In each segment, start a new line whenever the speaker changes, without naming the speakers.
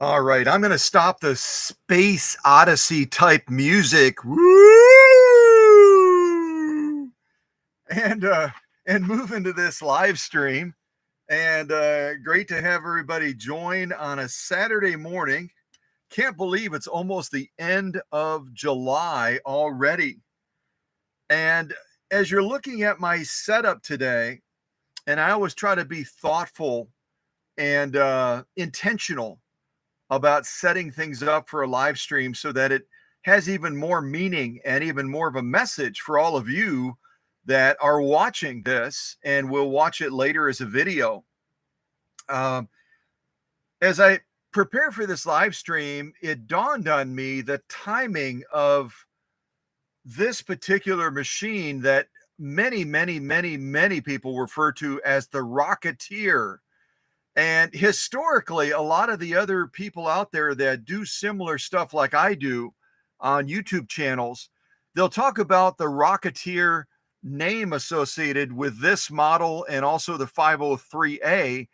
All right, I'm going to stop the space odyssey type music. Woo! And uh and move into this live stream. And great to have everybody join on a Saturday morning. Can't believe it's almost the end of July already. And as you're looking at my setup today, and I always try to be thoughtful and intentional about setting things up for a live stream so that it has even more meaning and even more of a message for all of you that are watching this and will watch it later as a video. Um, as I prepare for this live stream, it dawned on me the timing of this particular machine that many people refer to as the Rocketeer. And historically, a lot of the other people out there that do similar stuff like I do on YouTube channels, they'll talk about the Rocketeer name associated with this model and also the 503A,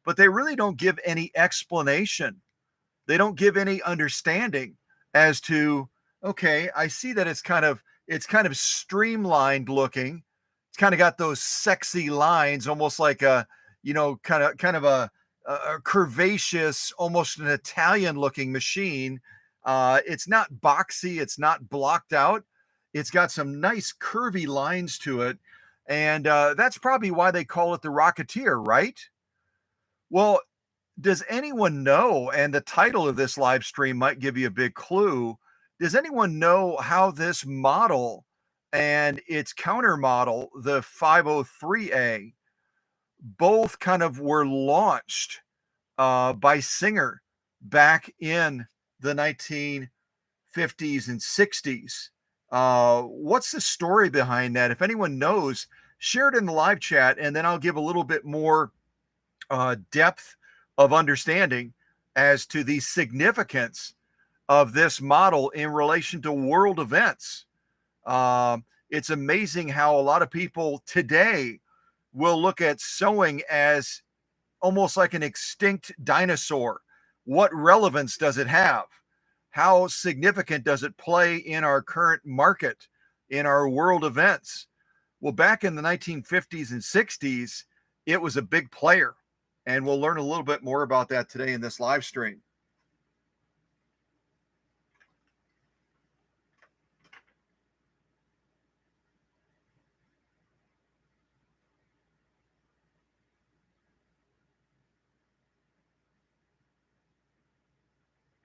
but they really don't give any explanation. They don't give any understanding as to, okay, I see that it's kind of streamlined looking. It's kind of got those sexy lines, almost like a, kind of a curvaceous, almost an Italian looking machine. It's not boxy, it's not blocked out. It's got some nice curvy lines to it. And that's probably why they call it the Rocketeer, right? Well, does anyone know? And the title of this live stream might give you a big clue. Does anyone know how this model and its counter model, the 503A, both kind of were launched by Singer back in the 1950s and 60s? What's the story behind that? If anyone knows, share it in the live chat, and then I'll give a little bit more depth of understanding as to the significance of this model in relation to world events. It's amazing how a lot of people today will look at sewing as almost like an extinct dinosaur. What relevance does it have? How significant does it play in our current market, in our world events? Well, back in the 1950s and 60s, it was a big player. And we'll learn a little bit more about that today in this live stream.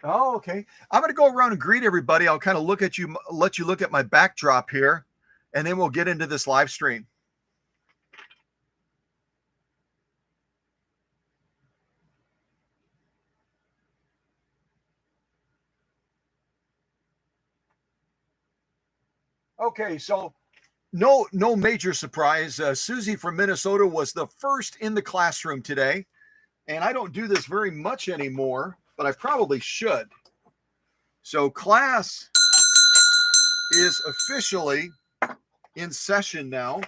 Oh, okay. I'm going to go around and greet everybody. I'll kind of look at you, let you look at my backdrop here, and then we'll get into this live stream. Okay, so no major surprise. Susie from Minnesota was the first in the classroom today, and I don't do this very much anymore, but I probably should. So class is officially in session now.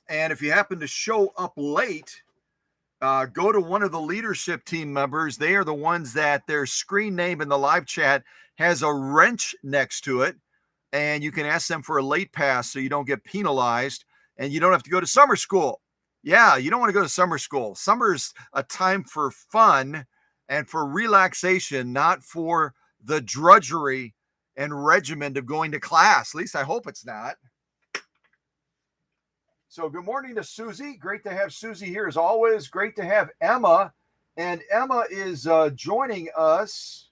And if you happen to show up late, go to one of the leadership team members. They are the ones that their screen name in the live chat has a wrench next to it. And you can ask them for a late pass so you don't get penalized and you don't have to go to summer school. Yeah, you don't want to go to summer school. Summer's a time for fun and for relaxation, not for the drudgery and regiment of going to class. At least I hope it's not. So good morning to Susie. Great to have Susie here as always. Great to have Emma. And Emma is joining us.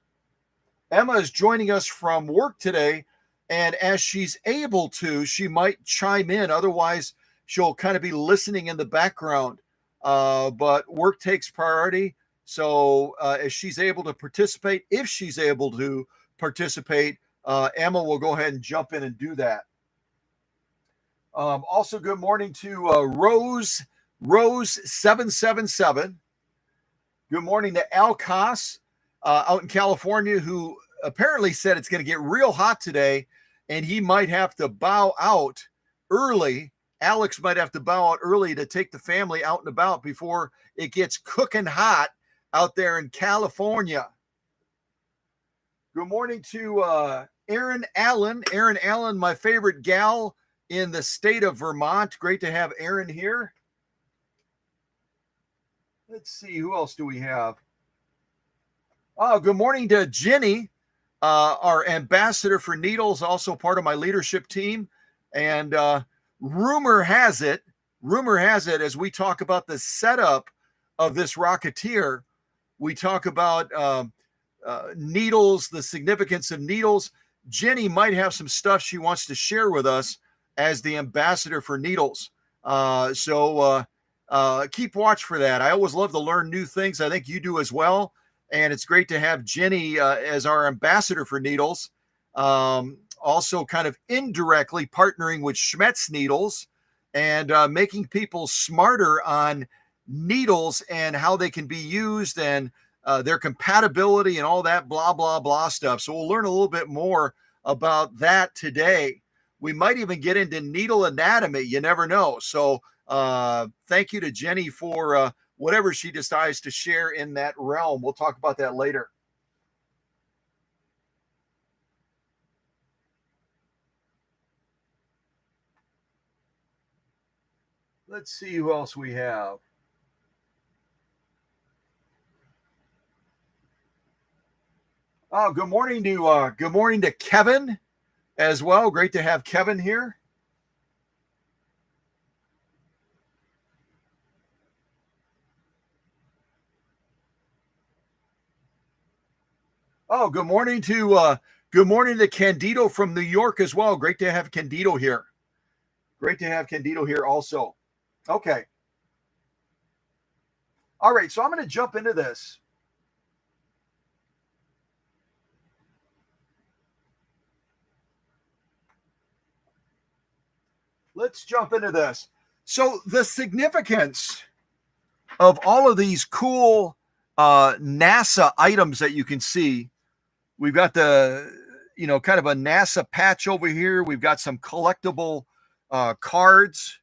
Emma is joining us from work today. And as she's able to, she might chime in. Otherwise, she'll kind of be listening in the background. But work takes priority. So as she's able to participate, if she's able to participate, Emma will go ahead and jump in and do that. Also, good morning to Rose 777. Good morning to Al Koss out in California, who apparently said it's going to get real hot today, and he might have to bow out early. Alex might have to bow out early to take the family out and about before it gets cooking hot out there in California. Good morning to Erin Allen. Erin Allen, my favorite gal in the state of Vermont. Great to have Erin here. Let's see, who else do we have? Oh, good morning to Jenny, our ambassador for needles, also part of my leadership team. And rumor has it, as we talk about the setup of this Rocketeer, we talk about needles, the significance of needles. Jenny might have some stuff she wants to share with us as the ambassador for needles. So keep watch for that. I always love to learn new things. I think you do as well. And it's great to have Jenny as our ambassador for needles. Also kind of indirectly partnering with Schmetz Needles and making people smarter on needles and how they can be used and their compatibility and all that blah, blah, blah stuff. So we'll learn a little bit more about that today. We might even get into needle anatomy. You never know. So thank you to Jenny for whatever she decides to share in that realm. We'll talk about that later. Let's see who else we have. Oh, good morning to Kevin as well. Great to have Kevin here. Oh, good morning to Candido from New York as well. Great to have Candido here. Great to have Candido here also. Okay. All right, so I'm going to jump into this. Let's jump into this. So the significance of all of these cool NASA items that you can see, we've got the, kind of a NASA patch over here. We've got some collectible cards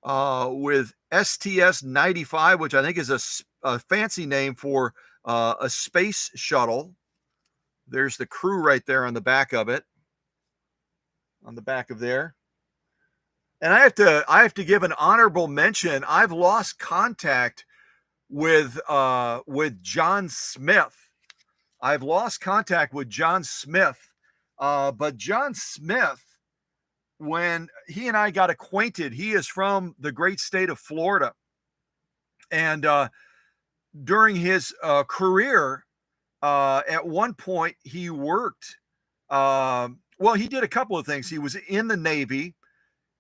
with STS-95, which I think is a fancy name for a space shuttle. There's the crew right there on the back of it, on the back of there. And I have to give an honorable mention. I've lost contact with John Smith. I've lost contact with John Smith. But John Smith, when he and I got acquainted, he is from the great state of Florida. And during his career, at one point, he worked. He did a couple of things. He was in the Navy.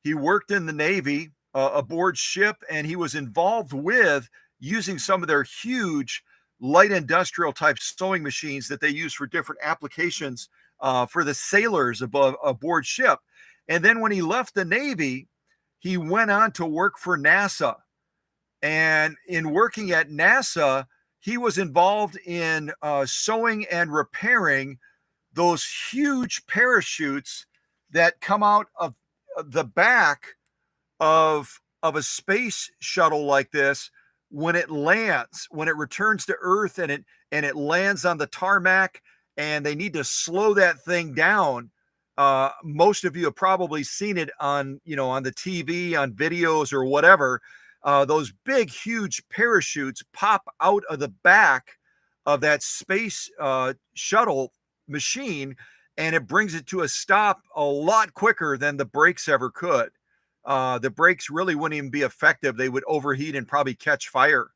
He worked in the Navy aboard ship, and he was involved with using some of their huge light industrial type sewing machines that they use for different applications for the sailors aboard ship. And then when he left the Navy, he went on to work for NASA. And in working at NASA, he was involved in sewing and repairing those huge parachutes that come out of the back of a space shuttle like this when it lands, when it returns to Earth and it lands on the tarmac, and they need to slow that thing down. Most of you have probably seen it on the TV, on videos or whatever. Those big, huge parachutes pop out of the back of that space shuttle machine, and it brings it to a stop a lot quicker than the brakes ever could. The brakes really wouldn't even be effective. They would overheat and probably catch fire.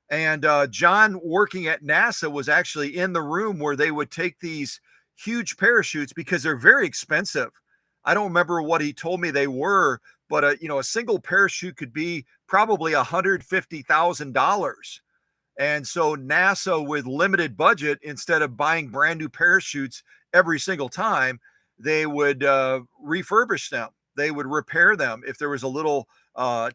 And John, working at NASA, was actually in the room where they would take these huge parachutes, because they're very expensive. I don't remember what he told me they were, but a single parachute could be probably $150,000. And so NASA, with limited budget, instead of buying brand new parachutes every single time, they would refurbish them. They would repair them if there was a little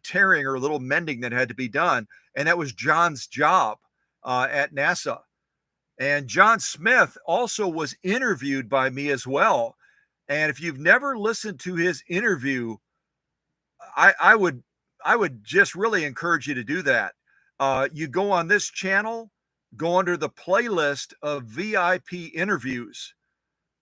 tearing or a little mending that had to be done. And that was John's job at NASA. And John Smith also was interviewed by me as well. And if you've never listened to his interview, I would just really encourage you to do that. You go on this channel, go under the playlist of VIP interviews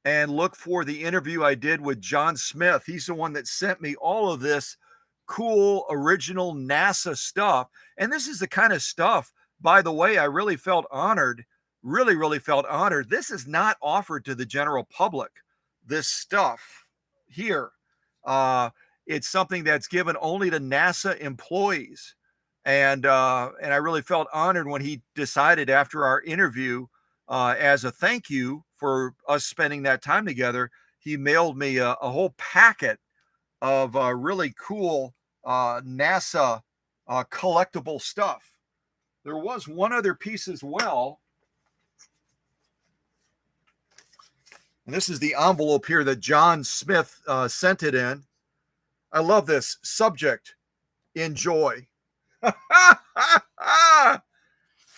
and look for the interview I did with John Smith. He's the one that sent me all of this cool, original NASA stuff. And this is the kind of stuff, by the way, I really felt honored, really felt honored. This is not offered to the general public, this stuff here. Uh, it's something that's given only to NASA employees. And I really felt honored when he decided after our interview, as a thank you for us spending that time together, he mailed me a whole packet of really cool NASA collectible stuff. There was one other piece as well. And this is the envelope here that John Smith sent it in. I love this. Subject, enjoy.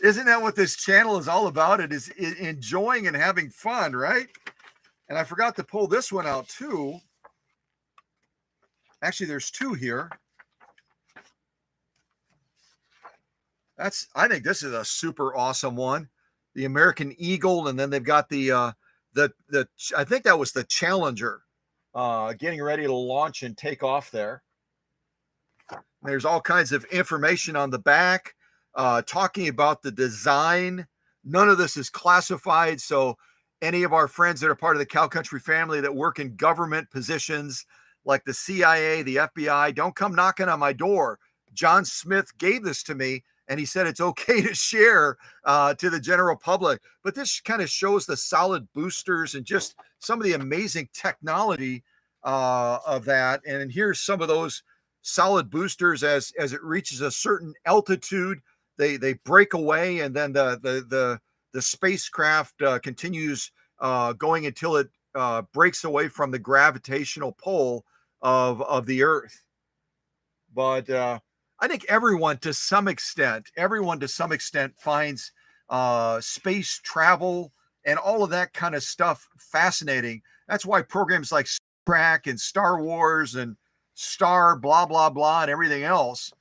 Isn't that what this channel is all about? It is enjoying and having fun, right? And I forgot to pull this one out too. Actually, there's two here. I think this is a super awesome one. The American Eagle, and then they've got the I think that was the Challenger, getting ready to launch and take off there. There's all kinds of information on the back, talking about the design. None of this is classified, so any of our friends that are part of the Cow Country family that work in government positions like the CIA, the FBI, don't come knocking on my door. John Smith gave this to me, and he said it's okay to share to the general public. But this kind of shows the solid boosters and just some of the amazing technology of that. And here's some of those solid boosters as it reaches a certain altitude, they break away, and then the spacecraft continues going until it breaks away from the gravitational pull of the Earth. But I think everyone to some extent finds space travel and all of that kind of stuff fascinating. That's why programs like Star Trek and Star Wars and Star blah blah blah and everything else,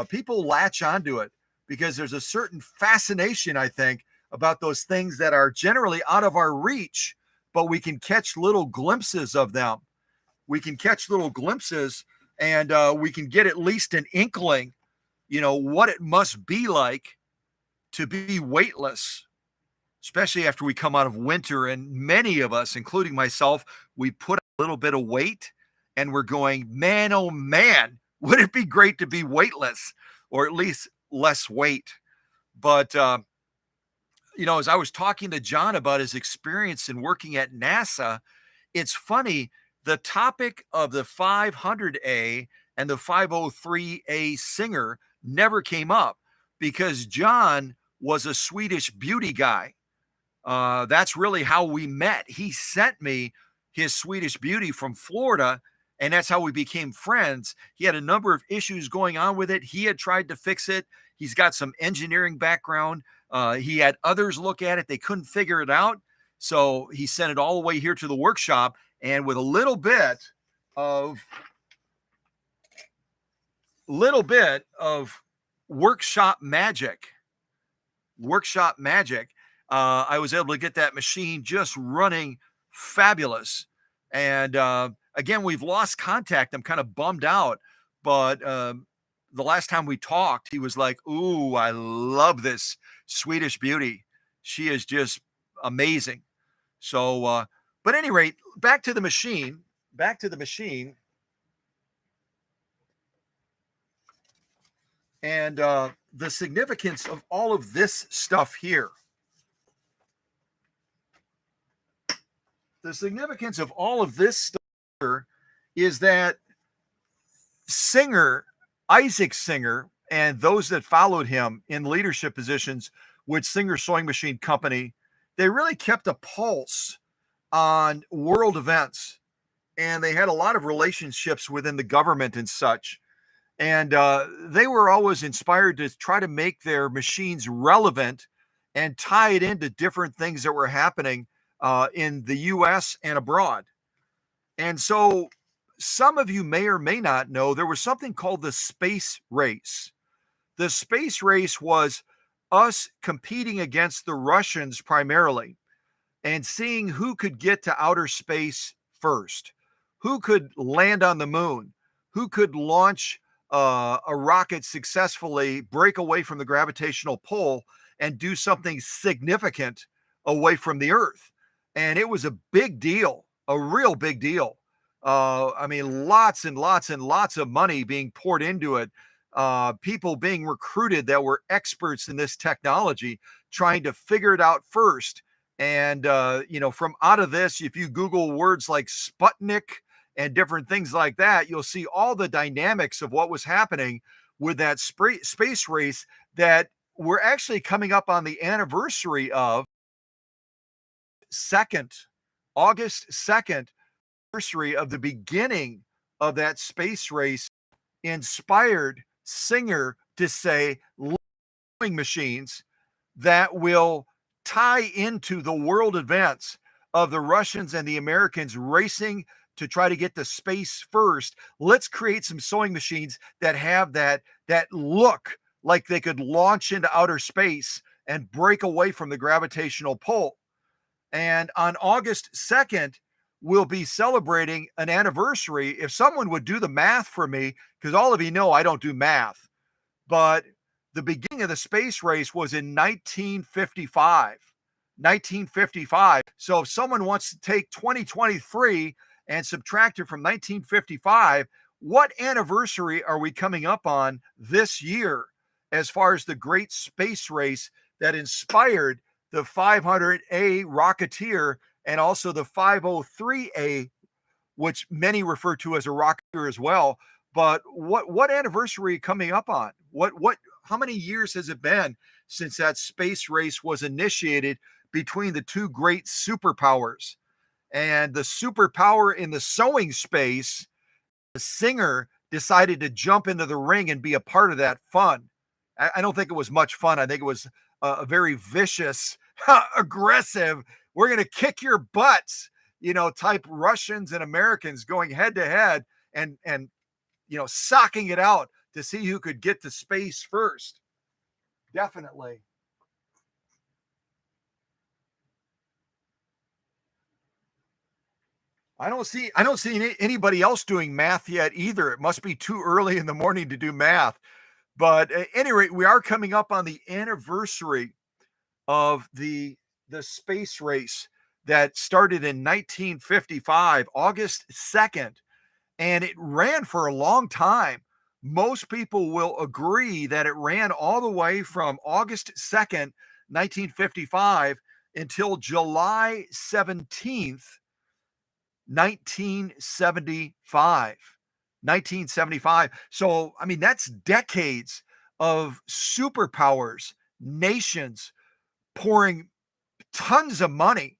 people latch onto it because there's a certain fascination, I think, about those things that are generally out of our reach, but we can catch little glimpses of them. We can catch little glimpses, and we can get at least an inkling, what it must be like to be weightless, especially after we come out of winter. And many of us, including myself, we put a little bit of weight, and we're going, man, oh man, would it be great to be weightless, or at least less weight. But, as I was talking to John about his experience in working at NASA, it's funny, the topic of the 500A and the 503A Singer never came up because John was a Swedish beauty guy. That's really how we met. He sent me his Swedish beauty from Florida, and that's how we became friends. He had a number of issues going on with it. He had tried to fix it. He's got some engineering background. He had others look at it. They couldn't figure it out. So he sent it all the way here to the workshop. And with a little bit of workshop magic, I was able to get that machine just running fabulous. And again, we've lost contact. I'm kind of bummed out, but the last time we talked, he was like, "Ooh, I love this Swedish beauty. She is just amazing." So, but at any rate, back to the machine. And the significance of all of this stuff here. The significance of all of this stuff here is that Isaac Singer, and those that followed him in leadership positions with Singer Sewing Machine Company, they really kept a pulse on world events, and they had a lot of relationships within the government and such. And they were always inspired to try to make their machines relevant and tie it into different things that were happening in the US and abroad. And so some of you may or may not know there was something called the space race. The space race was us competing against the Russians primarily and seeing who could get to outer space first, who could land on the moon, who could launch a rocket successfully, break away from the gravitational pull, and do something significant away from the Earth. And it was a big deal, a real big deal. I mean, lots and lots and lots of money being poured into it. People being recruited that were experts in this technology, trying to figure it out first. And, from out of this, if you Google words like Sputnik and different things like that, you'll see all the dynamics of what was happening with that space race that we're actually coming up on the anniversary of 2nd, August 2nd, anniversary of the beginning of that space race, inspired Singer to say, "Living machines that will tie into the world events of the Russians and the Americans racing to try to get to space first. Let's create some sewing machines that have that look like they could launch into outer space and break away from the gravitational pull." And on August 2nd, we'll be celebrating an anniversary. If someone would do the math for me, because all of you know I don't do math, but the beginning of the space race was in 1955. 1955. So if someone wants to take 2023 and subtract it from 1955, what anniversary are we coming up on this year as far as the great space race that inspired the 500A Rocketeer and also the 503A, which many refer to as a Rocketeer as well? But what anniversary coming up on? What how many years has it been since that space race was initiated between the two great superpowers? And the superpower in the sewing space, the Singer decided to jump into the ring and be a part of that fun. I don't think it was much fun. I think it was a very vicious, aggressive, we're going to kick your butts, type Russians and Americans going head to head and socking it out to see who could get to space first. Definitely. I don't see anybody else doing math yet either. It must be too early in the morning to do math. But at any rate, we are coming up on the anniversary of the space race that started in 1955, August 2nd, and it ran for a long time. Most people will agree that it ran all the way from August 2nd, 1955 until July 17th, 1975. 1975. So, I mean, that's decades of superpowers, nations pouring tons of money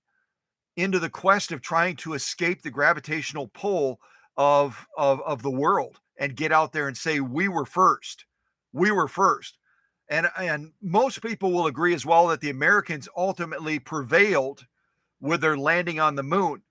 into the quest of trying to escape the gravitational pull of the world and get out there and say we were first. We were first. And most people will agree as well that the Americans ultimately prevailed with their landing on the moon.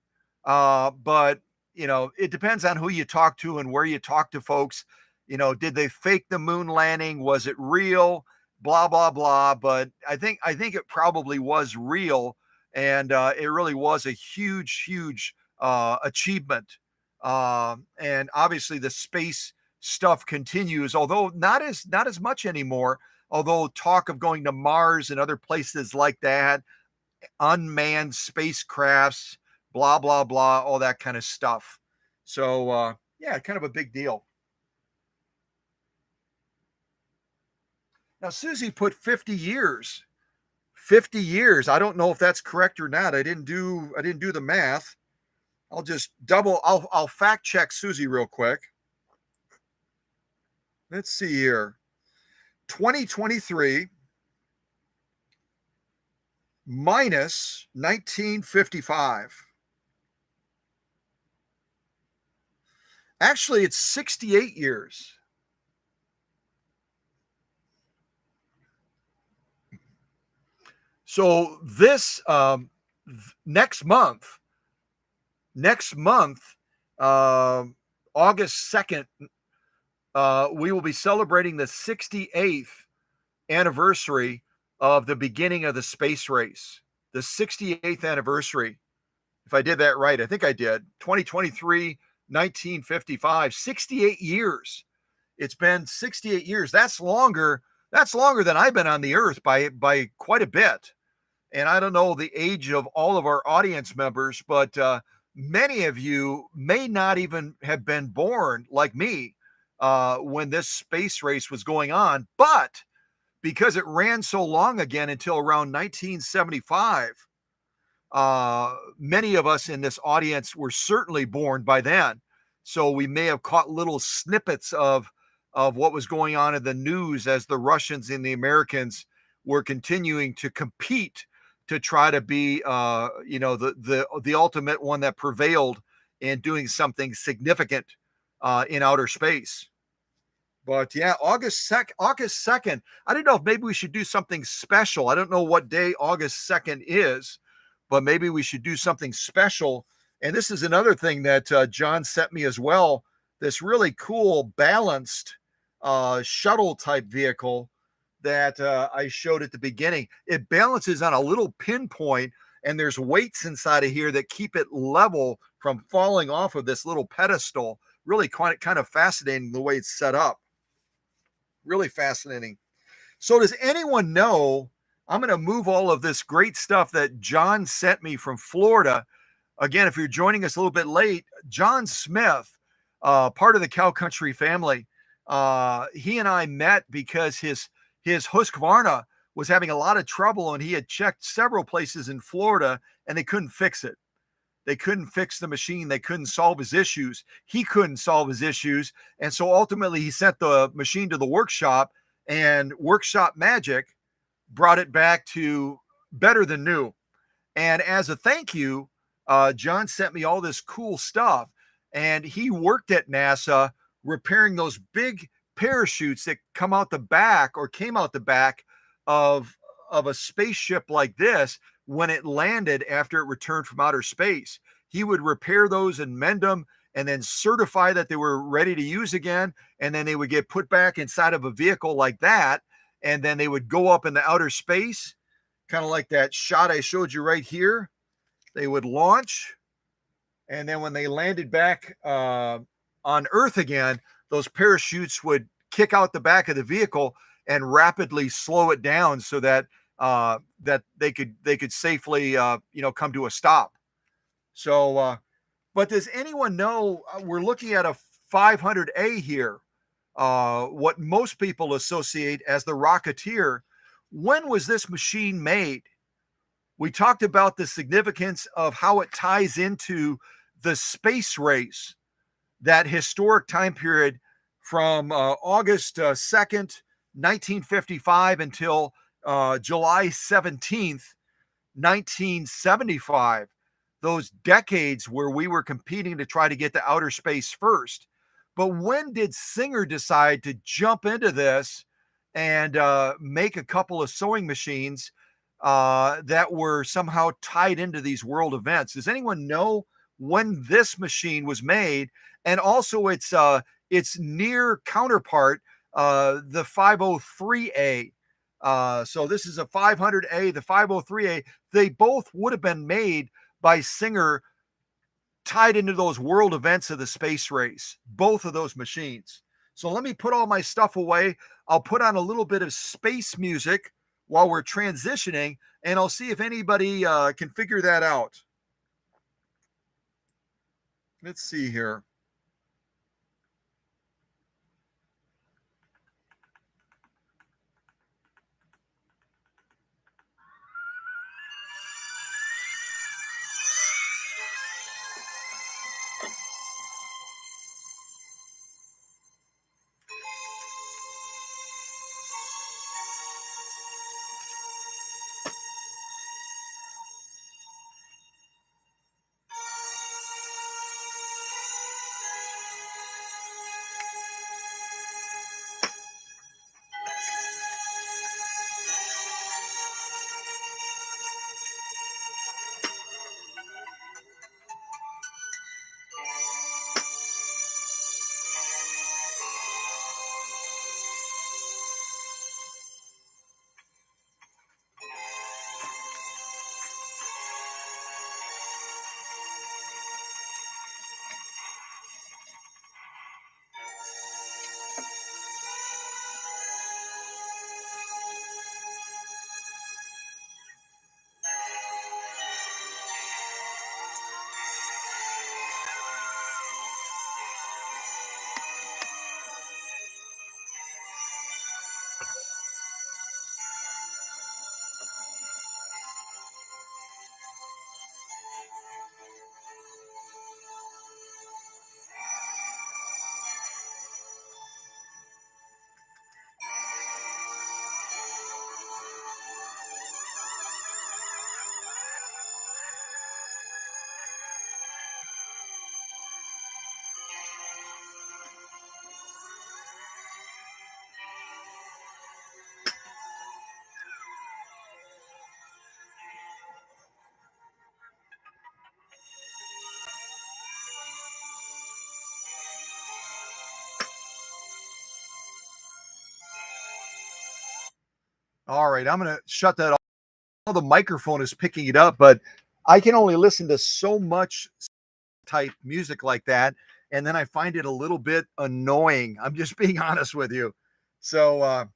But it depends on who you talk to and where you talk to folks. Did they fake the moon landing? Was it real? Blah blah blah. But I think it probably was real, and it really was a huge, huge achievement. And obviously, the space stuff continues, although not as much anymore. Although talk of going to Mars and other places like that, unmanned spacecrafts, blah blah blah, all that kind of stuff. So yeah, kind of a big deal. Now Susie put 50 years. 50 years. I don't know if that's correct or not. I didn't do the math. I'll fact check Susie real quick. Let's see here. 2023 minus 1955. Actually, it's 68 years. So this next month, uh, August 2nd, we will be celebrating the 68th anniversary of the beginning of the space race, the 68th anniversary. If I did that right, I think I did. 2023, 1955, 68 years. It's been 68 years. That's longer. That's longer than I've been on the earth by quite a bit. And I don't know the age of all of our audience members, but many of you may not even have been born like me when this space race was going on. But because it ran so long again until around 1975, many of us in this audience were certainly born by then. So we may have caught little snippets of what was going on in the news as the Russians and the Americans were continuing to compete to try to be, the ultimate one that prevailed in doing something significant in outer space. But yeah, August 2nd. I don't know if maybe we should do something special. I don't know what day August 2nd is, but maybe we should do something special. And this is another thing that John sent me as well. This really cool balanced shuttle type vehicle that I showed at the beginning. It balances on a little pinpoint, and there's weights inside of here that keep it level from falling off of this little pedestal. Really kind of fascinating the way it's set up. Really fascinating. So, does anyone know? I'm going to move all of this great stuff that John sent me from Florida. Again, if you're joining us a little bit late, John Smith, part of the Cow Country family, he and I met because his Husqvarna was having a lot of trouble, and he had checked several places in Florida, and they couldn't fix it. They couldn't fix the machine. They couldn't solve his issues. He couldn't solve his issues. And so ultimately he sent the machine to the workshop, and Workshop Magic brought it back to better than new. And as a thank you, John sent me all this cool stuff. And he worked at NASA repairing those big parachutes that come out the back or came out the back of, of a spaceship like this when it landed after it returned from outer space. He would repair those and mend them and then certify that they were ready to use again. And then they would get put back inside of a vehicle like that. And then they would go up in the outer space, kind of like that shot I showed you right here. They would launch. And then when they landed back on Earth again, those parachutes would kick out the back of the vehicle and rapidly slow it down so that that they could safely come to a stop. So, but does anyone know? We're looking at a 500A here. What most people associate as the Rocketeer. When was this machine made? We talked about the significance of how it ties into the space race, that historic time period from August 2nd, 1955 until July 17th, 1975. Those decades where we were competing to try to get to outer space first. But when did Singer decide to jump into this and make a couple of sewing machines that were somehow tied into these world events? Does anyone know when this machine was made? And also its near counterpart, the 503A. So this is a 500A, the 503A. They both would have been made by Singer, tied into those world events of the space race, both of those machines. So let me put all my stuff away. I'll put on a little bit of space music while we're transitioning, and I'll see if anybody can figure that out. Let's see here. All right, I'm going to shut that off. The microphone is picking it up, but I can only listen to so much type music like that, and then I find it a little bit annoying. I'm just being honest with you. So,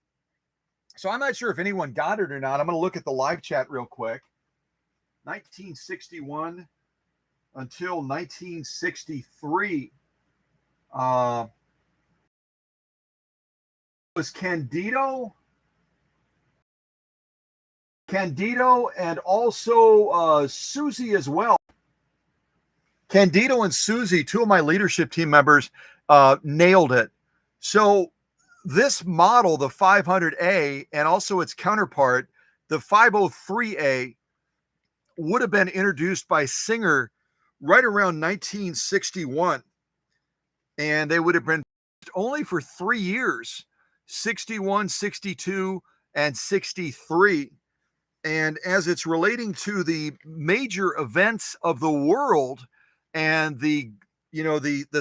so I'm not sure if anyone got it or not. I'm going to look at the live chat real quick. 1961 until 1963 was Candido, and also Susie as well. Candido and Susie, two of my leadership team members, nailed it. So this model, the 500A, and also its counterpart, the 503A, would have been introduced by Singer right around 1961. And they would have been only for 3 years, 61, 62, and 63. And as it's relating to the major events of the world and the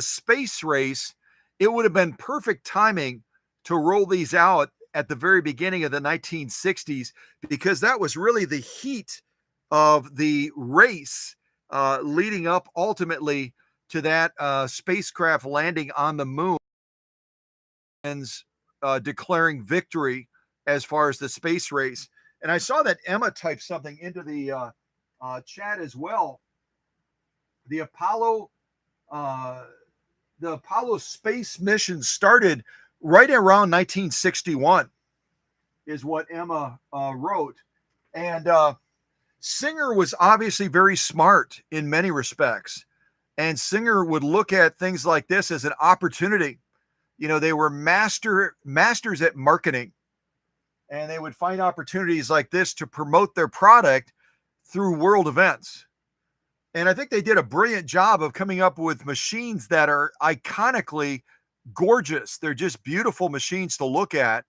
space race, it would have been perfect timing to roll these out at the very beginning of the 1960s, because that was really the heat of the race leading up ultimately to that spacecraft landing on the moon and declaring victory as far as the space race. And I saw that Emma typed something into the chat as well. The uh, Apollo space mission started right around 1961, is what Emma wrote. And Singer was obviously very smart in many respects. And Singer would look at things like this as an opportunity. You know, they were masters at marketing, and they would find opportunities like this to promote their product through world events. And I think they did a brilliant job of coming up with machines that are iconically gorgeous. They're just beautiful machines to look at.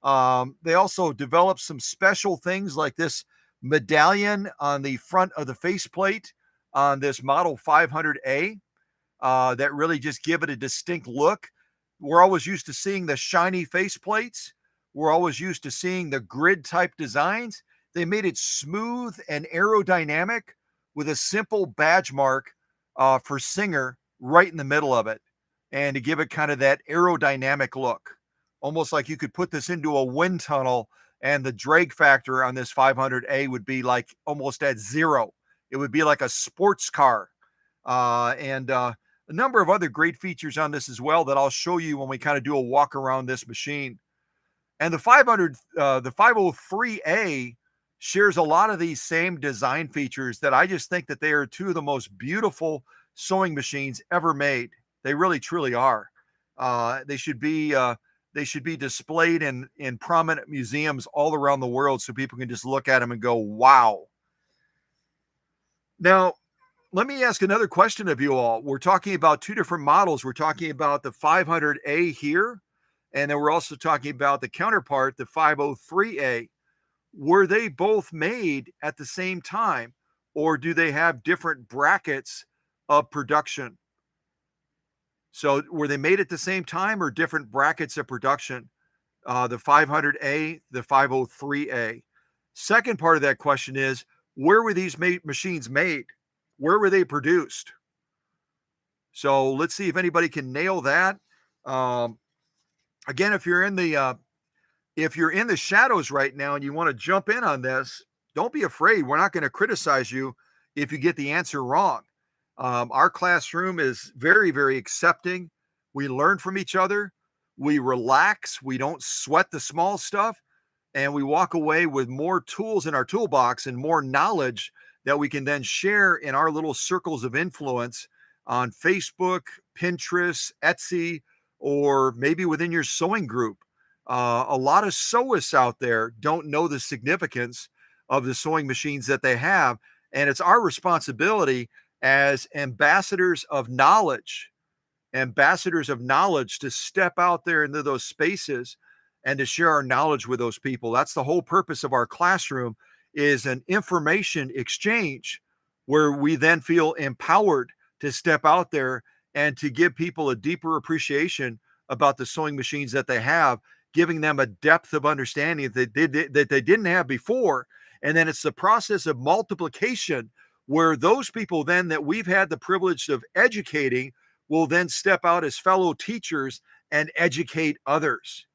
They also developed some special things like this medallion on the front of the faceplate on this Model 500A that really just give it a distinct look. We're always used to seeing the shiny faceplates. We're always used to seeing the grid type designs. They made it smooth and aerodynamic with a simple badge mark for Singer right in the middle of it, and to give it kind of that aerodynamic look, almost like you could put this into a wind tunnel and the drag factor on this 500A would be like almost at zero. It would be like a sports car. And a number of other great features on this as well that I'll show you when we kind of do a walk around this machine. And the 503A shares a lot of these same design features that I just think that they are two of the most beautiful sewing machines ever made. They really truly are. They should be displayed in prominent museums all around the world so people can just look at them and go, wow. Now, let me ask another question of you all. We're talking about two different models. We're talking about the 500A here, and then we're also talking about the counterpart, the 503A. Were they both made at the same time, or do they have different brackets of production? So were they made at the same time or different brackets of production? The 500A, the 503A. Second part of that question is, where were these machines made? Where were they produced? So let's see if anybody can nail that. Again, if you're in the shadows right now and you want to jump in on this, don't be afraid. We're not going to criticize you if you get the answer wrong. Our classroom is very, very accepting. We learn from each other. We relax. We don't sweat the small stuff. And we walk away with more tools in our toolbox and more knowledge that we can then share in our little circles of influence on Facebook, Pinterest, Etsy, or maybe within your sewing group. A lot of sewists out there don't know the significance of the sewing machines that they have. And it's our responsibility as ambassadors of knowledge to step out there into those spaces and to share our knowledge with those people. That's the whole purpose of our classroom, is an information exchange where we then feel empowered to step out there and to give people a deeper appreciation about the sewing machines that they have giving them a depth of understanding that they didn't have before. And then it's the process of multiplication where those people then that we've had the privilege of educating will then step out as fellow teachers and educate others.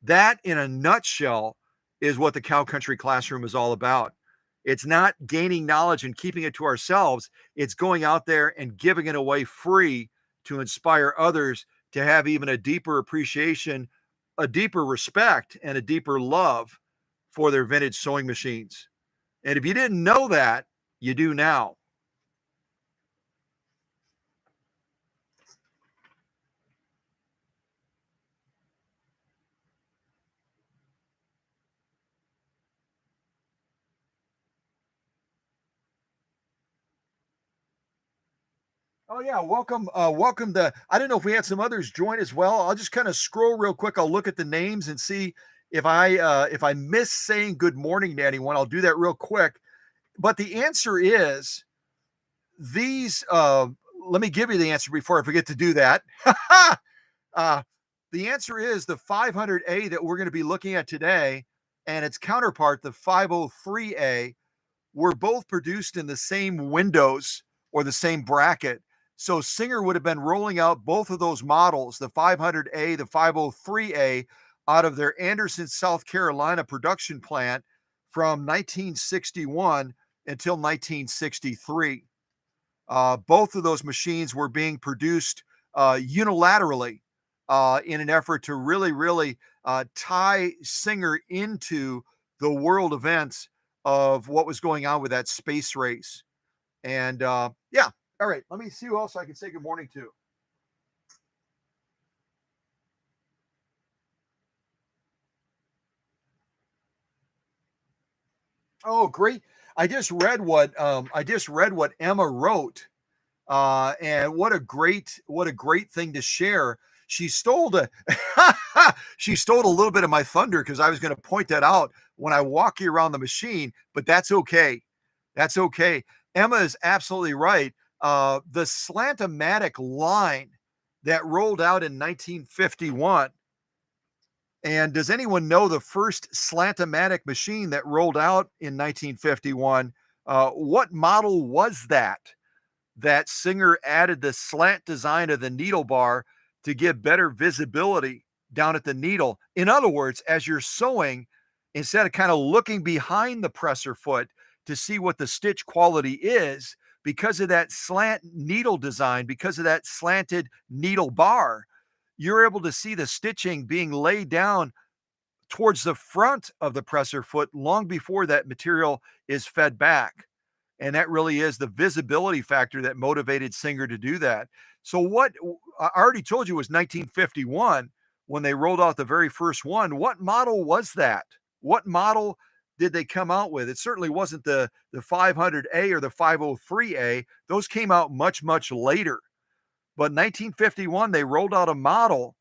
That, in a nutshell, is what the Cow Country Classroom is all about. It's not gaining knowledge and keeping it to ourselves. It's going out there and giving it away free to inspire others to have even a deeper appreciation, a deeper respect, and a deeper love for their vintage sewing machines. And if you didn't know that, you do now. Oh yeah, welcome to. I don't know if we had some others join as well. I'll just kind of scroll real quick. I'll look at the names and see if I miss saying good morning to anyone. I'll do that real quick. But the answer is these. Let me give you the answer before I forget to do that. uh, the answer is the 500A that we're going to be looking at today, and its counterpart, the 503A, were both produced in the same windows or the same bracket. So Singer would have been rolling out both of those models, the 500A, the 503A, out of their Anderson, South Carolina production plant from 1961 until 1963. Both of those machines were being produced unilaterally in an effort to really tie Singer into the world events of what was going on with that space race. And yeah, all right, let me see who else I can say good morning to. Oh, great. I just read what Emma wrote. And what a great thing to share. She stole a she stole a little bit of my thunder because I was going to point that out when I walk you around the machine, but that's okay. That's okay. Emma is absolutely right. The Slant-o-matic line that rolled out in 1951. And does anyone know the first Slant-o-matic machine that rolled out in 1951? What model was that? That Singer added the slant design of the needle bar to give better visibility down at the needle. In other words, as you're sewing, instead of kind of looking behind the presser foot to see what the stitch quality is, because of that slant needle design, because of that slanted needle bar, you're able to see the stitching being laid down towards the front of the presser foot long before that material is fed back. And that really is the visibility factor that motivated Singer to do that. So what I already told you was 1951 when they rolled out the very first one. What model was that? What model did they come out with? It certainly wasn't the 500A or the 503A. Those came out much later. But 1951 they rolled out a model,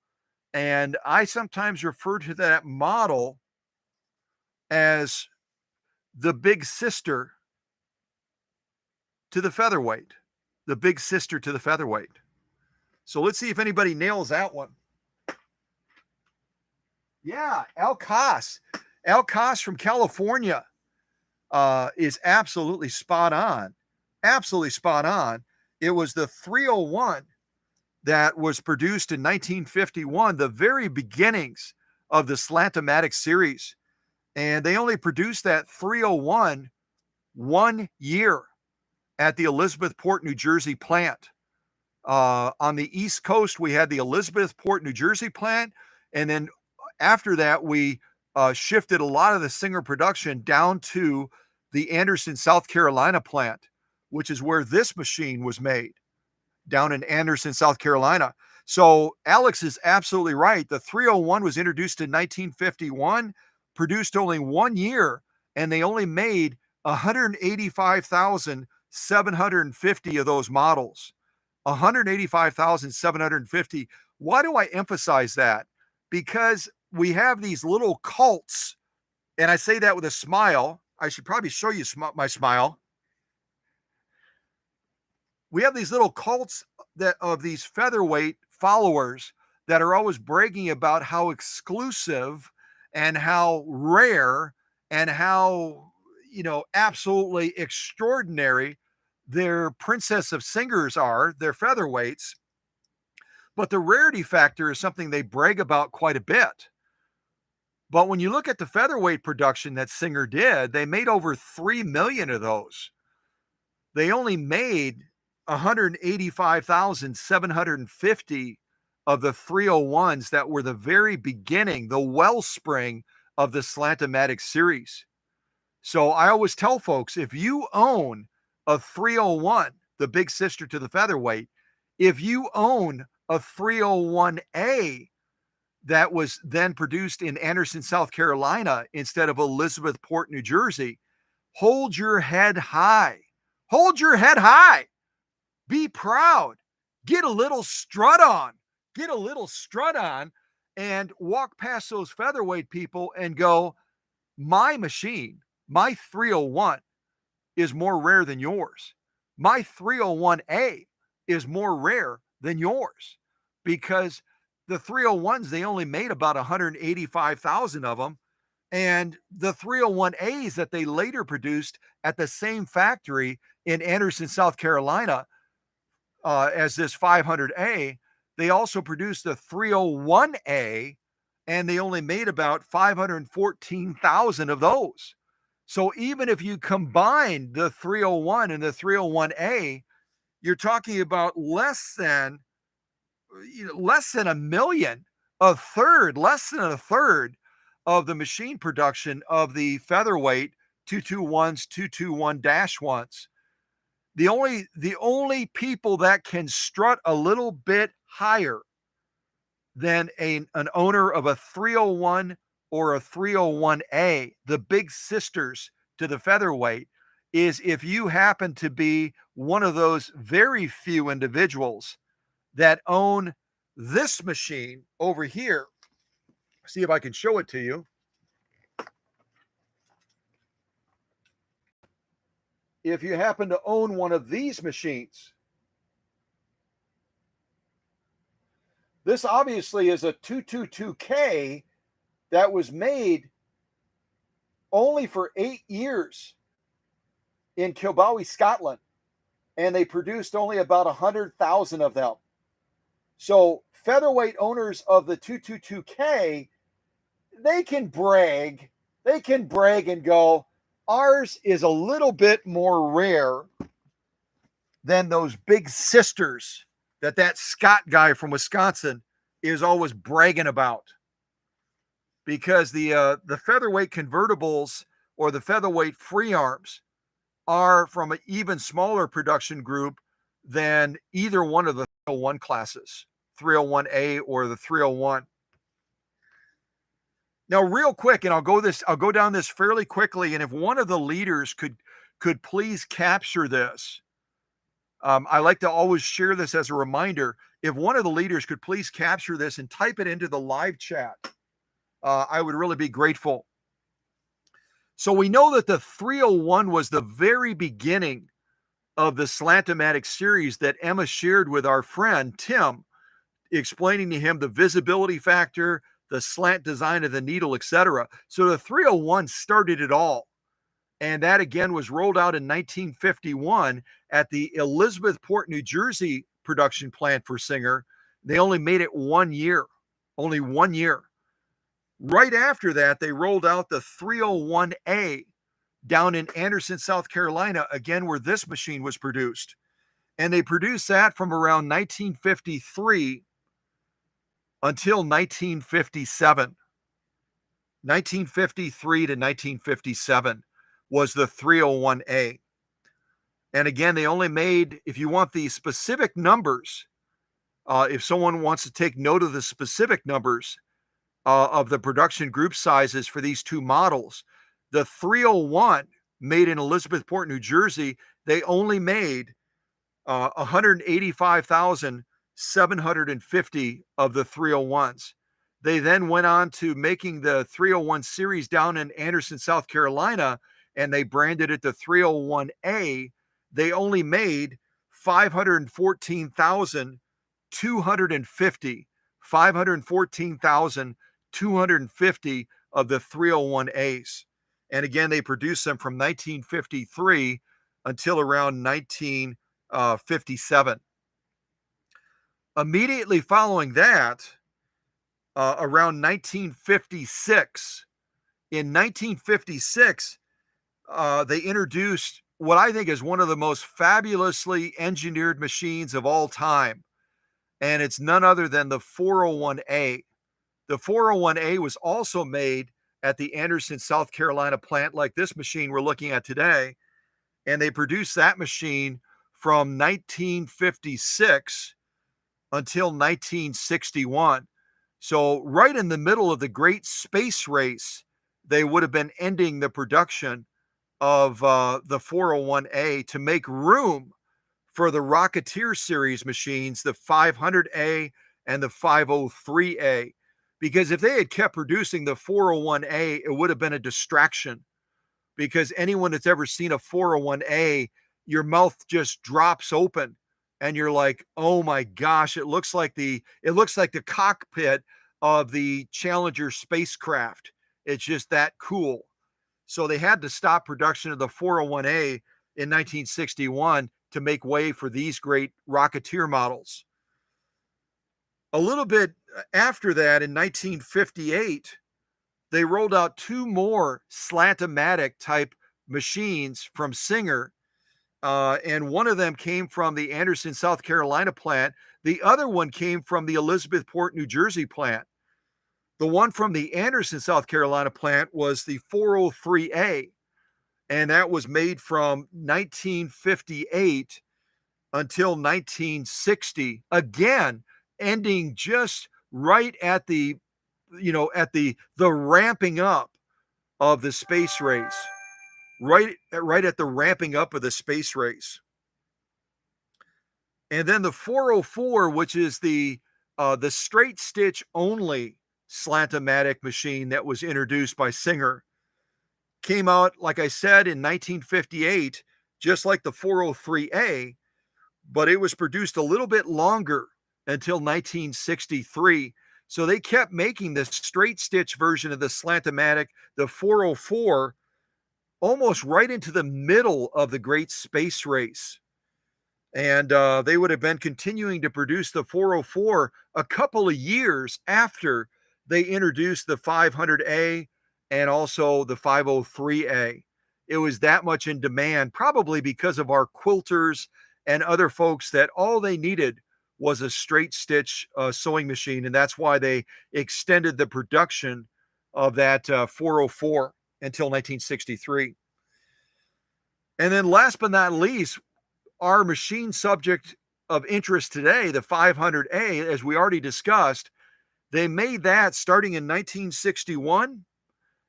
and I sometimes refer to that model as the big sister to the featherweight, the big sister to the featherweight. So let's see if anybody nails that one. Yeah, Al Koss. Al Koss from California is absolutely spot on. Absolutely spot on. It was the 301 that was produced in 1951, the very beginnings of the Slant-o-matic series. And they only produced that 301 1 year at the Elizabethport, New Jersey plant. On the East Coast, we had the Elizabethport, New Jersey plant. And then after that, we shifted a lot of the Singer production down to the Anderson, South Carolina plant, which is where this machine was made, down in Anderson, South Carolina. So Alex is absolutely right. The 301 was introduced in 1951, produced only 1 year, and they only made 185,750 of those models. 185,750. Why do I emphasize that? Because we have these little cults, and I say that with a smile. I should probably show you my smile. We have these little cults that of these featherweight followers that are always bragging about how exclusive and how rare and how, absolutely extraordinary their princess of singers are, their featherweights. But the rarity factor is something they brag about quite a bit. But when you look at the featherweight production that Singer did, they made over 3 million of those. They only made 185,750 of the 301s that were the very beginning, the wellspring of the Slant-o-matic series. So I always tell folks, if you own a 301, the big sister to the featherweight, if you own a 301A that was then produced in Anderson, South Carolina, instead of Elizabethport, New Jersey, hold your head high. Hold your head high. Be proud. Get a little strut on. Get a little strut on and walk past those featherweight people and go, my machine, my 301 is more rare than yours. My 301A is more rare than yours, because the 301s, they only made about 185,000 of them. And the 301As that they later produced at the same factory in Anderson, South Carolina, as this 500A, they also produced the 301A, and they only made about 514,000 of those. So even if you combine the 301 and the 301A, you're talking about less than a million, less than a third of the machine production of the featherweight 221s, 221-1s. The only people that can strut a little bit higher than an owner of a 301 or a 301A, the big sisters to the featherweight, is if you happen to be one of those very few individuals that own this machine over here. See if I can show it to you. If you happen to own one of these machines, this obviously is a 222K that was made only for 8 years in Kilbowie, Scotland, and they produced only about 100,000 of them. So featherweight owners of the 222K, they can brag and go, ours is a little bit more rare than those big sisters that Scott guy from Wisconsin is always bragging about. Because the featherweight convertibles or the featherweight free arms are from an even smaller production group than either one of the 301 classes, 301A or the 301. Now, real quick, and I'll go down this fairly quickly, and if one of the leaders could please capture this. I like to always share this as a reminder. If one of the leaders could please capture this and type it into the live chat, I would really be grateful. So we know that the 301 was the very beginning of the Slant-o-matic series that Emma shared with our friend Tim, explaining to him the visibility factor, the slant design of the needle, etc. So the 301 started it all. And that again was rolled out in 1951 at the Elizabethport, New Jersey production plant for Singer. They only made it 1 year, only 1 year. Right after that, they rolled out the 301A down in Anderson, South Carolina, again, where this machine was produced. And they produced that from around 1953 until 1957. 1953 to 1957 was the 301A. And again, they only made, if you want the specific numbers, if someone wants to take note of the specific numbers of the production group sizes for these two models, the 301 made in Elizabethport, New Jersey, they only made 185,750 of the 301s. They then went on to making the 301 series down in Anderson, South Carolina, and they branded it the 301A. They only made 514,250 514,250 of the 301As. And again, they produced them from 1953 until around 1957. Immediately following that, around 1956, in 1956, they introduced what I think is one of the most fabulously engineered machines of all time. And it's none other than the 401A. The 401A was also made at the Anderson, South Carolina plant, like this machine we're looking at today. And they produced that machine from 1956 until 1961. So, right in the middle of the great space race, they would have been ending the production of the 401A to make room for the Rocketeer series machines, the 500A and the 503A. Because if they had kept producing the 401A, it would have been a distraction. Because anyone that's ever seen a 401A, your mouth just drops open and you're like, "Oh my gosh, it looks like the cockpit of the Challenger spacecraft. It's just that cool." So they had to stop production of the 401A in 1961 to make way for these great Rocketeer models. A little bit after that, in 1958, they rolled out two more Slant-o-matic type machines from Singer. And one of them came from the Anderson, South Carolina plant. The other one came from the Elizabethport, New Jersey plant. The one from the Anderson, South Carolina plant was the 403A, and that was made from 1958 until 1960. Again, ending just right at the ramping up of the space race. Right at the ramping up of the space race. And then the 404, which is the straight stitch only Slant-o-matic machine that was introduced by Singer, came out, like I said, in 1958, just like the 403A, but it was produced a little bit longer until 1963. So they kept making this straight stitch version of the Slant-o-matic, the 404, almost right into the middle of the great space race. And they would have been continuing to produce the 404 a couple of years after they introduced the 500A and also the 503A. It was that much in demand, probably because of our quilters and other folks, that all they needed was a straight stitch sewing machine. And that's why they extended the production of that 404 until 1963. And then last but not least, our machine subject of interest today, the 500A, as we already discussed, they made that starting in 1961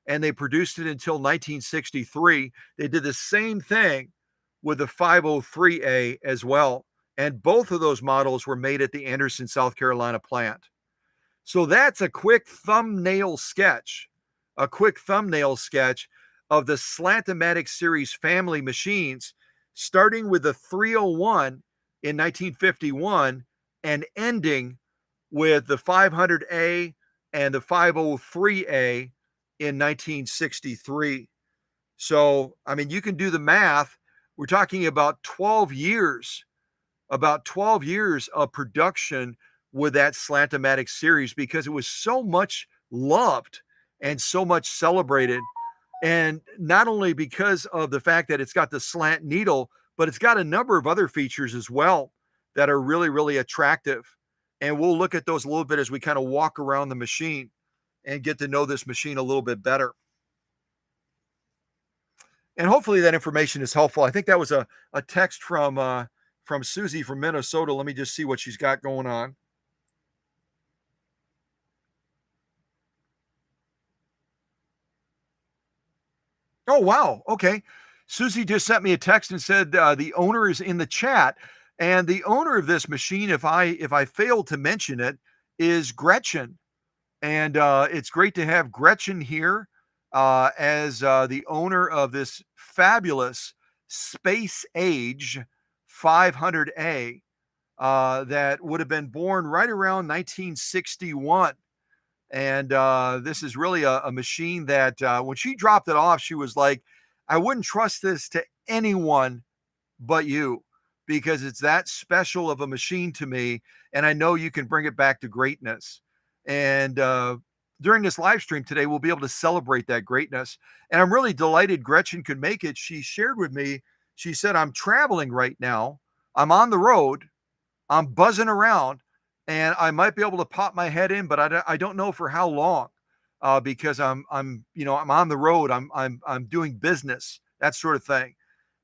and they produced it until 1963. They did the same thing with the 503A as well. And both of those models were made at the Anderson, South Carolina plant. So that's a quick thumbnail sketch of the Slant-o-matic series family machines, starting with the 301 in 1951 and ending with the 500A and the 503A in 1963. So, I mean, you can do the math. We're talking about 12 years of production with that Slant-o-matic series, because it was so much loved and so much celebrated. And not only because of the fact that it's got the slant needle, but it's got a number of other features as well that are really, really attractive. And we'll look at those a little bit as we kind of walk around the machine and get to know this machine a little bit better. And hopefully that information is helpful. I think that was a text from Susie from Minnesota. Let me just see what she's got going on. Oh, wow. Okay. Susie just sent me a text and said the owner is in the chat. And the owner of this machine, if I failed to mention it, is Gretchen. And it's great to have Gretchen here as the owner of this fabulous Space Age 500A. that would have been born right around 1961. And this is really a machine that when she dropped it off, she was like, I wouldn't trust this to anyone but you, because it's that special of a machine to me. And I know you can bring it back to greatness. And during this live stream today, we'll be able to celebrate that greatness. And I'm really delighted Gretchen could make it. She shared with me, she said, I'm traveling right now. I'm on the road. I'm buzzing around, and I might be able to pop my head in, but I don't know for how long, because I'm on the road. I'm doing business, that sort of thing.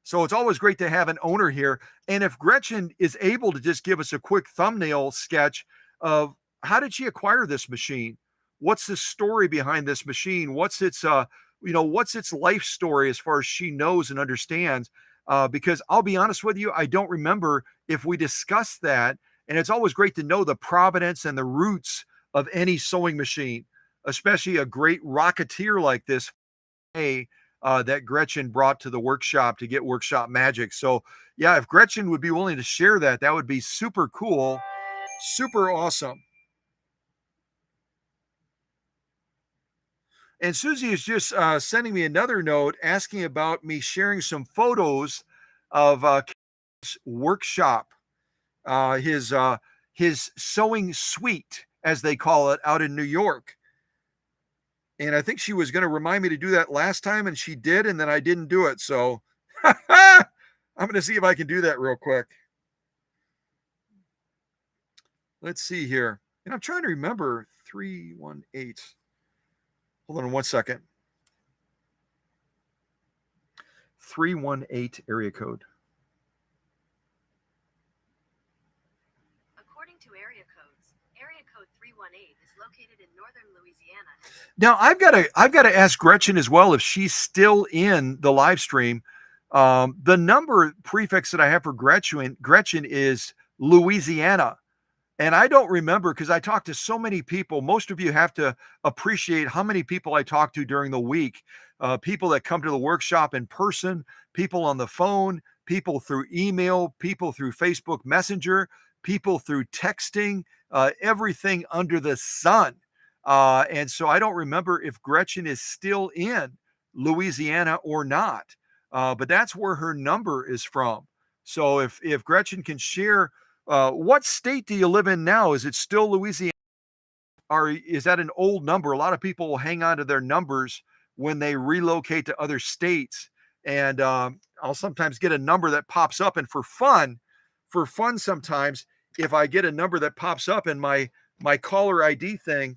So it's always great to have an owner here. And if Gretchen is able to just give us a quick thumbnail sketch of how did she acquire this machine? What's the story behind this machine? What's its life story as far as she knows and understands? Because I'll be honest with you, I don't remember if we discussed that. And it's always great to know the provenance and the roots of any sewing machine, especially a great Rocketeer like this that Gretchen brought to the workshop to get workshop magic. So, yeah, if Gretchen would be willing to share that, that would be super cool, super awesome. And Susie is just sending me another note asking about me sharing some photos of workshop, uh, his uh, his sewing suite, as they call it, out in New York. And I think she was going to remind me to do that last time, and she did, and then I didn't do it. So I'm going to see if I can do that real quick. Let's see here. And I'm trying to remember 318. Hold on one second. 318 area code.
According to area code 318 is located in northern Louisiana.
Now I've got to ask Gretchen as well if she's still in the live stream. The number prefix that I have for Gretchen is Louisiana. And I don't remember because I talk to so many people. Most of you have to appreciate how many people I talk to during the week. People that come to the workshop in person, people on the phone, people through email, people through Facebook Messenger, people through texting, everything under the sun. And so I don't remember if Gretchen is still in Louisiana or not. But that's where her number is from. So if Gretchen can share, what state do you live in now? Is it still Louisiana, or is that an old number? A lot of people will hang on to their numbers when they relocate to other states. And I'll sometimes get a number that pops up. And for fun, sometimes if I get a number that pops up and my caller ID thing,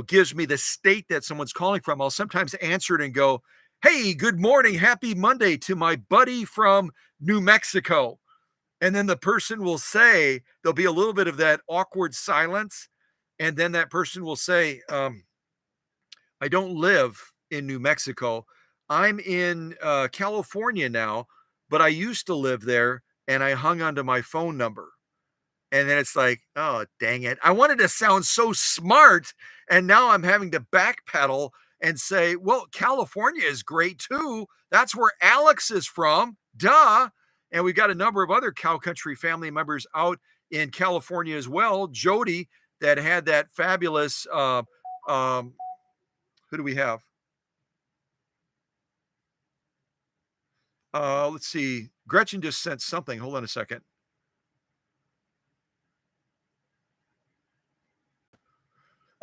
gives me the state that someone's calling from, I'll sometimes answer it and go, "Hey, good morning, happy Monday to my buddy from New Mexico." And then the person will say, there'll be a little bit of that awkward silence. And then that person will say, I don't live in New Mexico. I'm in California now, but I used to live there and I hung onto my phone number. And then it's like, oh, dang it. I wanted to sound so smart. And now I'm having to backpedal and say, well, California is great too. That's where Alex is from. Duh. And we've got a number of other Cow Country family members out in California as well. Jody, that had that fabulous, who do we have? Let's see. Gretchen just sent something. Hold on a second.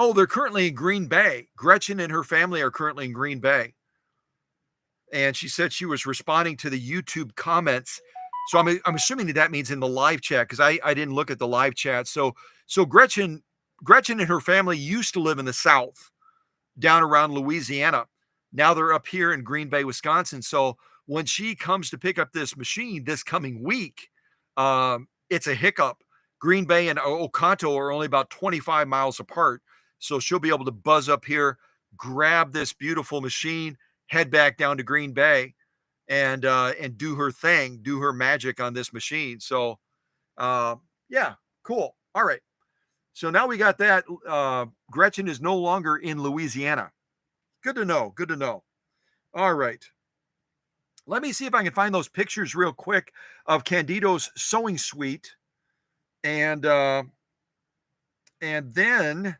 Oh, they're currently in Green Bay. Gretchen and her family are currently in Green Bay. And she said she was responding to the YouTube comments. So I'm assuming that means in the live chat, because I didn't look at the live chat. So Gretchen and her family used to live in the South, down around Louisiana. Now they're up here in Green Bay, Wisconsin. So when she comes to pick up this machine this coming week, it's a hiccup. Green Bay and Oconto are only about 25 miles apart. So she'll be able to buzz up here, grab this beautiful machine, head back down to Green Bay, and do her thing, do her magic on this machine. So yeah, cool. All right. So now we got that. Gretchen is no longer in Louisiana. Good to know. Good to know. All right. Let me see if I can find those pictures real quick of Candido's sewing suite. And then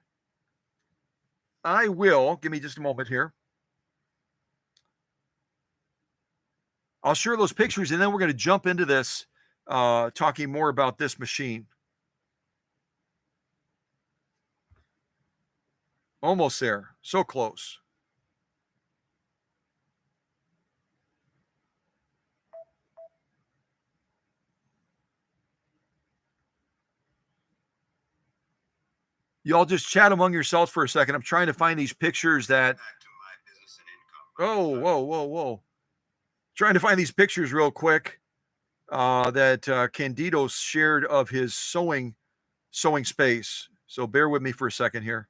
I will give me just a moment here. I'll share those pictures, and then we're going to jump into this, talking more about this machine. Almost there, so close. Y'all just chat among yourselves for a second. I'm trying to find these pictures that. Oh, whoa, whoa, whoa! Trying to find these pictures real quick, that Candido shared of his sewing space. So bear with me for a second here.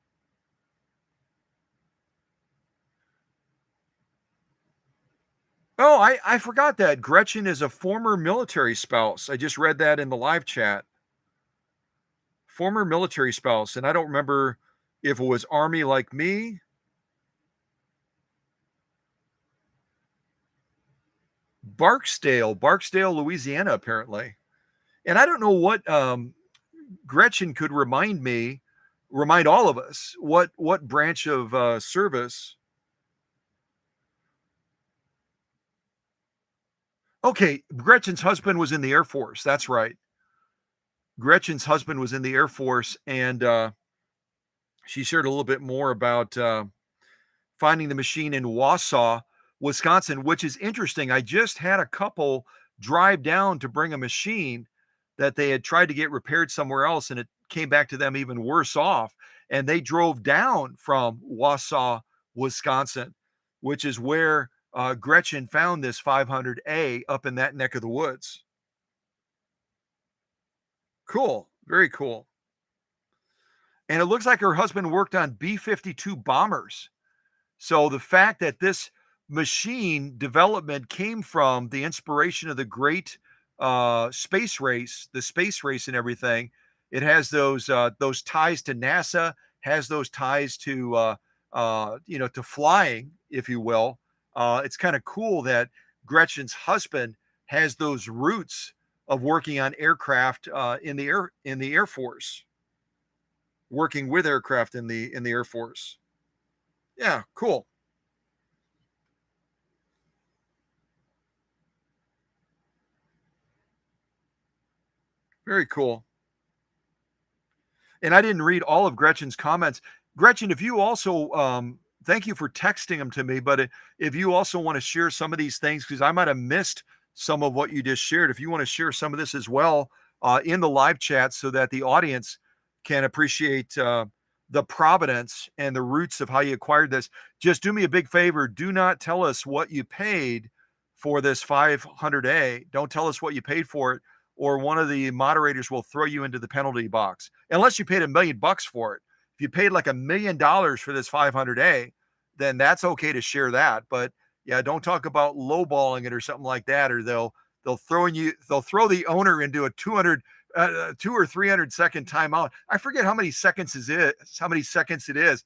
Oh, I forgot that Gretchen is a former military spouse. I just read that in the live chat. Former military spouse, and I don't remember if it was Army like me. Barksdale, Louisiana, apparently. And I don't know what Gretchen could remind all of us what branch of service. Okay, Gretchen's husband was in the Air Force. That's right. Gretchen's husband was in the Air Force, and she shared a little bit more about finding the machine in Wausau, Wisconsin, which is interesting. I just had a couple drive down to bring a machine that they had tried to get repaired somewhere else, and it came back to them even worse off. And they drove down from Wausau, Wisconsin, which is where Gretchen found this 500A up in that neck of the woods. Cool. Very cool. And it looks like her husband worked on B-52 bombers. So the fact that this machine development came from the inspiration of the great space race, the space race and everything, it has those ties to NASA, has those ties to to flying, if you will. It's kind of cool that Gretchen's husband has those roots of working on aircraft in the Air Force, working with aircraft in the Air Force. Yeah, cool. Very cool. And I didn't read all of Gretchen's comments. Gretchen, if you also, thank you for texting them to me, but if you also want to share some of these things, because I might have missed some of what you just shared, if you want to share some of this as well in the live chat so that the audience can appreciate the provenance and the roots of how you acquired this, just do me a big favor. Do not tell us what you paid for this 500A. Don't tell us what you paid for it, or one of the moderators will throw you into the penalty box. Unless you paid $1 million for it. If you paid like $1 million for this 500A, then that's okay to share that. But yeah, don't talk about lowballing it or something like that, or they'll throw the owner into a 2 or 300 second timeout. I forget how many seconds it is.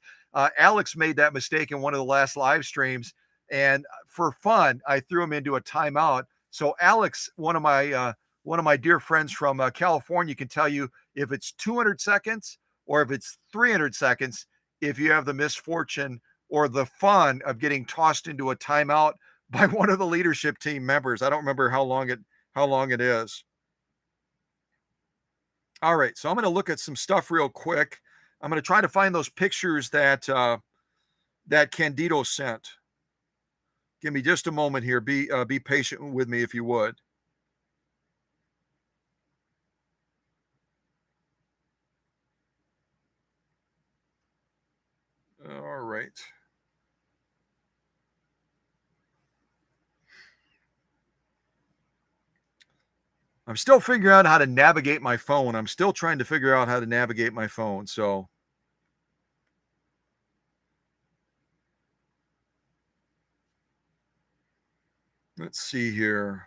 Alex made that mistake in one of the last live streams, and for fun, I threw him into a timeout. So Alex, one of my dear friends from California, can tell you if it's 200 seconds or if it's 300 seconds, if you have the misfortune or the fun of getting tossed into a timeout by one of the leadership team members. I don't remember how long it is. All right, so I'm going to look at some stuff real quick. I'm going to try to find those pictures that Candido sent. Give me just a moment here. Be patient with me if you would. All right. I'm still figuring out how to navigate my phone. I'm still trying to figure out how to navigate my phone. So let's see here.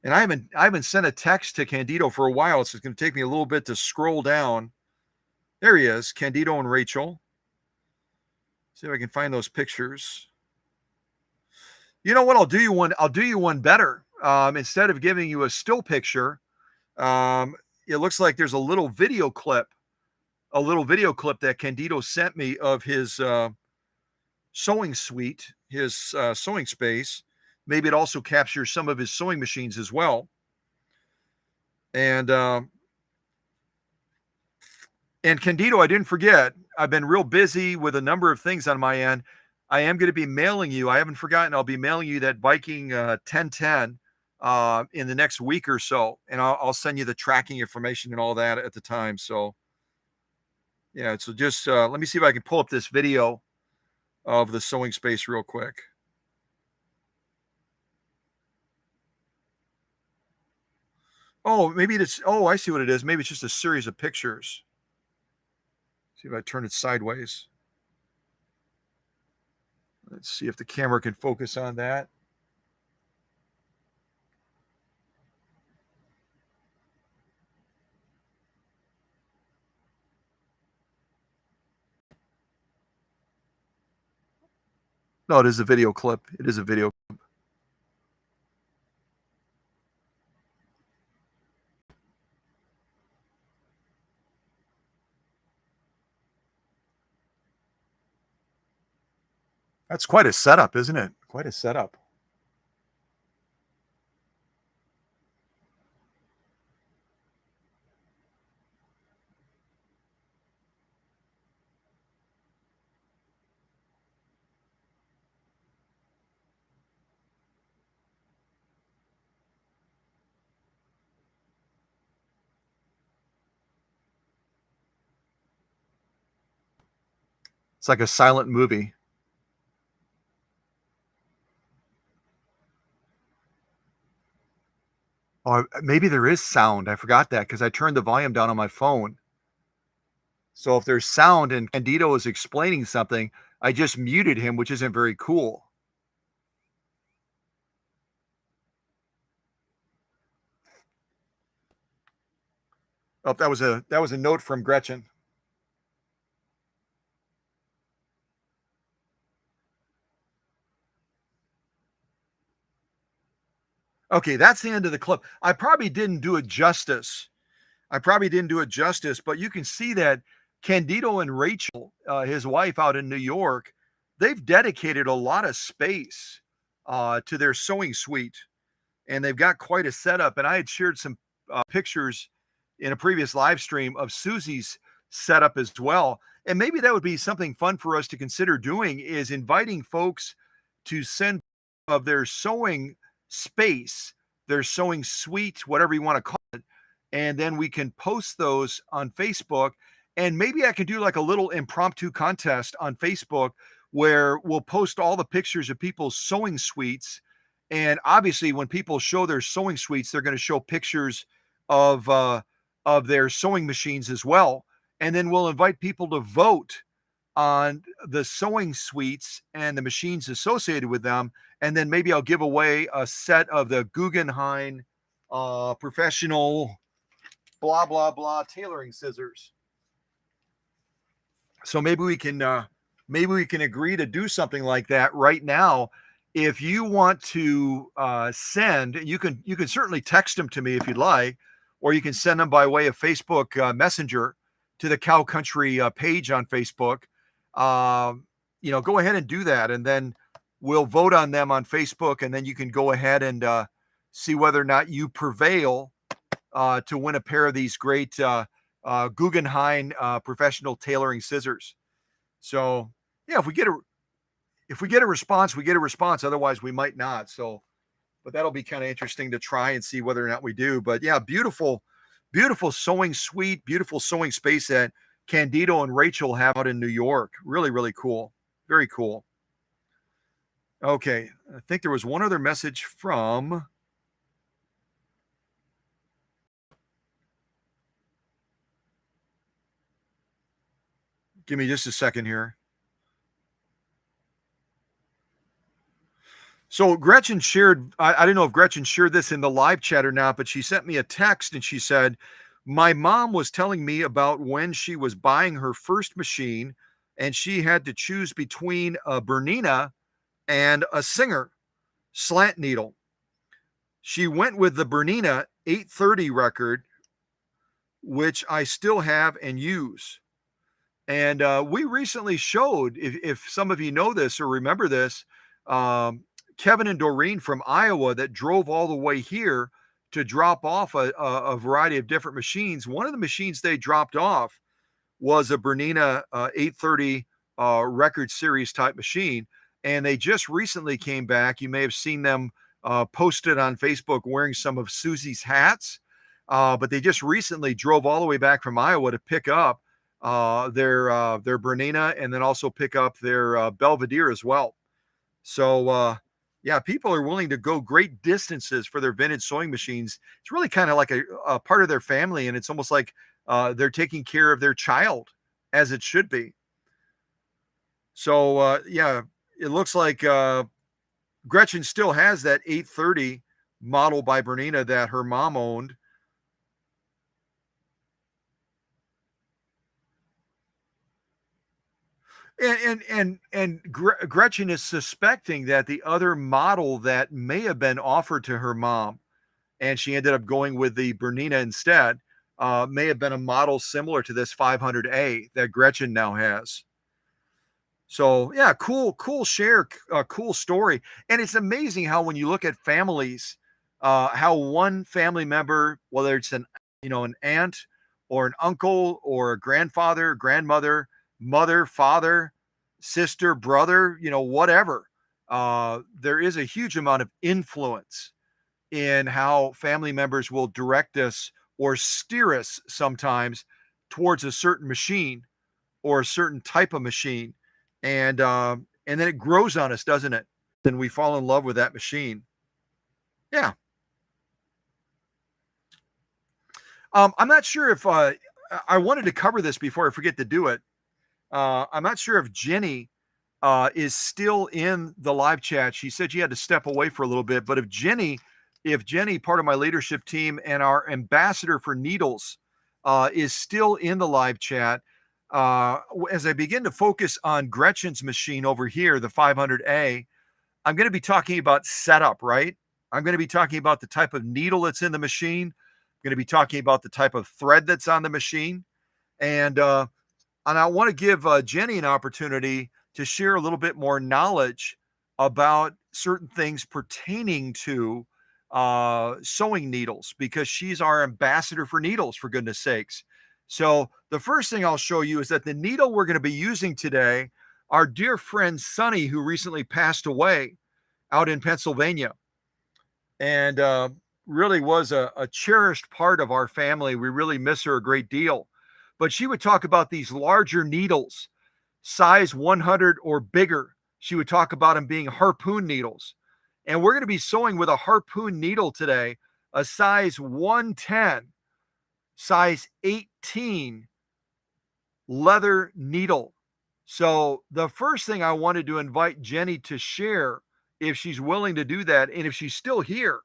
And I haven't sent a text to Candido for a while, so it's going to take me a little bit to scroll down. There he is, Candido and Rachel. See if I can find those pictures. You know what? I'll do you one better. Instead of giving you a still picture, it looks like there's a little video clip that Candido sent me of his sewing suite, his sewing space. Maybe it also captures some of his sewing machines as well. And Candido, I didn't forget. I've been real busy with a number of things on my end. I am going to be mailing you. I haven't forgotten. I'll be mailing you that Viking 1010 in the next week or so, and I'll send you the tracking information and all that at the time. So, yeah. So just let me see if I can pull up this video of the sewing space real quick. Oh, maybe it's. Oh, I see what it is. Maybe it's just a series of pictures. See if I turn it sideways. Let's see if the camera can focus on that. No, it is a video clip. It is a video. That's quite a setup, isn't it? Quite a setup. It's like a silent movie. Or maybe there is sound. I forgot that because I turned the volume down on my phone. So if there's sound and Candido is explaining something, I just muted him, which isn't very cool. Oh, that was a note from Gretchen. Okay, that's the end of the clip. I probably didn't do it justice. But you can see that Candido and Rachel, his wife out in New York, they've dedicated a lot of space to their sewing suite, and they've got quite a setup. And I had shared some pictures in a previous live stream of Susie's setup as well. And maybe that would be something fun for us to consider doing, is inviting folks to send of their sewing space, their sewing suite, whatever you want to call it, and then we can post those on Facebook. And maybe I can do like a little impromptu contest on Facebook where we'll post all the pictures of people's sewing suites. And obviously, when people show their sewing suites, they're going to show pictures of their sewing machines as well. And then we'll invite people to vote on the sewing suites and the machines associated with them. And then maybe I'll give away a set of the Guggenheim professional blah blah blah tailoring scissors. So maybe we can agree to do something like that right now. If you want to send, you can certainly text them to me if you'd like, or you can send them by way of Facebook Messenger to the Cow Country page on Facebook. Go ahead and do that, and then we'll vote on them on Facebook, and then you can go ahead and see whether or not you prevail to win a pair of these great Guggenheim professional tailoring scissors. So yeah, if we get a response, we get a response. Otherwise, we might not. So, but that'll be kind of interesting to try and see whether or not we do. But yeah, beautiful sewing suite, beautiful sewing space that Candido and Rachel have out in New York. Really, really cool. Very cool. Okay, I think there was one other message from. Give me just a second here. So Gretchen shared, I don't know if Gretchen shared this in the live chat or not, but she sent me a text and she said, my mom was telling me about when she was buying her first machine and she had to choose between a Bernina and a Singer slant needle. She went with the Bernina 830 record which I still have and use. And we recently showed, if some of you know this or remember this, um, Kevin and Doreen from Iowa that drove all the way here to drop off a variety of different machines. One of the machines they dropped off was a Bernina 830 record series type machine. And they just recently came back. You may have seen them posted on Facebook wearing some of Susie's hats. But they just recently drove all the way back from Iowa to pick up their Bernina and then also pick up their Belvedere as well. So, yeah, people are willing to go great distances for their vintage sewing machines. It's really kind of like a part of their family, and it's almost like they're taking care of their child as it should be. So, yeah, it looks like Gretchen still has that 830 model by Bernina that her mom owned. And Gretchen is suspecting that the other model that may have been offered to her mom, and she ended up going with the Bernina instead, may have been a model similar to this 500A that Gretchen now has. So yeah, cool share, cool story. And it's amazing how when you look at families, how one family member, whether it's an aunt or an uncle or a grandfather, grandmother, mother, father, sister, brother, whatever, there is a huge amount of influence in how family members will direct us or steer us sometimes towards a certain machine or a certain type of machine, and then it grows on us, doesn't it? Then we fall in love with that machine. Yeah. I'm not sure if I wanted to cover this before I forget to do it. I'm not sure if Jenny is still in the live chat. She said she had to step away for a little bit, but if Jenny, part of my leadership team and our ambassador for needles, is still in the live chat, as I begin to focus on Gretchen's machine over here, the 500A, I'm going to be talking about setup, right? I'm going to be talking about the type of needle that's in the machine. I'm going to be talking about the type of thread that's on the machine. And I want to give Jenny an opportunity to share a little bit more knowledge about certain things pertaining to sewing needles because she's our ambassador for needles, for goodness sakes. So, the first thing I'll show you is that the needle we're going to be using today, our dear friend Sonny, who recently passed away out in Pennsylvania, and really was a cherished part of our family. We really miss her a great deal. But she would talk about these larger needles, size 100 or bigger. She would talk about them being harpoon needles. And we're going to be sewing with a harpoon needle today, a size 110, size 18 leather needle. So the first thing I wanted to invite Jenny to share, if she's willing to do that, and if she's still here,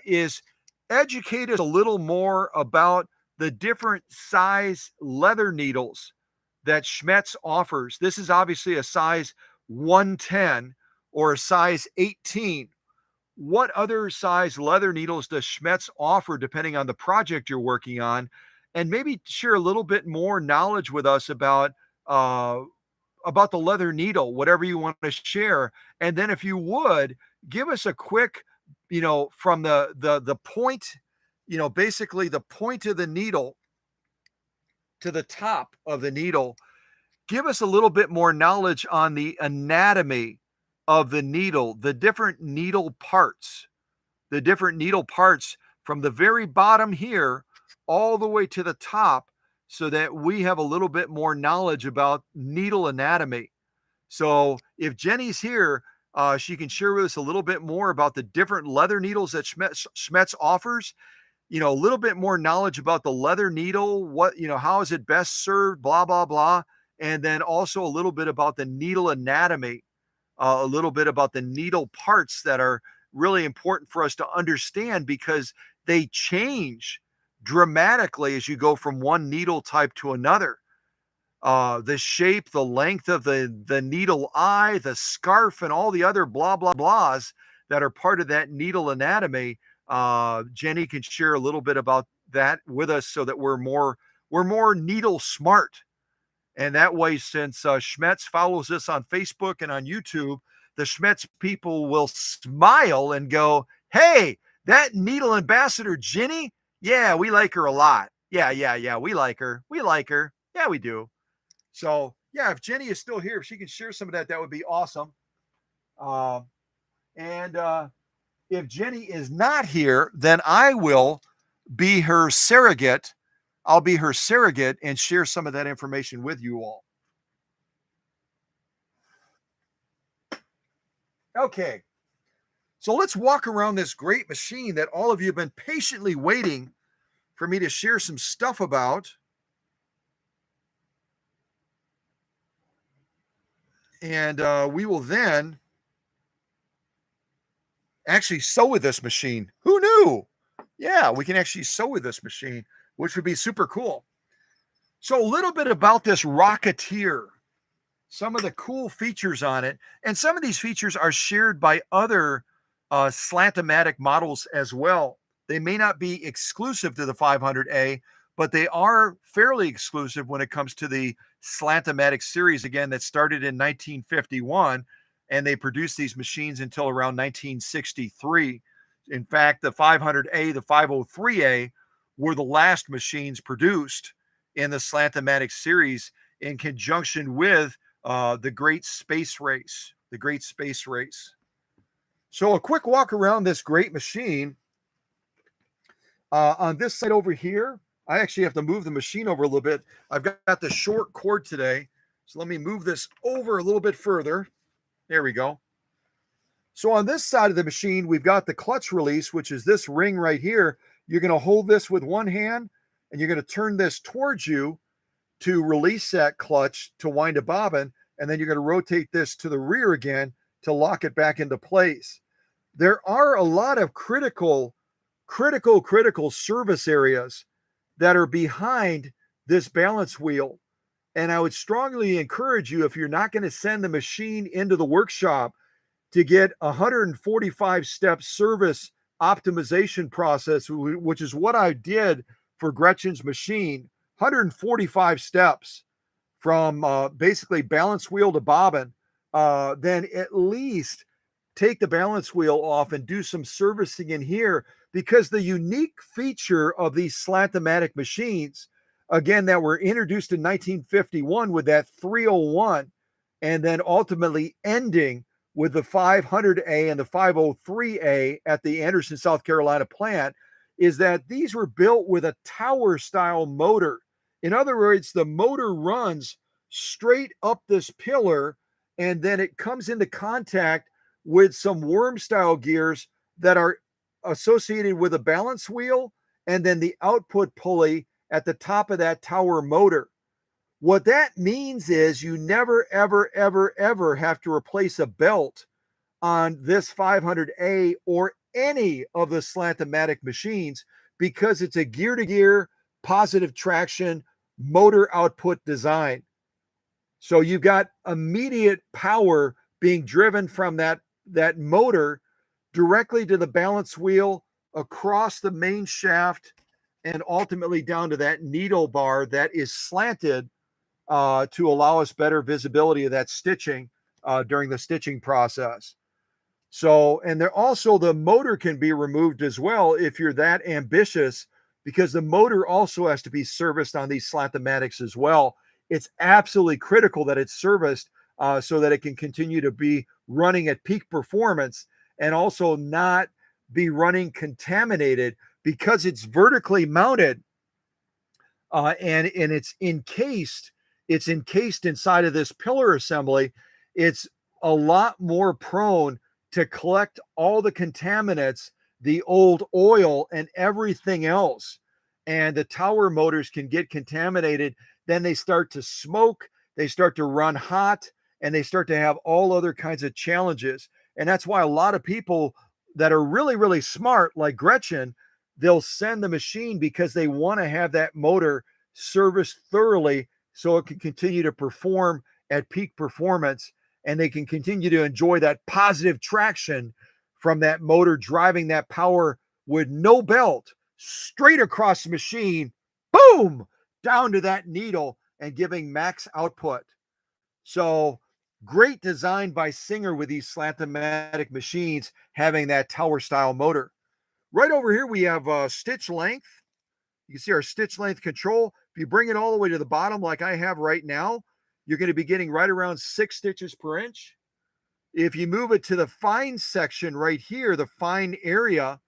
is educate us a little more about the different size leather needles that Schmetz offers. This is obviously a size 110 or a size 18. What other size leather needles does Schmetz offer depending on the project you're working on? And maybe share a little bit more knowledge with us uh, about the leather needle, whatever you want to share. And then if you would, give us a quick, from the point, basically the point of the needle to the top of the needle, give us a little bit more knowledge on the anatomy of the needle, the different needle parts from the very bottom here all the way to the top so that we have a little bit more knowledge about needle anatomy. So if Jenny's here, she can share with us a little bit more about the different leather needles that Schmetz offers, a little bit more knowledge about the leather needle, how is it best served, blah, blah, blah. And then also a little bit about the needle anatomy, a little bit about the needle parts that are really important for us to understand because they change dramatically as you go from one needle type to another. The shape, the length of the needle eye, the scarf, and all the other blah, blah, blahs that are part of that needle anatomy. Jenny can share a little bit about that with us so that we're more needle smart. And that way, since Schmetz follows us on Facebook and on YouTube, the Schmetz people will smile and go, hey, that needle ambassador, Ginny, yeah, we like her a lot. Yeah, we like her. We like her. Yeah, we do. So, yeah, if Jenny is still here, if she can share some of that, that would be awesome. And if Jenny is not here, then I will be her surrogate. I'll be her surrogate and share some of that information with you all. Okay, so let's walk around this great machine that all of you have been patiently waiting for me to share some stuff about. And we will then actually sew with this machine. Who knew? Yeah, we can actually sew with this machine, which would be super cool. So a little bit about this Rocketeer, some of the cool features on it, and some of these features are shared by other Slant-o-matic models as well. They may not be exclusive to the 500A, but they are fairly exclusive when it comes to the Slant-o-matic series, again, that started in 1951, and they produced these machines until around 1963. In fact, the 500A, the 503A were the last machines produced in the Slant-o-matic series in conjunction with the Great Space Race. The Great Space Race. So a quick walk around this great machine. On this side over here, I actually have to move the machine over a little bit. I've got the short cord today. So let me move this over a little bit further. There we go. So on this side of the machine, we've got the clutch release, which is this ring right here. You're going to hold this with one hand, and you're going to turn this towards you to release that clutch to wind a bobbin, and then you're going to rotate this to the rear again to lock it back into place. There are a lot of critical service areas that are behind this balance wheel. And I would strongly encourage you, if you're not going to send the machine into the workshop, to get a 145-step service optimization process, which is what I did for Gretchen's machine. 145 steps from basically balance wheel to bobbin. Then at least take the balance wheel off and do some servicing in here, because the unique feature of these Slant-o-matic machines, again, that were introduced in 1951 with that 301, and then ultimately ending with the 500A and the 503A at the Anderson, South Carolina plant, is that these were built with a tower style motor. In other words, the motor runs straight up this pillar, and then it comes into contact with some worm style gears that are associated with a balance wheel, and then the output pulley at the top of that tower motor. What that means is you never, ever have to replace a belt on this 500A or any of the Slant-o-matic machines, because it's a gear-to-gear positive traction motor output design. So you've got immediate power being driven from that motor directly to the balance wheel, across the main shaft, and ultimately down to that needle bar that is slanted to allow us better visibility of that stitching during the stitching process. So, and there also, the motor can be removed as well if you're that ambitious, because the motor also has to be serviced on these Slant-o-matics as well. It's absolutely critical that it's serviced so that it can continue to be running at peak performance, and also not be running contaminated, because it's vertically mounted and it's encased. It's encased inside of this pillar assembly. It's a lot more prone to collect all the contaminants, the old oil, and everything else. And the tower motors can get contaminated. Then they start to smoke, they start to run hot, and they start to have all other kinds of challenges. And that's why a lot of people that are really smart, like Gretchen, they'll send the machine because they want to have that motor serviced thoroughly so it can continue to perform at peak performance, and they can continue to enjoy that positive traction from that motor driving that power with no belt, straight across the machine, boom, down to that needle and giving max output. So great design by Singer with these Slant-o-matic machines having that tower style motor. Right over here, we have stitch length. You can see our stitch length control. If you bring it all the way to the bottom like I have right now, you're going to be getting right around 6 stitches per inch. If you move it to the fine section right here, the fine area,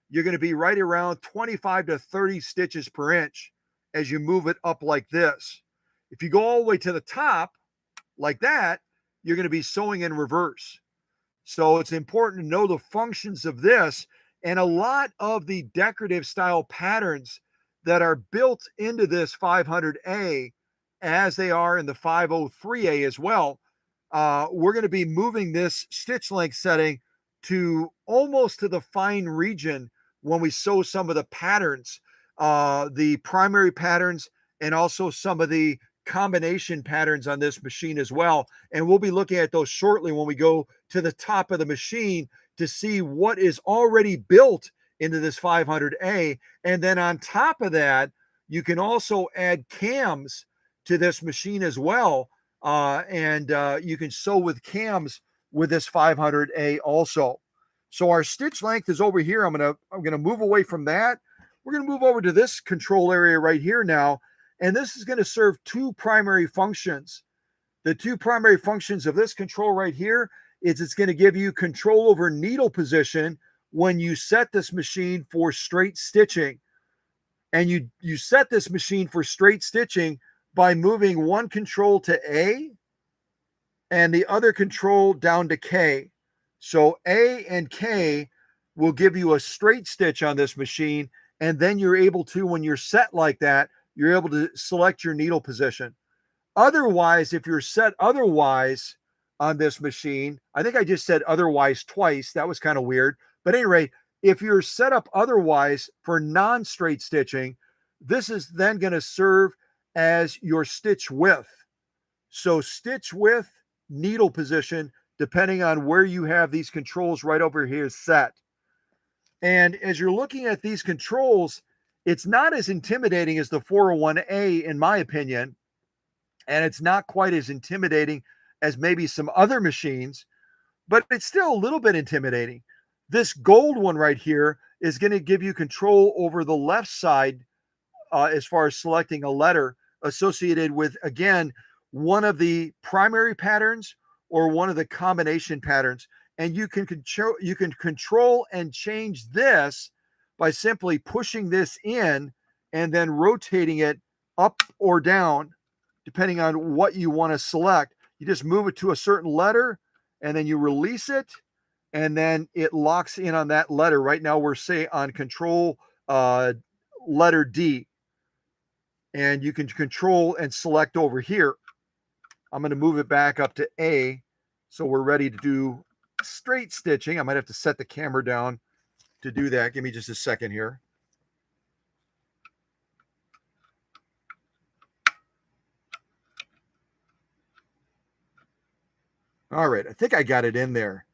you're going to be right around 25 to 30 stitches per inch as you move it up like this. If you go all the way to the top like that, you're going to be sewing in reverse. So it's important to know the functions of this, and a lot of the decorative style patterns that are built into this 500A, as they are in the 503A as well, we're going to be moving this stitch length setting to almost to the fine region when we sew some of the patterns, the primary patterns, and also some of the combination patterns on this machine as well. And we'll be looking at those shortly when we go to the top of the machine to see what is already built into this 500A. And then on top of that, you can also add cams to this machine as well. And you can sew with cams with this 500A also. So our stitch length is over here. I'm gonna move away from that. We're gonna move over to this control area right here now. And this is going to serve two primary functions. The two primary functions of this control right here is it's going to give you control over needle position when you set this machine for straight stitching. And you set this machine for straight stitching by moving one control to A and the other control down to K. So A and K will give you a straight stitch on this machine. And then you're able to, when you're set like that, you're able to select your needle position. Otherwise, if you're set otherwise on this machine, I think I just said otherwise twice. That was kind of weird. But anyway, if you're set up otherwise for non-straight stitching, this is then going to serve as your stitch width. So stitch width, needle position, depending on where you have these controls right over here set. And as you're looking at these controls, it's not as intimidating as the 401A, in my opinion, and it's not quite as intimidating as maybe some other machines, but it's still a little bit intimidating. This gold one right here is going to give you control over the left side as far as selecting a letter associated with, again, one of the primary patterns or one of the combination patterns. And you can control and change this by simply pushing this in and then rotating it up or down, depending on what you want to select. You just move it to a certain letter and then you release it, and then it locks in on that letter. Right now we're say on control letter D, and you can control and select over here. I'm going to move it back up to A, so we're ready to do straight stitching. I might have to set the camera down to do that. Give me just a second here. All right, I think I got it in there.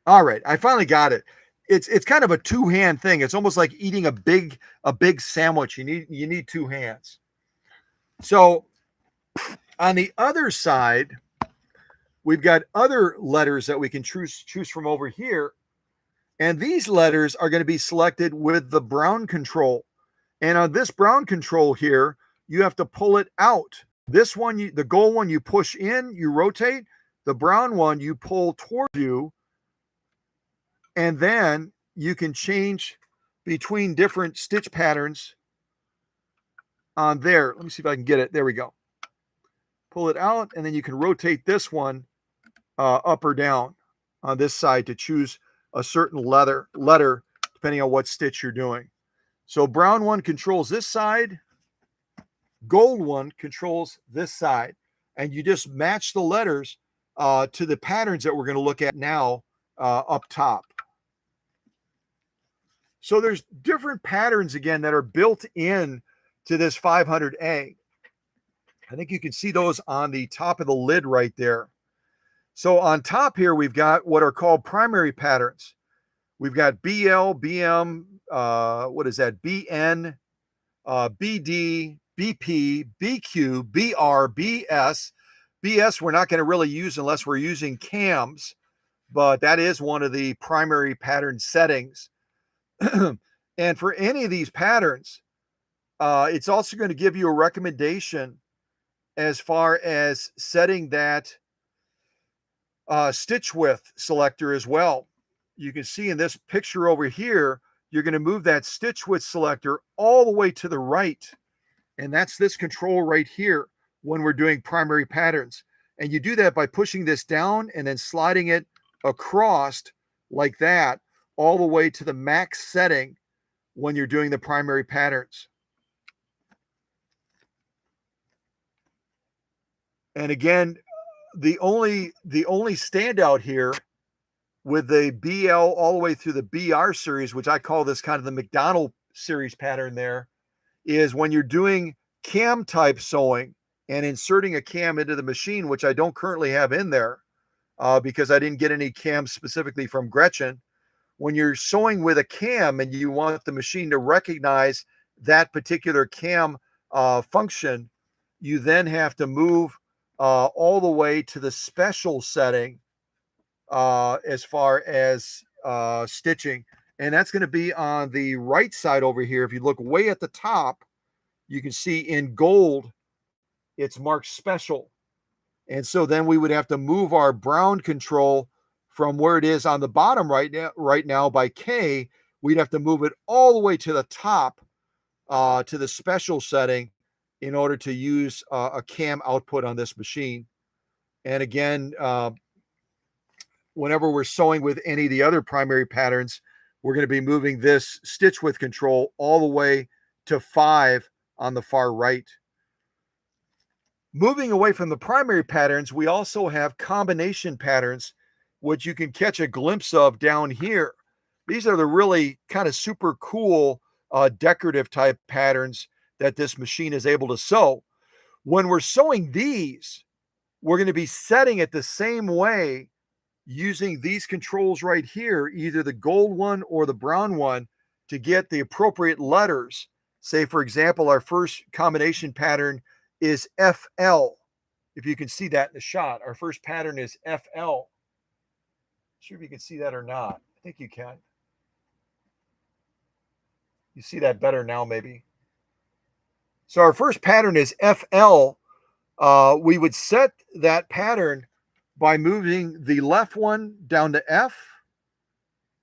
All right, I finally got it. It's kind of a two-hand thing. It's almost like eating a big sandwich. You need two hands. So on the other side, we've got other letters that we can choose from over here. And these letters are going to be selected with the brown control. And on this brown control here, you have to pull it out. This one, the gold one, you push in, you rotate. The brown one, you pull towards you. And then you can change between different stitch patterns on there. Let me see if I can get it. There we go. Pull it out, and then you can rotate this one up or down on this side to choose a certain letter, depending on what stitch you're doing. So brown one controls this side, gold one controls this side, and you just match the letters to the patterns that we're going to look at now up top. So there's different patterns, again, that are built in to this 500A. I think you can see those on the top of the lid right there. So on top here, we've got what are called primary patterns. We've got BL, BM, what is that? BN, BD, BP, BQ, BR, BS. BS we're not going to really use unless we're using cams, but that is one of the primary pattern settings. And for any of these patterns, it's also going to give you a recommendation as far as setting that stitch width selector as well. You can see in this picture over here, you're going to move that stitch width selector all the way to the right. And that's this control right here when we're doing primary patterns. And you do that by pushing this down and then sliding it across like that, all the way to the max setting when you're doing the primary patterns. And again, the only standout here with the BL all the way through the BR series, which I call this kind of the McDonald series pattern there, is when you're doing cam type sewing and inserting a cam into the machine, which I don't currently have in there because I didn't get any cams specifically from Gretchen. When you're sewing with a cam and you want the machine to recognize that particular cam function, you then have to move all the way to the special setting as far as stitching. And that's going to be on the right side over here. If you look way at the top, you can see in gold, it's marked special. And so then we would have to move our brown control from where it is on the bottom right now by K. We'd have to move it all the way to the top to the special setting in order to use a cam output on this machine. And again, whenever we're sewing with any of the other primary patterns, we're going to be moving this stitch width control all the way to 5 on the far right. Moving away from the primary patterns, we also have combination patterns, which you can catch a glimpse of down here. These are the really kind of super cool decorative type patterns that this machine is able to sew. When we're sewing these, we're going to be setting it the same way using these controls right here, either the gold one or the brown one, to get the appropriate letters. Say, for example, our first combination pattern is FL. If you can see that in the shot, our first pattern is FL. Sure if you can see that or not. I think you can. You see that better now, maybe. So our first pattern is FL. We would set that pattern by moving the left one down to F,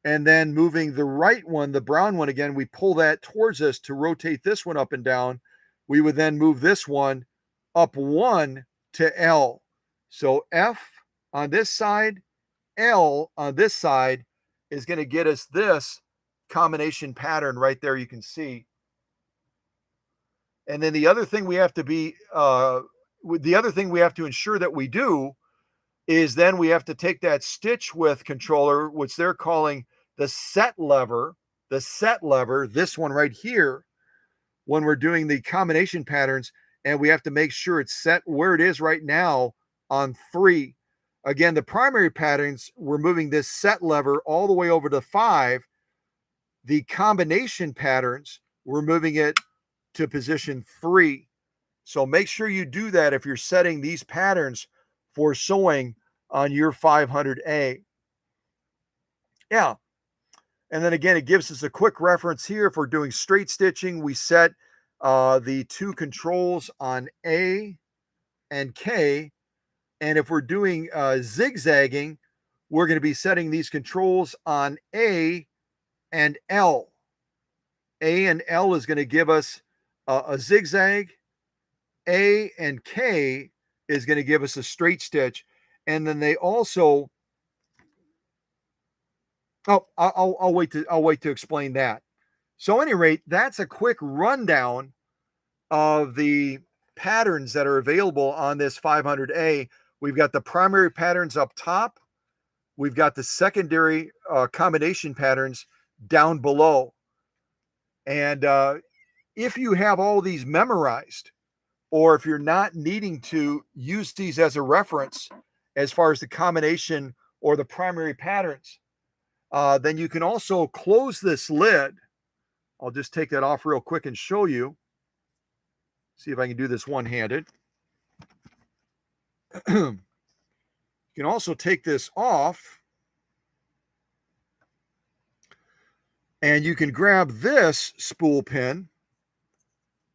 and then moving the right one, the brown one again, we pull that towards us to rotate this one up and down. We would then move this one up 1 to L. So F on this side, L on this side is going to get us this combination pattern right there, you can see. And then the other thing we have to ensure that we do is then we have to take that stitch width controller, which they're calling the set lever, this one right here, when we're doing the combination patterns, and we have to make sure it's set where it is right now on 3. Again, the primary patterns, we're moving this set lever all the way over to 5. The combination patterns, we're moving it to position 3. So make sure you do that if you're setting these patterns for sewing on your 500A. Yeah. And then again, it gives us a quick reference here. If we're doing straight stitching, we set the 2 controls on A and K. And if we're doing zigzagging, we're going to be setting these controls on A and L. A and L is going to give us a zigzag. A and K is going to give us a straight stitch. And then they also, I'll wait to explain that. So at any rate, that's a quick rundown of the patterns that are available on this 500A. We've got the primary patterns up top. We've got the secondary combination patterns down below. And if you have all these memorized, or if you're not needing to use these as a reference, as far as the combination or the primary patterns. Then you can also close this lid. I'll just take that off real quick and show you. See if I can do this one-handed. You can also take this off, and you can grab this spool pin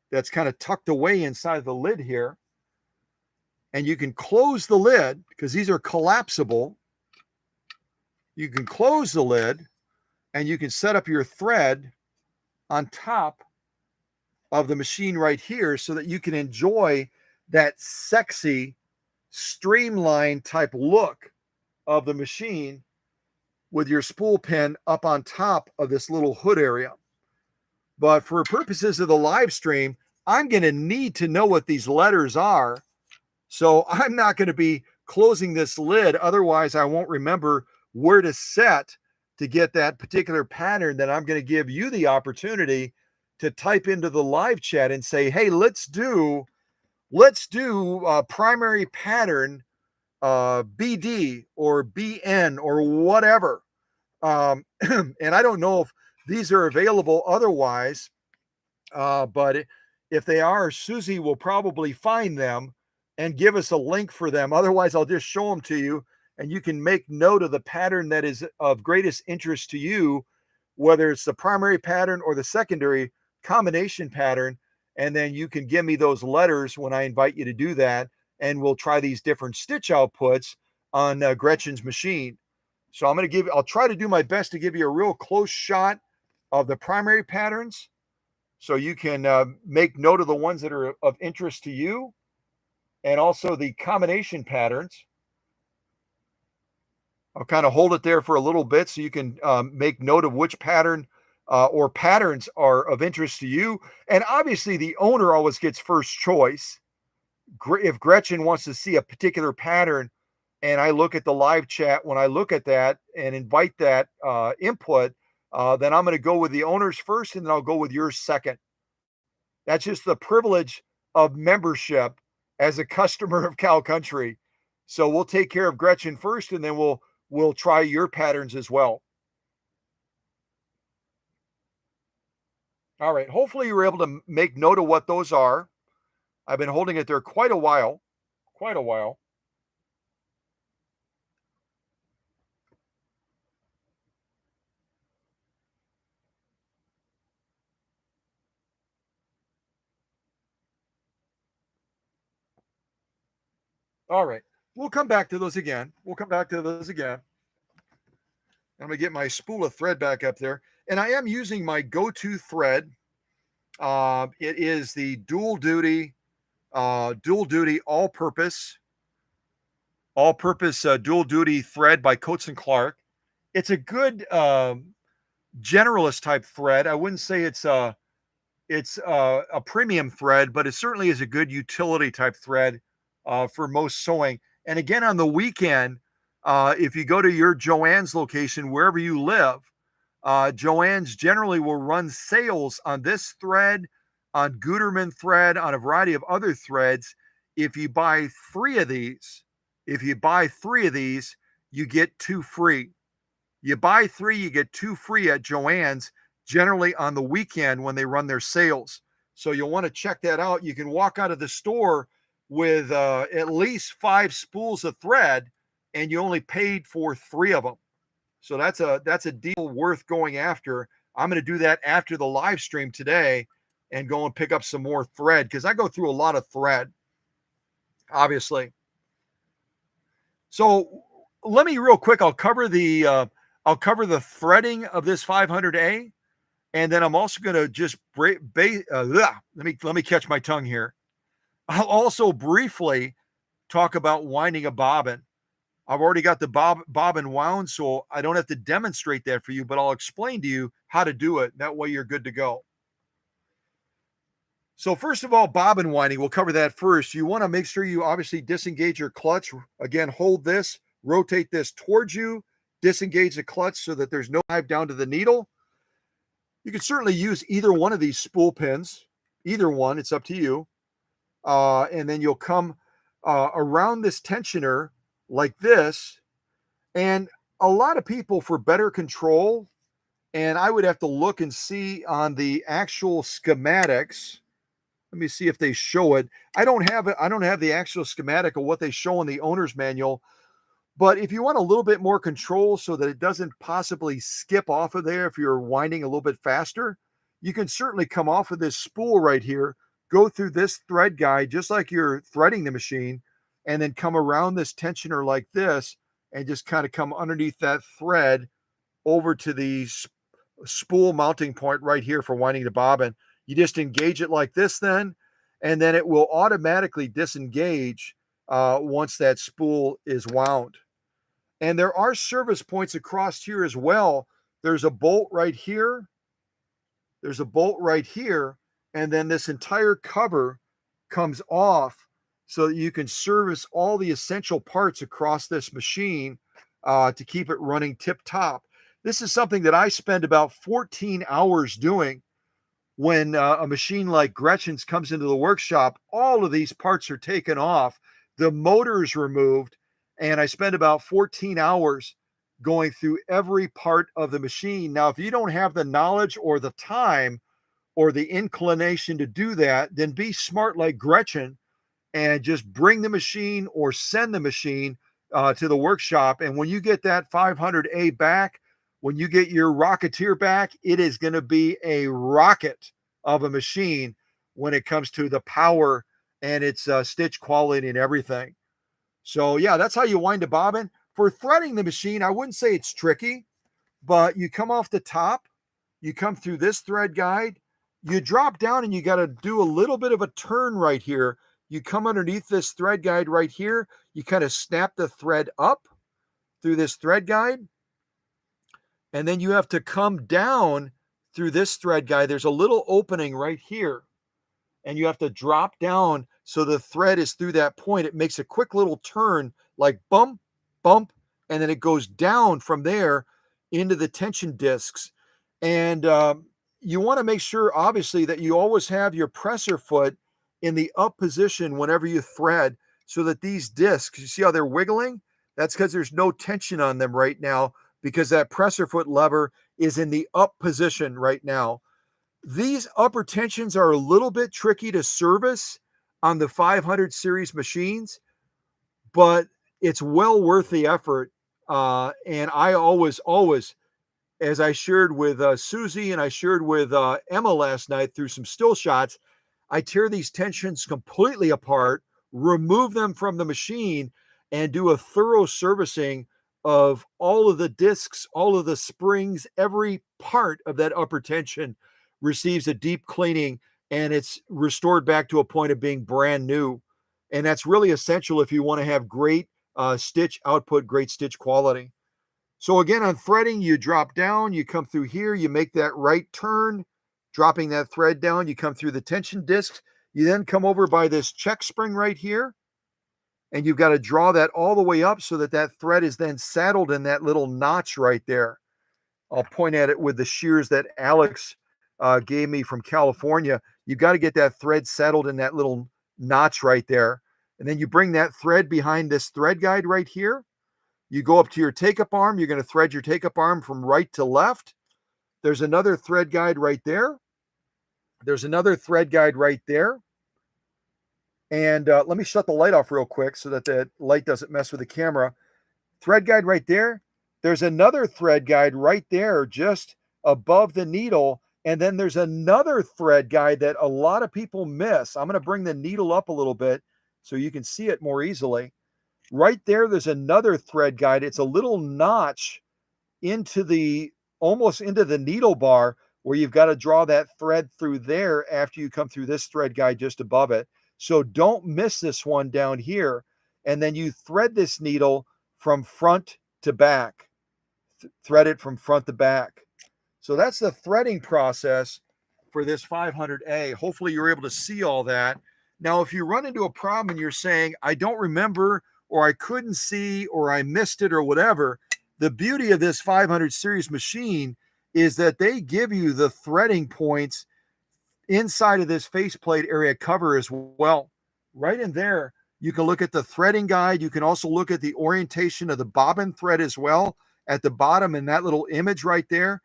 that's kind of tucked away inside the lid here, and you can close the lid because these are collapsible. You can close the lid, and you can set up your thread on top of the machine right here so that you can enjoy that sexy streamline type look of the machine with your spool pin up on top of this little hood area. But for purposes of the live stream, I'm going to need to know what these letters are. So I'm not going to be closing this lid. Otherwise, I won't remember where to set to get that particular pattern that I'm going to give you the opportunity to type into the live chat and say, hey, let's do primary pattern BD or BN or whatever. And I don't know if these are available otherwise, but if they are, Susie will probably find them and give us a link for them. Otherwise, I'll just show them to you, and you can make note of the pattern that is of greatest interest to you, whether it's the primary pattern or the secondary combination pattern. And then you can give me those letters when I invite you to do that, and we'll try these different stitch outputs on Gretchen's machine. So I'll try to do my best to give you a real close shot of the primary patterns so you can make note of the ones that are of interest to you, and also the combination patterns. I'll kind of hold it there for a little bit so you can make note of which pattern or patterns are of interest to you. And obviously the owner always gets first choice. If Gretchen wants to see a particular pattern and I look at the live chat, when I look at that and invite that input, then I'm going to go with the owners first, and then I'll go with yours second. That's just the privilege of membership as a customer of Cow Country. So we'll take care of Gretchen first, and then we'll try your patterns as well. All right. Hopefully you were able to make note of what those are. I've been holding it there quite a while. All right. We'll come back to those again. I'm going to get my spool of thread back up there. And I am using my go-to thread. It is the dual duty all-purpose dual duty thread by Coates and Clark. It's a good generalist type thread. I wouldn't say it's a premium thread, but it certainly is a good utility type thread for most sewing. And again, on the weekend, if you go to your Joann's location, wherever you live, Joann's generally will run sales on this thread, on Gutermann thread, on a variety of other threads. If you buy three of these, you get two free. You buy three, you get two free at Joann's, generally on the weekend when they run their sales. So you'll want to check that out. You can walk out of the store with at least 5 spools of thread, and you only paid for 3 of them. So that's a deal worth going after. I'm going to do that after the live stream today and go and pick up some more thread, because I go through a lot of thread, obviously. So let me real quick, I'll cover the threading of this 500A, and then I'm also going to just let me catch my tongue here. I'll also briefly talk about winding a bobbin. I've already got the bobbin wound, so I don't have to demonstrate that for you, but I'll explain to you how to do it. That way you're good to go. So first of all, bobbin winding, we'll cover that first. You want to make sure you obviously disengage your clutch. Again, hold this, rotate this towards you, disengage the clutch so that there's no dive down to the needle. You can certainly use either one of these spool pins, either one, it's up to you. And then you'll come around this tensioner like this. And a lot of people, for better control, and I would have to look and see on the actual schematics. Let me see if they show it. I don't have it. I don't have the actual schematic of what they show in the owner's manual. But if you want a little bit more control so that it doesn't possibly skip off of there if you're winding a little bit faster, you can certainly come off of this spool right here, go through this thread guide just like you're threading the machine, and then come around this tensioner like this and just kind of come underneath that thread over to the spool mounting point right here for winding the bobbin. You just engage it like this then, and then it will automatically disengage once that spool is wound. And there are service points across here as well. There's a bolt right here. There's a bolt right here. And then this entire cover comes off so that you can service all the essential parts across this machine to keep it running tip top. This is something that I spend about 14 hours doing. When a machine like Gretchen's comes into the workshop, all of these parts are taken off, the motor's removed, and I spend about 14 hours going through every part of the machine. Now, if you don't have the knowledge or the time or the inclination to do that, then be smart like Gretchen and just bring the machine or send the machine to the workshop. And when you get that 500A back, when you get your Rocketeer back, it is going to be a rocket of a machine when it comes to the power and its stitch quality and everything. So yeah, that's how you wind a bobbin. For threading the machine, I wouldn't say it's tricky, but you come off the top, you come through this thread guide, you drop down and you got to do a little bit of a turn right here. You come underneath this thread guide right here, you kind of snap the thread up through this thread guide, and then you have to come down through this thread guide. There's a little opening right here, and you have to drop down so the thread is through that point. It makes a quick little turn like bump, bump, and then it goes down from there into the tension discs. And you want to make sure, obviously, that you always have your presser foot in the up position whenever you thread so that these discs, you see how they're wiggling? That's because there's no tension on them right now because that presser foot lever is in the up position right now. These upper tensions are a little bit tricky to service on the 500 series machines, but it's well worth the effort. And I always, as I shared with Susie and I shared with Emma last night through some still shots, I tear these tensions completely apart, remove them from the machine, and do a thorough servicing of all of the discs, all of the springs, every part of that upper tension receives a deep cleaning and it's restored back to a point of being brand new. And that's really essential if you want to have great stitch output, great stitch quality. So again, on threading, you drop down, you come through here, you make that right turn, dropping that thread down, you come through the tension discs, you then come over by this check spring right here, and you've got to draw that all the way up so that that thread is then saddled in that little notch right there. I'll point at it with the shears that Alex gave me from California. You've got to get that thread settled in that little notch right there. And then you bring that thread behind this thread guide right here. You go up to your take-up arm. You're going to thread your take-up arm from right to left. There's another thread guide right there. There's another thread guide right there. And let me shut the light off real quick so that the light doesn't mess with the camera. Thread guide right there. There's another thread guide right there just above the needle. And then there's another thread guide that a lot of people miss. I'm going to bring the needle up a little bit so you can see it more easily. Right there, there's another thread guide. It's a little notch into the, almost into the needle bar where you've got to draw that thread through there after you come through this thread guide just above it. So don't miss this one down here. And then you thread this needle from front to back. Thread it from front to back. So that's the threading process for this 500A. Hopefully you're able to see all that. Now, if you run into a problem and you're saying, I don't remember, or I couldn't see, or I missed it, or whatever, the beauty of this 500 series machine is that they give you the threading points inside of this faceplate area cover as well. Right in there, You can look at the threading guide. You can also look at the orientation of the bobbin thread as well at the bottom in that little image right there.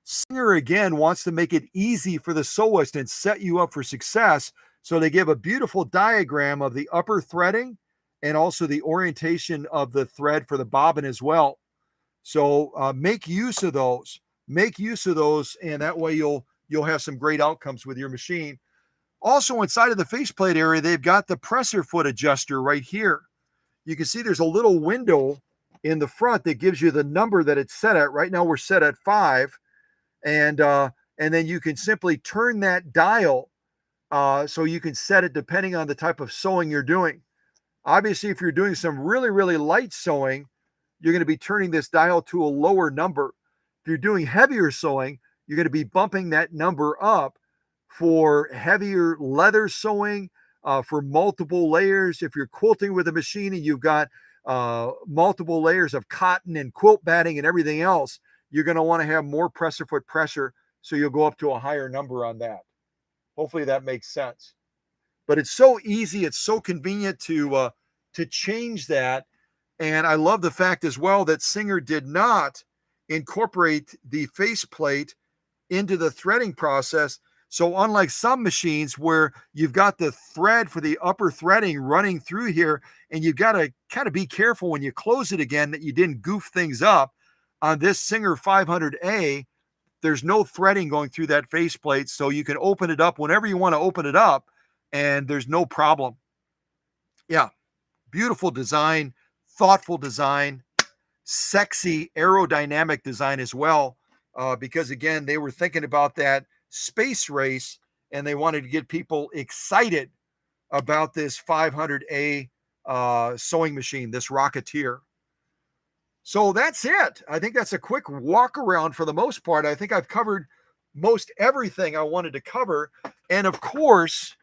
Singer again wants to make it easy for the sewist and set you up for success. So they give a beautiful diagram of the upper threading and also the orientation of the thread for the bobbin as well. So make use of those. Make use of those, and that way you'll have some great outcomes with your machine. Also inside of the faceplate area, they've got the presser foot adjuster right here. You can see there's a little window in the front that gives you the number that it's set at. Right now we're set at 5, and then you can simply turn that dial so you can set it depending on the type of sewing you're doing. Obviously, if you're doing some really, really light sewing, you're going to be turning this dial to a lower number. If you're doing heavier sewing, you're going to be bumping that number up for heavier leather sewing, for multiple layers. If you're quilting with a machine and you've got multiple layers of cotton and quilt batting and everything else, you're going to want to have more presser foot pressure, so you'll go up to a higher number on that. Hopefully that makes sense. But it's so easy, it's so convenient to change that. And I love the fact as well that Singer did not incorporate the faceplate into the threading process. So unlike some machines where you've got the thread for the upper threading running through here, and you've got to kind of be careful when you close it again that you didn't goof things up, on this Singer 500A, there's no threading going through that faceplate, so you can open it up whenever you want to open it up, and there's no problem. Yeah, beautiful design, thoughtful design, sexy aerodynamic design as well, because again, they were thinking about that space race, and they wanted to get people excited about this 500A sewing machine, this Rocketeer. So that's it. I think that's a quick walk around for the most part. I think I've covered most everything I wanted to cover. And of course,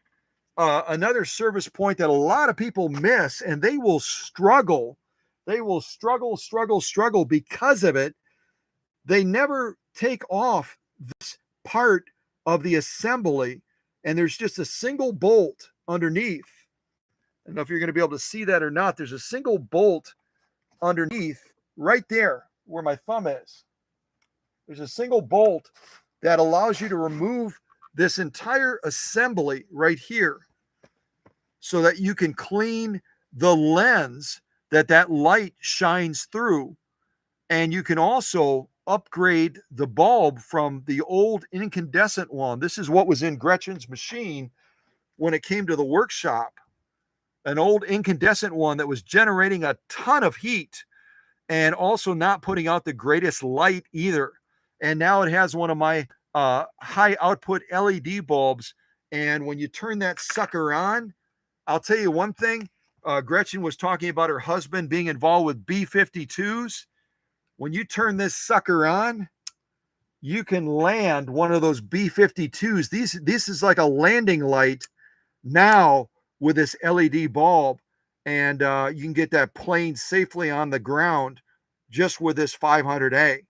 another service point that a lot of people miss, and they will struggle. They will struggle because of it. They never take off this part of the assembly, and there's just a single bolt underneath. I don't know if you're going to be able to see that or not. There's a single bolt underneath right there where my thumb is. There's a single bolt that allows you to remove this entire assembly right here so that you can clean the lens that light shines through. And you can also upgrade the bulb from the old incandescent one. This is what was in Gretchen's machine when it came to the workshop. An old incandescent one that was generating a ton of heat and also not putting out the greatest light either. And now it has one of my high output LED bulbs. And when you turn that sucker on, I'll tell you one thing. Gretchen was talking about her husband being involved with B-52s. When you turn this sucker on, you can land one of those B-52s. This is like a landing light now with this LED bulb. And you can get that plane safely on the ground just with this 500A.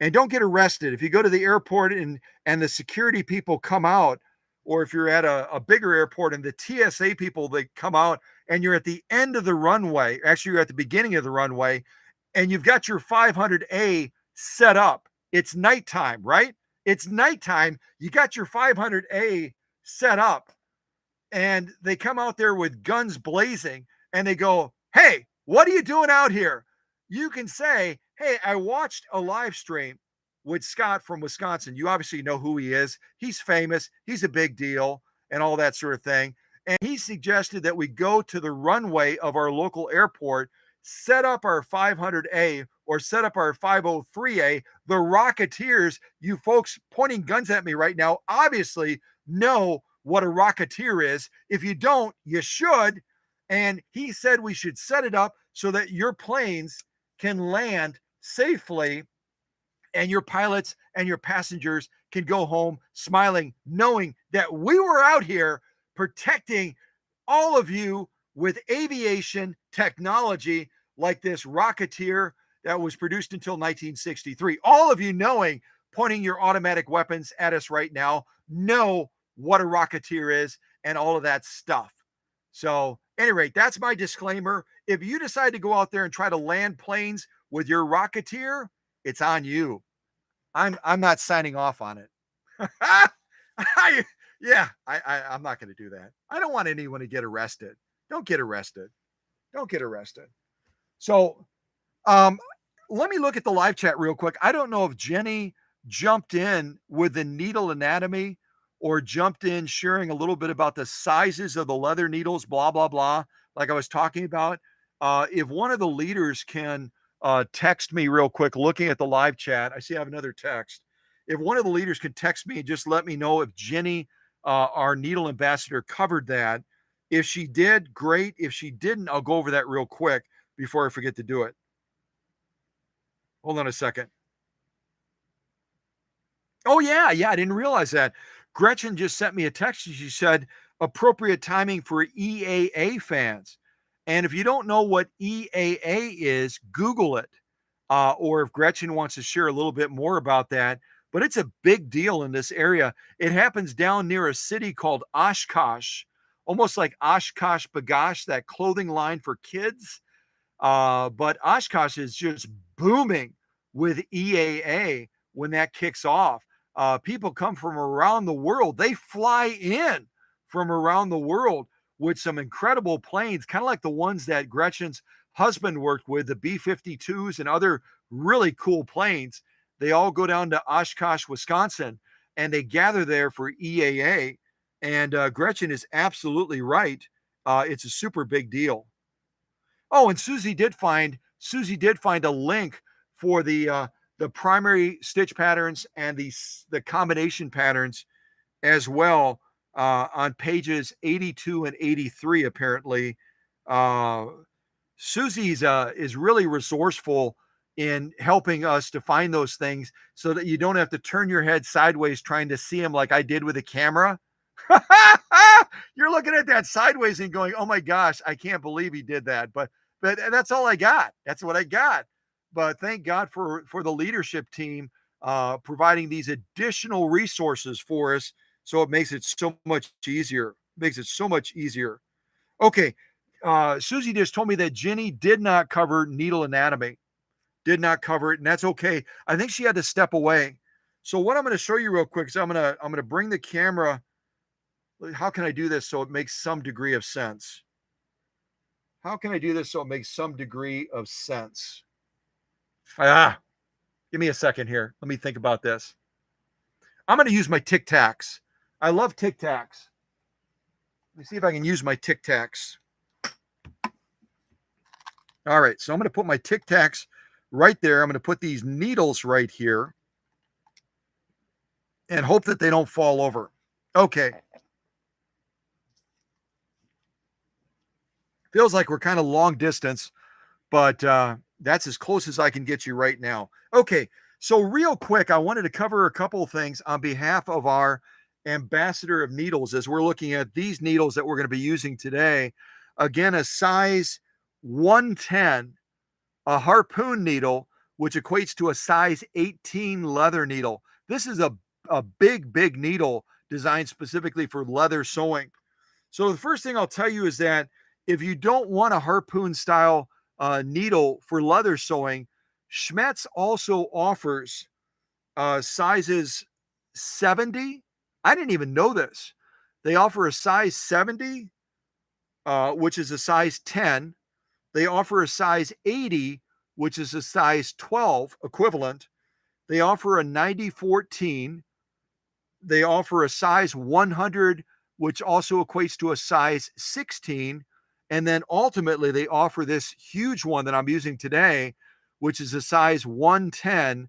And don't get arrested. If you go to the airport and the security people come out, or if you're at a bigger airport and the TSA people, they come out and you're at the end of the runway, actually you're at the beginning of the runway, and you've got your 500A set up. It's nighttime, right? It's nighttime. You got your 500A set up. And they come out there with guns blazing and they go, "Hey, what are you doing out here?" You can say, "Hey, I watched a live stream with Scott from Wisconsin." You obviously know who he is. He's famous. He's a big deal and all that sort of thing. And he suggested that we go to the runway of our local airport, set up our 500A or set up our 503A. The Rocketeers, you folks pointing guns at me right now, obviously know what a Rocketeer is. If you don't, you should. And he said we should set it up so that your planes can land safely and your pilots and your passengers can go home smiling, knowing that we were out here protecting all of you with aviation technology like this Rocketeer that was produced until 1963. All of you knowing, pointing your automatic weapons at us right now, know what a Rocketeer is and all of that stuff. So Any rate, that's my disclaimer. If you decide to go out there and try to land planes with your Rocketeer, it's on you. I'm not signing off on it. I, yeah, I'm not going to do that. I don't want anyone to get arrested. Don't get arrested. Don't get arrested. So, um, let me look at the live chat real quick. I don't know if Jenny jumped in with the needle anatomy or jumped in sharing a little bit about the sizes of the leather needles, blah, blah, blah, like I was talking about. If one of the leaders can text me real quick, looking at the live chat, I see I have another text. If one of the leaders can text me and just let me know if Jenny, our needle ambassador, covered that. If she did, great. If she didn't, I'll go over that real quick before I forget to do it. Hold on a second. Oh, yeah. Yeah. I didn't realize that. Gretchen just sent me a text. She said, appropriate timing for EAA fans. And if you don't know what EAA is, Google it. Or if Gretchen wants to share a little bit more about that, but it's a big deal in this area. It happens down near a city called Oshkosh, almost like Oshkosh Bagosh, that clothing line for kids. But Oshkosh is just booming with EAA when that kicks off. People come from around the world. They fly in from around the world with some incredible planes, kind of like the ones that Gretchen's husband worked with, the B-52s and other really cool planes. They all go down to Oshkosh, Wisconsin, and they gather there for EAA. And Gretchen is absolutely right. It's a super big deal. Oh, and Susie did find a link for the primary stitch patterns and the combination patterns as well, on pages 82 and 83. Apparently, uh, Susie's is really resourceful in helping us to find those things so that you don't have to turn your head sideways trying to see them like I did with a camera. You're looking at that sideways and going, "Oh my gosh, I can't believe he did that." But that's all I got. That's what I got. But thank God for the leadership team providing these additional resources for us, so it makes it so much easier. Makes it so much easier. Okay, Susie just told me that Jenny did not cover needle anatomy, did not cover it, and that's okay. I think she had to step away. So what I'm going to show you real quick is I'm gonna bring the camera. How can I do this so it makes some degree of sense? How can I do this so it makes some degree of sense? Ah, give me a second here. Let me think about this. I'm going to use my Tic Tacs. I love Tic Tacs. Let me see if I can use my Tic Tacs. All right, so I'm going to put my Tic Tacs right there. I'm going to put these needles right here and hope that they don't fall over. Okay. Feels like we're kind of long distance, but that's as close as I can get you right now. Okay, so real quick, I wanted to cover a couple of things on behalf of our ambassador of needles as we're looking at these needles that we're going to be using today. Again, a size 110, a harpoon needle, which equates to a size 18 leather needle. This is a big, big needle designed specifically for leather sewing. So the first thing I'll tell you is that if you don't want a harpoon style needle for leather sewing, Schmetz also offers sizes 70. I didn't even know this. They offer a size 70, which is a size 10. They offer a size 80, which is a size 12 equivalent. They offer a 90-14. They offer a size 100, which also equates to a size 16. And then ultimately, they offer this huge one that I'm using today, which is a size 110,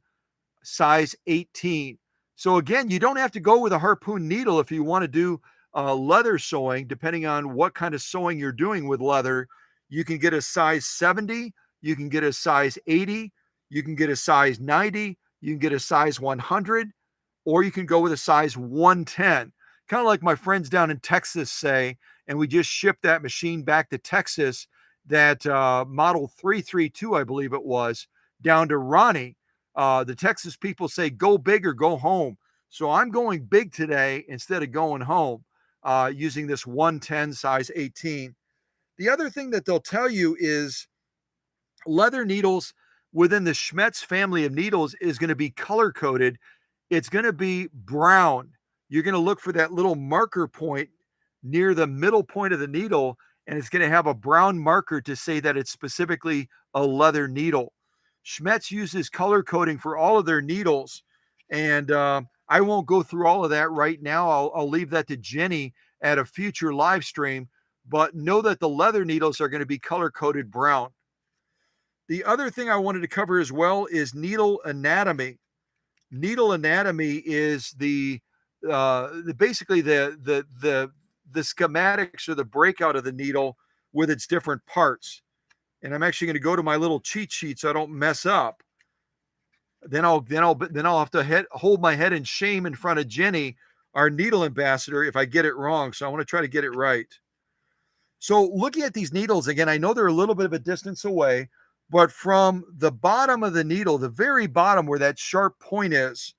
size 18. So again, you don't have to go with a harpoon needle if you want to do leather sewing, depending on what kind of sewing you're doing with leather. You can get a size 70, you can get a size 80, you can get a size 90, you can get a size 100, or you can go with a size 110. Kind of like my friends down in Texas say, and we just shipped that machine back to Texas, that model 332, I believe it was, down to Ronnie. The Texas people say, go big or go home. So I'm going big today instead of going home using this 110 size 18. The other thing that they'll tell you is leather needles within the Schmetz family of needles is going to be color coded. It's going to be brown. You're going to look for that little marker point near the middle point of the needle, and it's going to have a brown marker to say that it's specifically a leather needle. Schmetz uses color coding for all of their needles, and I won't go through all of that right now. I'll leave that to Jenny at a future live stream, but know that the leather needles are going to be color coded brown. The other thing I wanted to cover as well is needle anatomy. Needle anatomy is basically the schematics or the breakout of the needle with its different parts. And I'm actually going to go to my little cheat sheet so I don't mess up. Then I'll have to hold my head in shame in front of Jenny, our needle ambassador, if I get it wrong. So I want to try to get it right. So looking at these needles again, I know they're a little bit of a distance away, but from the bottom of the needle, the very bottom where that sharp point is,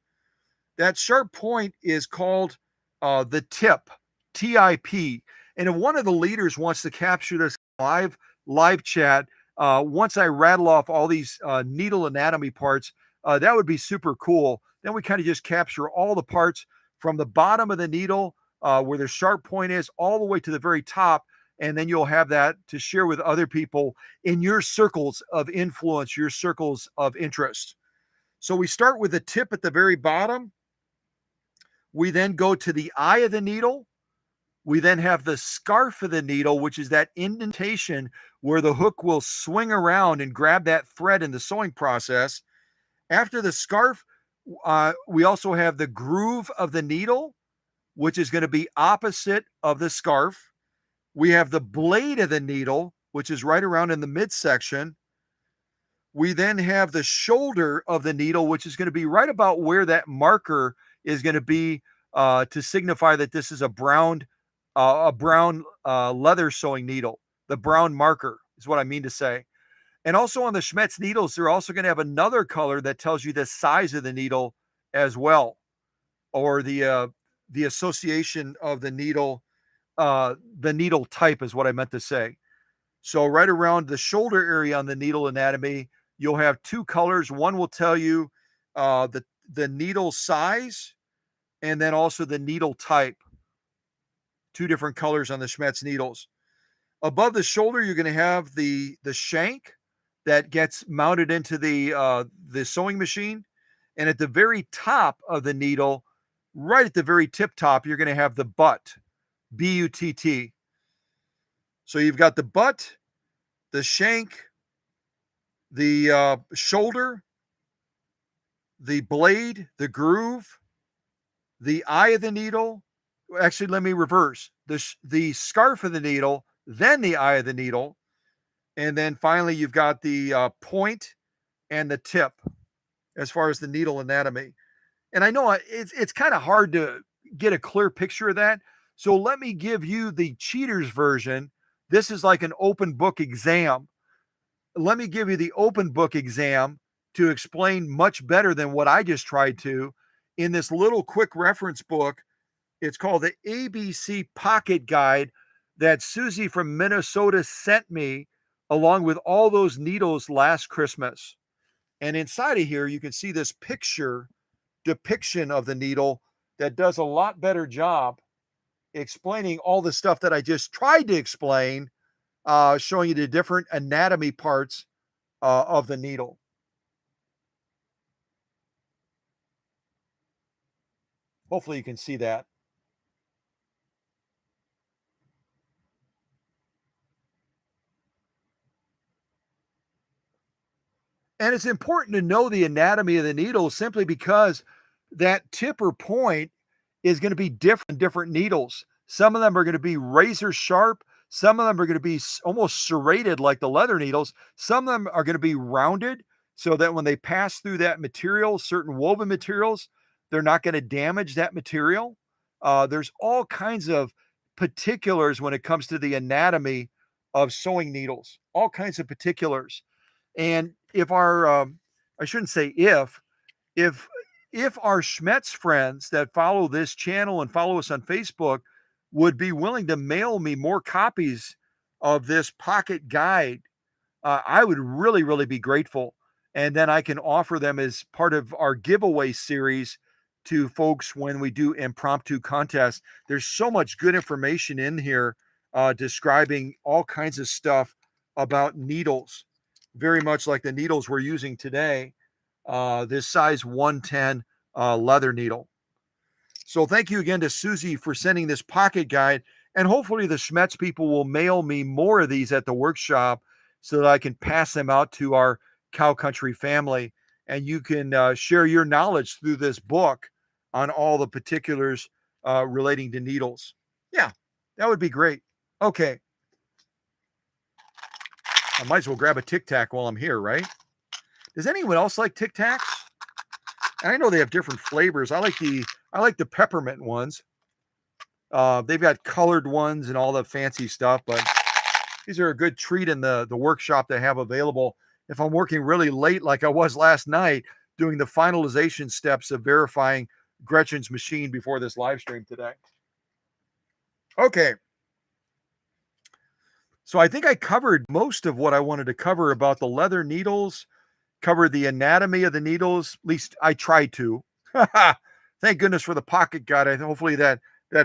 that sharp point is called the tip, TIP. And if one of the leaders wants to capture this live chat, once I rattle off all these needle anatomy parts, that would be super cool. Then we kind of just capture all the parts from the bottom of the needle where the sharp point is all the way to the very top. And then you'll have that to share with other people in your circles of influence, your circles of interest. So we start with the tip at the very bottom. We then go to the eye of the needle. We then have the scarf of the needle, which is that indentation where the hook will swing around and grab that thread in the sewing process. After the scarf, we also have the groove of the needle, which is going to be opposite of the scarf. We have the blade of the needle, which is right around in the midsection. We then have the shoulder of the needle, which is going to be right about where that marker is going to be to signify that this is a brown leather sewing needle. The brown marker is what I mean to say. And also on the Schmetz needles, they're also going to have another color that tells you the size of the needle as well, or the association of the needle type is what I meant to say. So right around the shoulder area on the needle anatomy, you'll have two colors. One will tell you the needle size, and then also the needle type. Two different colors on the Schmetz needles. Above the shoulder, you're going to have the shank that gets mounted into the sewing machine, and at the very top of the needle, right at the very tip top, you're going to have the butt. B-U-T-T. So you've got the butt, the shank, the shoulder, the blade, the groove, the eye of the needle. Actually, let me reverse. The scarf of the needle, then the eye of the needle, and then finally you've got the point and the tip as far as the needle anatomy. And I know it's kind of hard to get a clear picture of that. So let me give you the cheater's version. This is like an open book exam. Let me give you the open book exam to explain much better than what I just tried to in this little quick reference book. It's called the ABC Pocket Guide that Susie from Minnesota sent me along with all those needles last Christmas. And inside of here, you can see this depiction of the needle that does a lot better job explaining all the stuff that I just tried to explain, showing you the different anatomy parts of the needle. Hopefully you can see that. And it's important to know the anatomy of the needle simply because that tip or point is going to be different needles. Some of them are going to be razor sharp. Some of them are going to be almost serrated like the leather needles. Some of them are going to be rounded so that when they pass through that material, certain woven materials, they're not going to damage that material. There's all kinds of particulars when it comes to the anatomy of sewing needles, all kinds of particulars. And if I shouldn't say if our Schmetz friends that follow this channel and follow us on Facebook would be willing to mail me more copies of this pocket guide, I would really, really be grateful. And then I can offer them as part of our giveaway series to folks when we do impromptu contests. There's so much good information in here describing all kinds of stuff about needles, very much like the needles we're using today, this size 110 leather needle. So thank you again to Susie for sending this pocket guide. And hopefully the Schmetz people will mail me more of these at the workshop so that I can pass them out to our cow country family. And you can share your knowledge through this book on all the particulars relating to needles. Yeah, that would be great. Okay. I might as well grab a Tic Tac while I'm here, right? Does anyone else like Tic Tacs? I know they have different flavors. I like the peppermint ones. They've got colored ones and all the fancy stuff, but these are a good treat in the workshop they have available if I'm working really late like I was last night doing the finalization steps of verifying Gretchen's machine before this live stream today. Okay. So I think I covered most of what I wanted to cover about the leather needles, covered the anatomy of the needles, at least I tried to. Thank goodness for the pocket guide. Hopefully that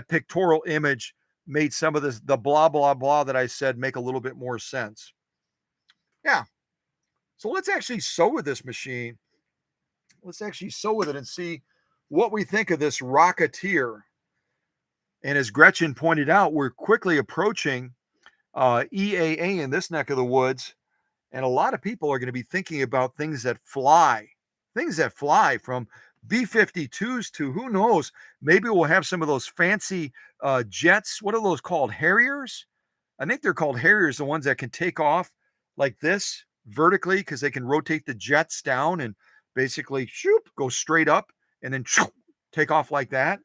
pictorial image made some of the blah, blah, blah that I said make a little bit more sense. Yeah. So let's actually sew with this machine. Let's actually sew with it and see what we think of this Rocketeer. And as Gretchen pointed out, we're quickly approaching EAA in this neck of the woods. And a lot of people are going to be thinking about things that fly from B-52s to who knows, maybe we'll have some of those fancy jets. What are those called? Harriers? I think they're called Harriers, the ones that can take off like this vertically because they can rotate the jets down and basically shoop, go straight up and then shoop, take off like that.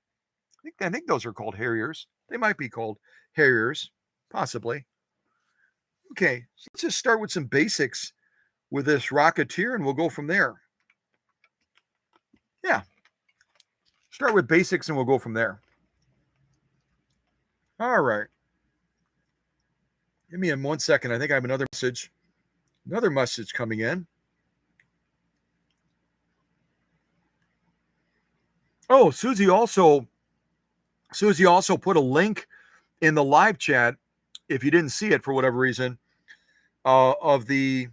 I think those are called Harriers. They might be called Harriers, possibly. Okay, so let's just start with some basics with this Rocketeer and we'll go from there. Yeah, start with basics and we'll go from there. All right. Give me 1 second. I think I have another message coming in. Oh, Susie also put a link in the live chat, if you didn't see it for whatever reason, of the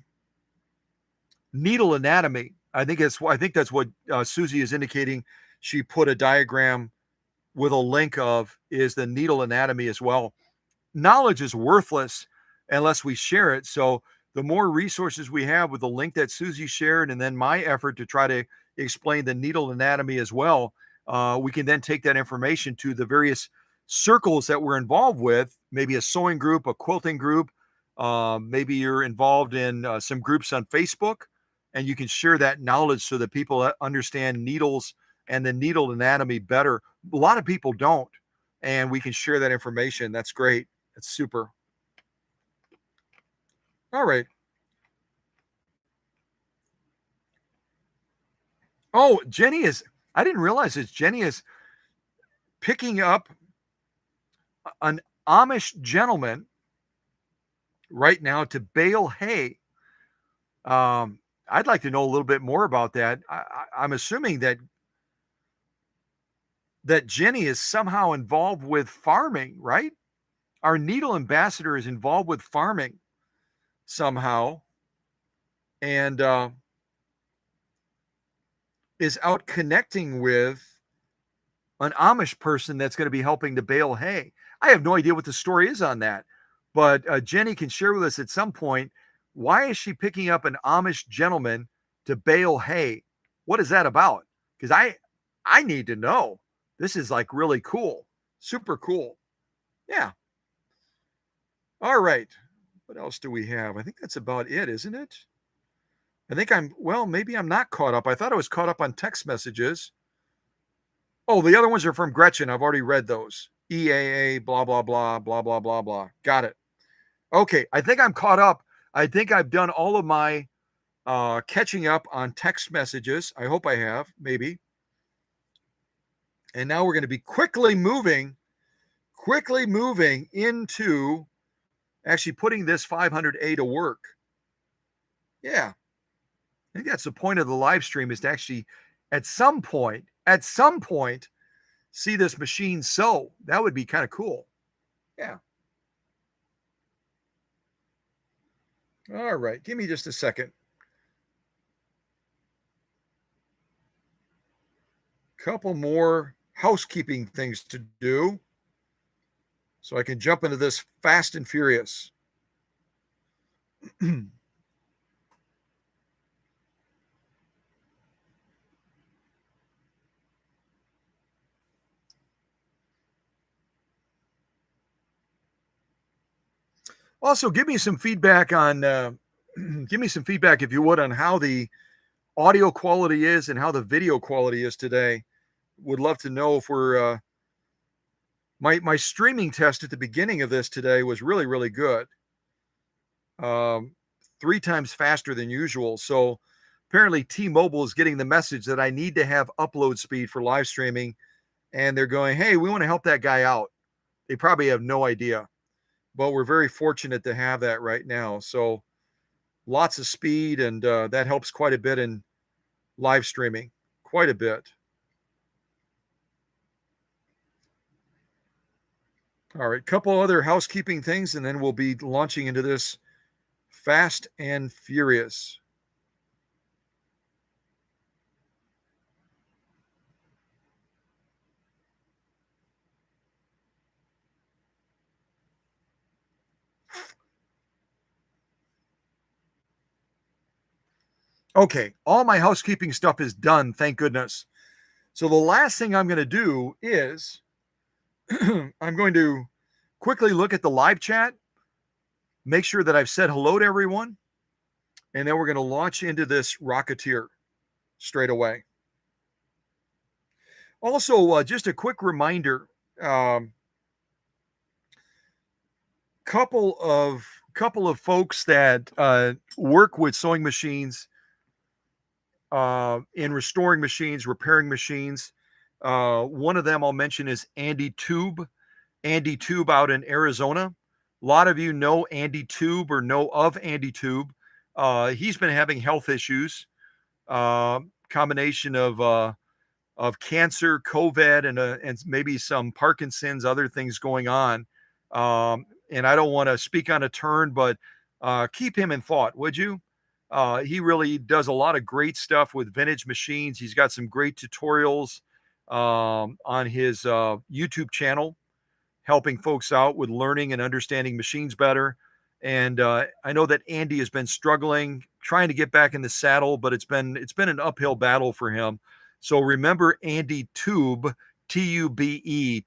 needle anatomy. I think that's what Susie is indicating. She put a diagram with a link of is the needle anatomy as well. Knowledge is worthless unless we share it. So the more resources we have with the link that Susie shared, and then my effort to try to explain the needle anatomy as well, we can then take that information to the various circles that we're involved with, maybe a sewing group, a quilting group, maybe you're involved in some groups on Facebook, and you can share that knowledge so that people understand needles and the needle anatomy better. A lot of people don't, and we can share that information. That's great. That's super. All right. Oh, I didn't realize this. Jenny is picking up an Amish gentleman right now to bale hay. I'd like to know a little bit more about that. I'm assuming that Jenny is somehow involved with farming, right? Our needle ambassador is involved with farming somehow, and is out connecting with an Amish person that's going to be helping to bale hay. I have no idea what the story is on that, but Jenny can share with us at some point, why is she picking up an Amish gentleman to bale hay? What is that about? Because I need to know. This is like really cool. Super cool. Yeah. All right. What else do we have? I think that's about it, isn't it? I think maybe I'm not caught up. I thought I was caught up on text messages. Oh, the other ones are from Gretchen. I've already read those. EAA, blah, blah, blah, blah, blah, blah, blah. Got it. Okay. I think I'm caught up. I think I've done all of my catching up on text messages. I hope I have, maybe. And now we're going to be quickly moving into actually putting this 500A to work. Yeah, I think that's the point of the live stream, is to actually at some point see this machine sew. That would be kind of cool. Yeah. All right. Give me just a second. Couple more housekeeping things to do so I can jump into this fast and furious. Also, give me some feedback on, give me some feedback if you would, on how the audio quality is and how the video quality is today. Would love to know if we're, my streaming test at the beginning of this today was really, really good. 3 times faster than usual. So apparently T-Mobile is getting the message that I need to have upload speed for live streaming. And they're going, hey, we want to help that guy out. They probably have no idea, but we're very fortunate to have that right now. So lots of speed, and that helps quite a bit in live streaming, quite a bit. All right, couple other housekeeping things, and then we'll be launching into this fast and furious. Okay, all my housekeeping stuff is done, thank goodness. So the last thing I'm going to do is I'm going to quickly look at the live chat, make sure that I've said hello to everyone, and then we're going to launch into this Rocketeer straight away. Also, just a quick reminder, couple of folks that work with sewing machines, in restoring machines, repairing machines. One of them I'll mention is Andy Tube. Andy Tube out in Arizona. A lot of you know Andy Tube or know of Andy Tube. He's been having health issues, combination of cancer, COVID, and maybe some Parkinson's, other things going on. And I don't want to speak on a turn, but keep him in thought, would you? He really does a lot of great stuff with vintage machines. He's got some great tutorials on his YouTube channel, helping folks out with learning and understanding machines better. And I know that Andy has been struggling, trying to get back in the saddle, but it's been an uphill battle for him. So remember Andy Tube, Tube, Andy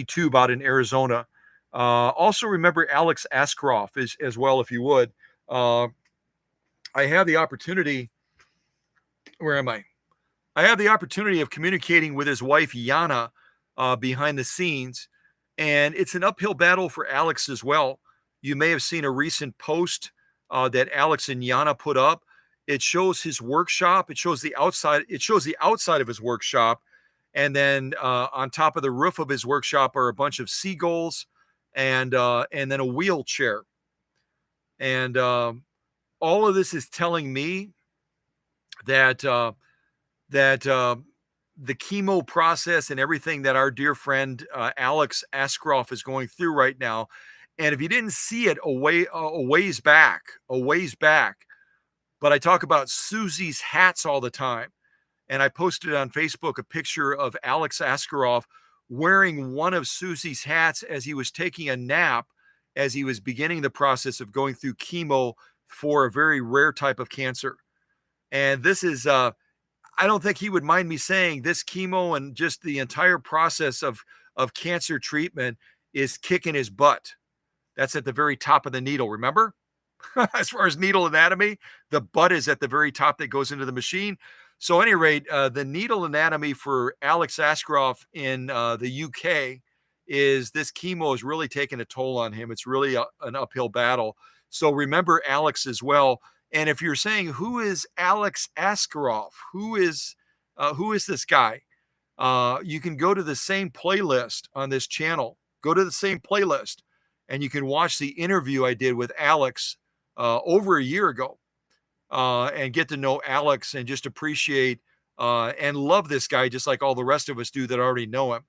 Tube out in Arizona. Also remember Alex Askroff as well, if you would. I have the opportunity. Where am I? I have the opportunity of communicating with his wife Yana behind the scenes, and it's an uphill battle for Alex as well. You may have seen a recent post that Alex and Yana put up. It shows his workshop. It shows the outside. It shows the outside of his workshop, and then on top of the roof of his workshop are a bunch of seagulls, and then a wheelchair. And all of this is telling me that the chemo process and everything that our dear friend Alex Askroff is going through right now. And if you didn't see it a ways back, but I talk about Susie's hats all the time. And I posted on Facebook a picture of Alex Askroff wearing one of Susie's hats as he was taking a nap, as he was beginning the process of going through chemo for a very rare type of cancer. And this is, I don't think he would mind me saying, this chemo and just the entire process of cancer treatment is kicking his butt. That's at the very top of the needle, remember? As far as needle anatomy, the butt is at the very top that goes into the machine. So, at any rate, the needle anatomy for Alex Askroff in the UK is this chemo is really taking a toll on him. It's really an uphill battle. So, remember Alex as well. And if you're saying, who is Alex Askroff? Who is this guy? You can go to the same playlist on this channel. Go to the same playlist and you can watch the interview I did with Alex over a year ago, and get to know Alex and just appreciate and love this guy just like all the rest of us do that already know him.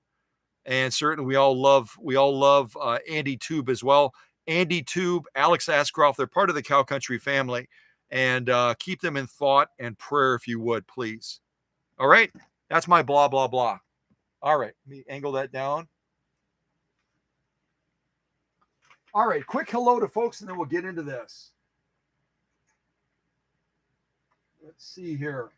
And certainly we all love Andy Tube as well. Andy Tube, Alex Askroft, they're part of the Cow Country family, and keep them in thought and prayer if you would, please. All right, that's my blah blah blah. All right, let me angle that down. All right, quick hello to folks, and then we'll get into this. Let's see here.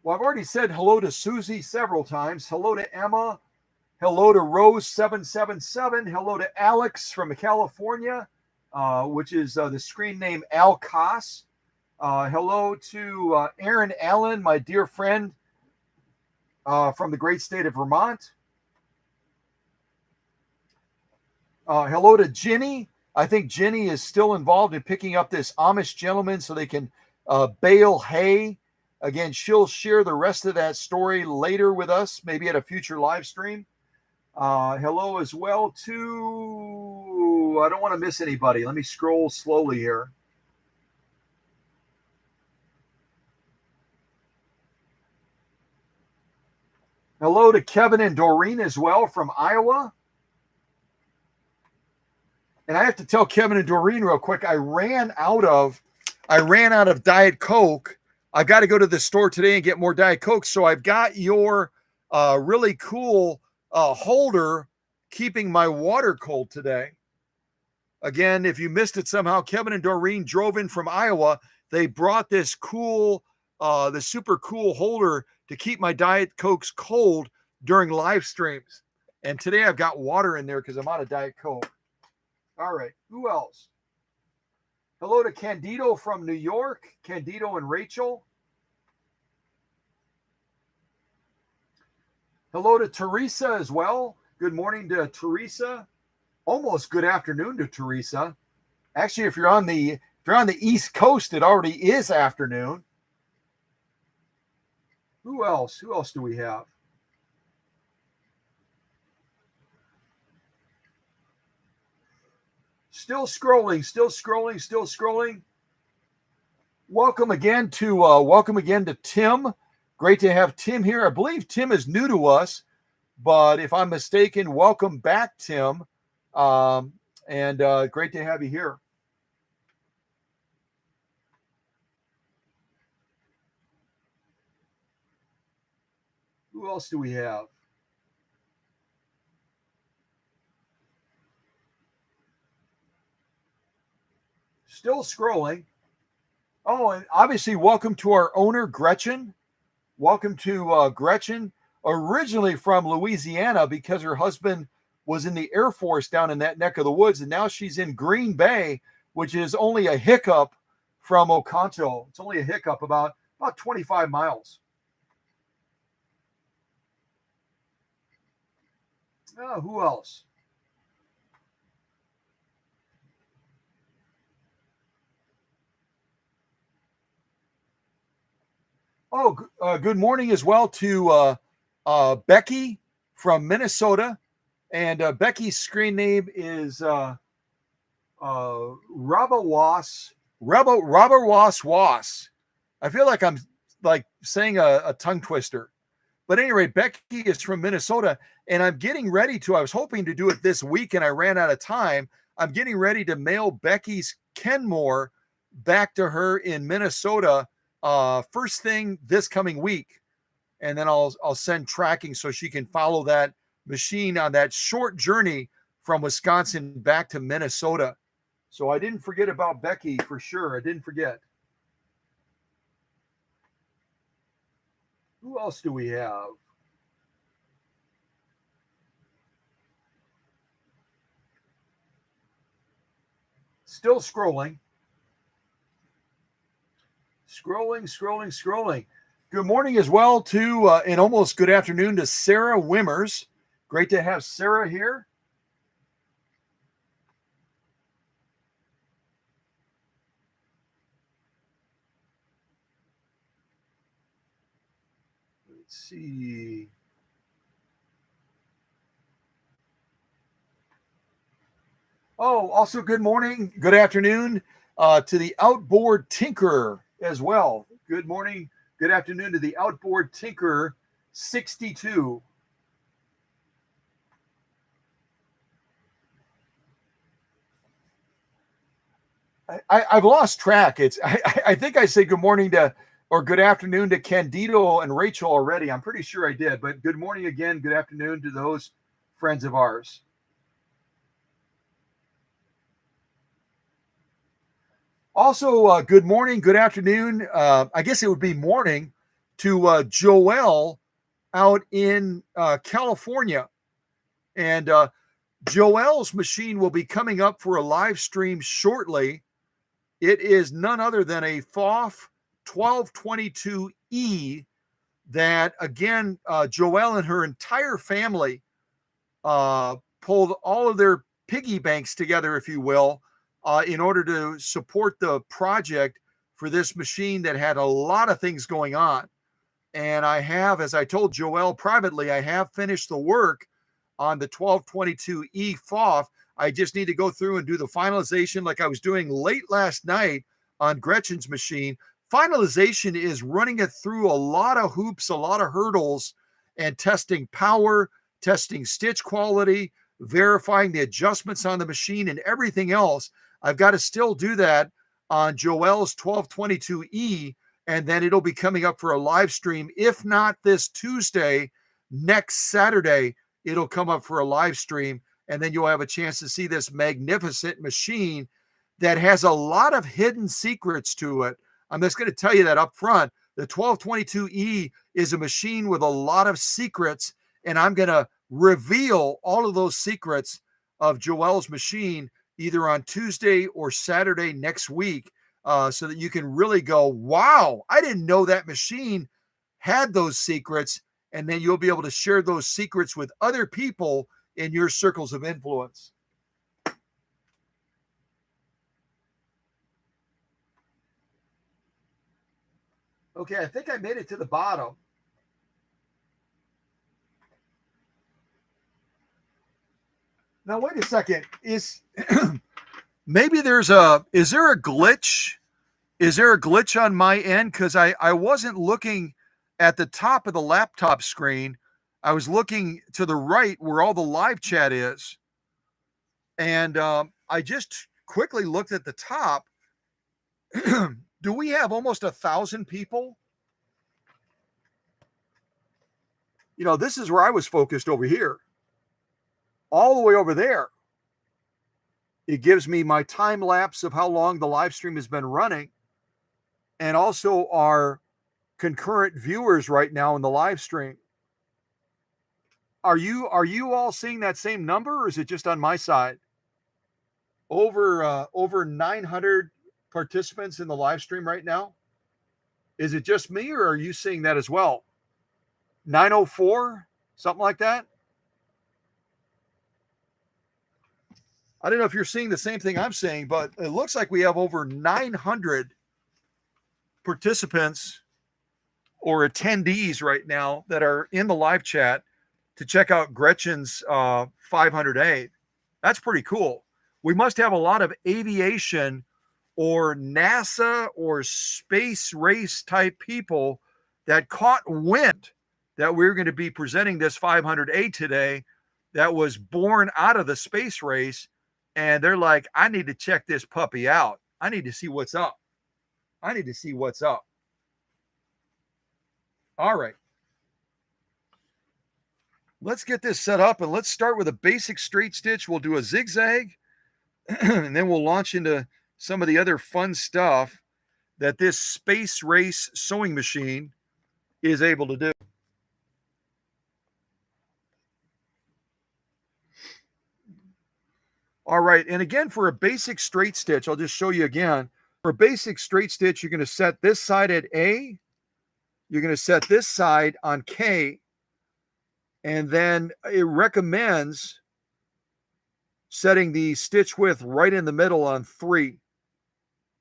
Well, I've already said hello to Susie several times. Hello to Emma. Hello to Rose777. Hello to Alex from California, which is the screen name Al Koss. Hello to Aaron Allen, my dear friend from the great state of Vermont. Hello to Ginny. I think Ginny is still involved in picking up this Amish gentleman so they can bale hay. Again, she'll share the rest of that story later with us, maybe at a future live stream. Hello as well to, I don't want to miss anybody. Let me scroll slowly here. Hello to Kevin and Doreen as well from Iowa. And I have to tell Kevin and Doreen real quick, I ran out of Diet Coke. I got to go to the store today and get more Diet Coke. So I've got your really cool holder keeping my water cold today. Again, if you missed it somehow, Kevin and Doreen drove in from Iowa. They brought this cool, the super cool holder to keep my Diet Cokes cold during live streams. And today I've got water in there because I'm out of Diet Coke. All right, who else? Hello to Candido from New York, Candido and Rachel. Hello to Teresa as well. Good morning to Teresa. Almost good afternoon to Teresa. Actually, if you're on the East Coast, it already is afternoon. Who else? Who else do we have? Still scrolling. Welcome again to Tim. Great to have Tim here. I believe Tim is new to us, but if I'm mistaken, welcome back, Tim. And great to have you here. Who else do we have? Still scrolling. Oh, and obviously, welcome to our owner, Gretchen. Welcome to Gretchen, originally from Louisiana because her husband was in the Air Force down in that neck of the woods, and now she's in Green Bay, which is only a hiccup from Oconto. It's only a hiccup, about 25 miles. Who else? Oh, good morning as well to Becky from Minnesota. And Becky's screen name is Rabawas Was. I feel like I'm like saying a tongue twister. But anyway, Becky is from Minnesota, and I'm getting ready to. I was hoping to do it this week, and I ran out of time. I'm getting ready to mail Becky's Kenmore back to her in Minnesota first thing this coming week, and then I'll send tracking so she can follow that machine on that short journey from Wisconsin back to Minnesota. So I didn't forget about Becky for sure. I didn't forget. Who else do we have? Still scrolling. Scrolling. Good morning as well to, and almost good afternoon to Sarah Wimmers. Great to have Sarah here. Let's see. Oh, also good morning, good afternoon to the outboard tinkerer as well. Good morning, good afternoon to the outboard tinkerer 62. I've lost track. I think I said good morning to or good afternoon to Candido and Rachel already. I'm pretty sure I did, but good morning again, good afternoon to those friends of ours. Also, good morning, good afternoon. I guess it would be morning to Joel out in California. And Joel's machine will be coming up for a live stream shortly. It is none other than a FOF 1222E that, again, Joelle and her entire family pulled all of their piggy banks together, if you will, in order to support the project for this machine that had a lot of things going on. And I have, as I told Joelle privately, I have finished the work on the 1222E FOF. I just need to go through and do the finalization like I was doing late last night on Gretchen's machine. Finalization is running it through a lot of hoops, a lot of hurdles, and testing power, testing stitch quality, verifying the adjustments on the machine, and everything else. I've got to still do that on Joelle's 1222E, and then it'll be coming up for a live stream. If not this Tuesday, next Saturday, it'll come up for a live stream, and then you'll have a chance to see this magnificent machine that has a lot of hidden secrets to it. I'm just going to tell you that up front. The 1222E is a machine with a lot of secrets, and I'm going to reveal all of those secrets of Joelle's machine either on Tuesday or Saturday next week, so that you can really go, wow, I didn't know that machine had those secrets. And then you'll be able to share those secrets with other people in your circles of influence. Okay, I think I made it to the bottom. Now, wait a second. Maybe is there a glitch? Is there a glitch on my end? Because I wasn't looking at the top of the laptop screen. I was looking to the right where all the live chat is. And I just quickly looked at the top. Do we have almost 1,000 people? You know, this is where I was focused over here. All the way over there, it gives me my time lapse of how long the live stream has been running, and also our concurrent viewers right now in the live stream. Are you all seeing that same number, or is it just on my side? Over 900 participants in the live stream right now. Is it just me, or are you seeing that as well? 904, something like that. I don't know if you're seeing the same thing I'm seeing, but it looks like we have over 900 participants or attendees right now that are in the live chat to check out Gretchen's 500A. That's pretty cool. We must have a lot of aviation or NASA or space race type people that caught wind that we're going to be presenting this 500A today that was born out of the space race. And they're like, I need to check this puppy out. I need to see what's up. I need to see what's up. All right. Let's get this set up, and let's start with a basic straight stitch. We'll do a zigzag, and then we'll launch into some of the other fun stuff that this space race sewing machine is able to do. All right, and again, for a basic straight stitch, I'll just show you again. For a basic straight stitch, you're going to set this side at A. You're going to set this side on K. And then it recommends setting the stitch width right in the middle on 3.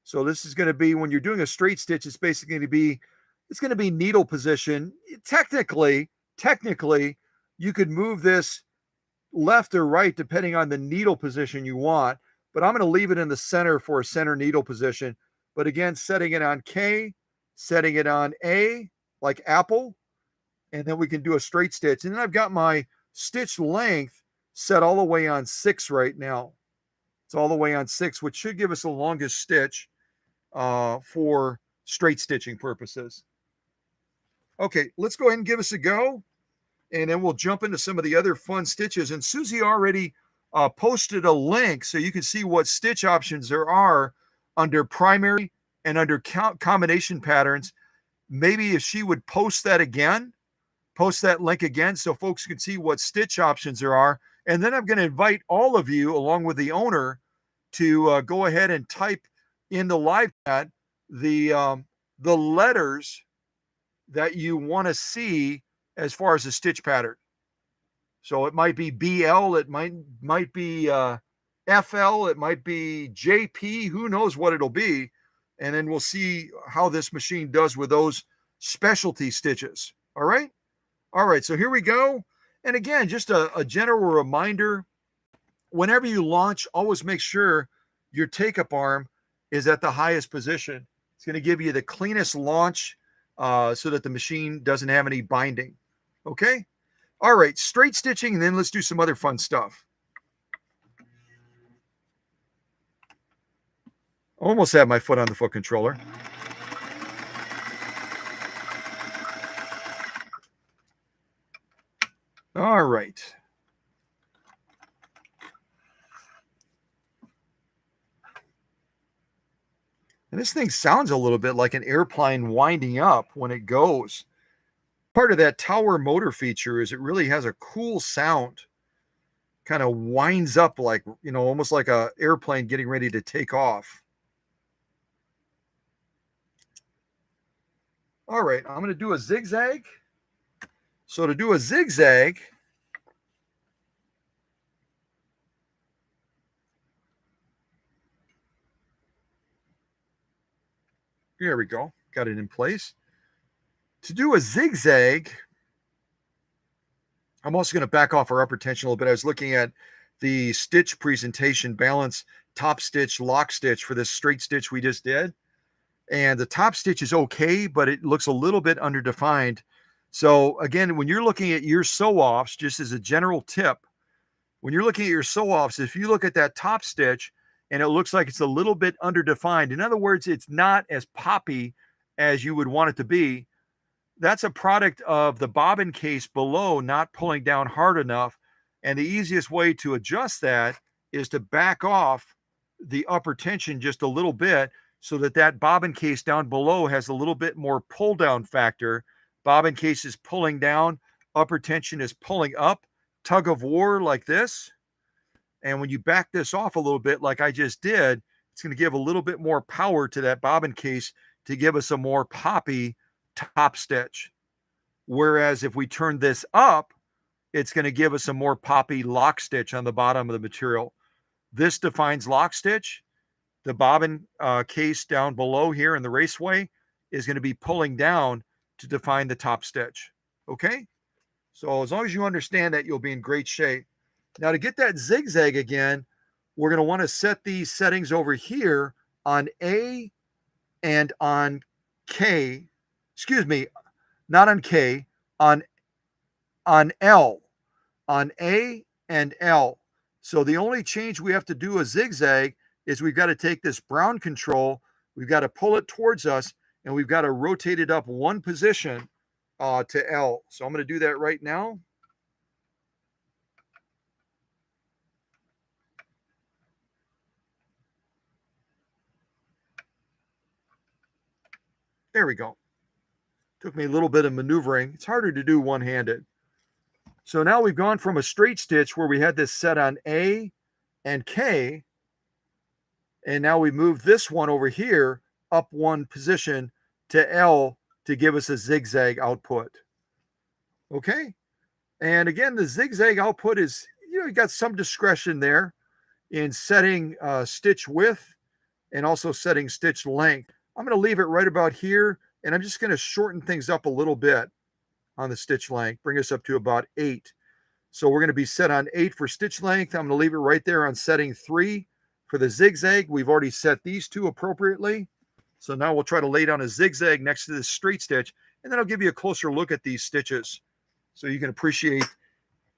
So this is going to be, when you're doing a straight stitch, it's basically going to be, it's going to be needle position. Technically, you could move this left or right depending on the needle position you want. but I'm going to leave it in the center for a center needle position. But again, setting it on K, setting it on A, like apple, and then we can do a straight stitch. And then I've got my stitch length set all the way on 6 right now. It's all the way on 6, which should give us the longest stitch for straight stitching purposes. Okay, let's go ahead and give us a go, and then we'll jump into some of the other fun stitches. And Susie already posted a link so you can see what stitch options there are under primary and under combination patterns. Maybe if she would post that link again so folks can see what stitch options there are. And then I'm going to invite all of you, along with the owner, to go ahead and type in the live chat the letters that you want to see as far as the stitch pattern. So it might be BL, it might be FL, it might be JP, who knows what it'll be. And then we'll see how this machine does with those specialty stitches. All right. All right. So here we go. And again, just a general reminder, whenever you launch, always make sure your take-up arm is at the highest position. It's going to give you the cleanest launch so that the machine doesn't have any binding. Okay? All right, straight stitching, and then let's do some other fun stuff. Almost have my foot on the foot controller. All right. And this thing sounds a little bit like an airplane winding up when it goes. Part of that tower motor feature is it really has a cool sound. Kind of winds up like, almost like an airplane getting ready to take off. All right, I'm going to do a zigzag. So to do a zigzag, here we go. Got it in place. To do a zigzag, I'm also going to back off our upper tension a little bit. I was looking at the stitch presentation, balance, top stitch, lock stitch for this straight stitch we just did. And the top stitch is okay, but it looks a little bit underdefined. So again, when you're looking at your sew-offs, just as a general tip, when you're looking at your sew-offs, if you look at that top stitch and it looks like it's a little bit underdefined, in other words, it's not as poppy as you would want it to be, that's a product of the bobbin case below not pulling down hard enough. And the easiest way to adjust that is to back off the upper tension just a little bit so that that bobbin case down below has a little bit more pull down factor. Bobbin case is pulling down, upper tension is pulling up, tug of war like this. And when you back this off a little bit like I just did, it's going to give a little bit more power to that bobbin case to give us a more poppy top stitch. Whereas if we turn this up, it's going to give us a more poppy lock stitch on the bottom of the material. This defines lock stitch. The bobbin case down below here in the raceway is going to be pulling down to define the top stitch. Okay? So as long as you understand that, you'll be in great shape. Now to get that zigzag again, we're going to want to set these settings over here on A and on K. Excuse me, not on K, on L, on A and L. So the only change we have to do a zigzag is we've got to take this brown control, we've got to pull it towards us, and we've got to rotate it up one position to L. So I'm going to do that right now. There we go. Took me a little bit of maneuvering. It's harder to do one-handed. So now we've gone from a straight stitch where we had this set on A and K, and now we moved this one over here up one position to L to give us a zigzag output. Okay? And again, the zigzag output is, you got some discretion there in setting stitch width and also setting stitch length. I'm going to leave it right about here, and I'm just going to shorten things up a little bit on the stitch length, bring us up to about 8. So we're going to be set on 8 for stitch length. I'm going to leave it right there on setting 3 For the zigzag, we've already set these two appropriately. So now we'll try to lay down a zigzag next to this straight stitch, and then I'll give you a closer look at these stitches so you can appreciate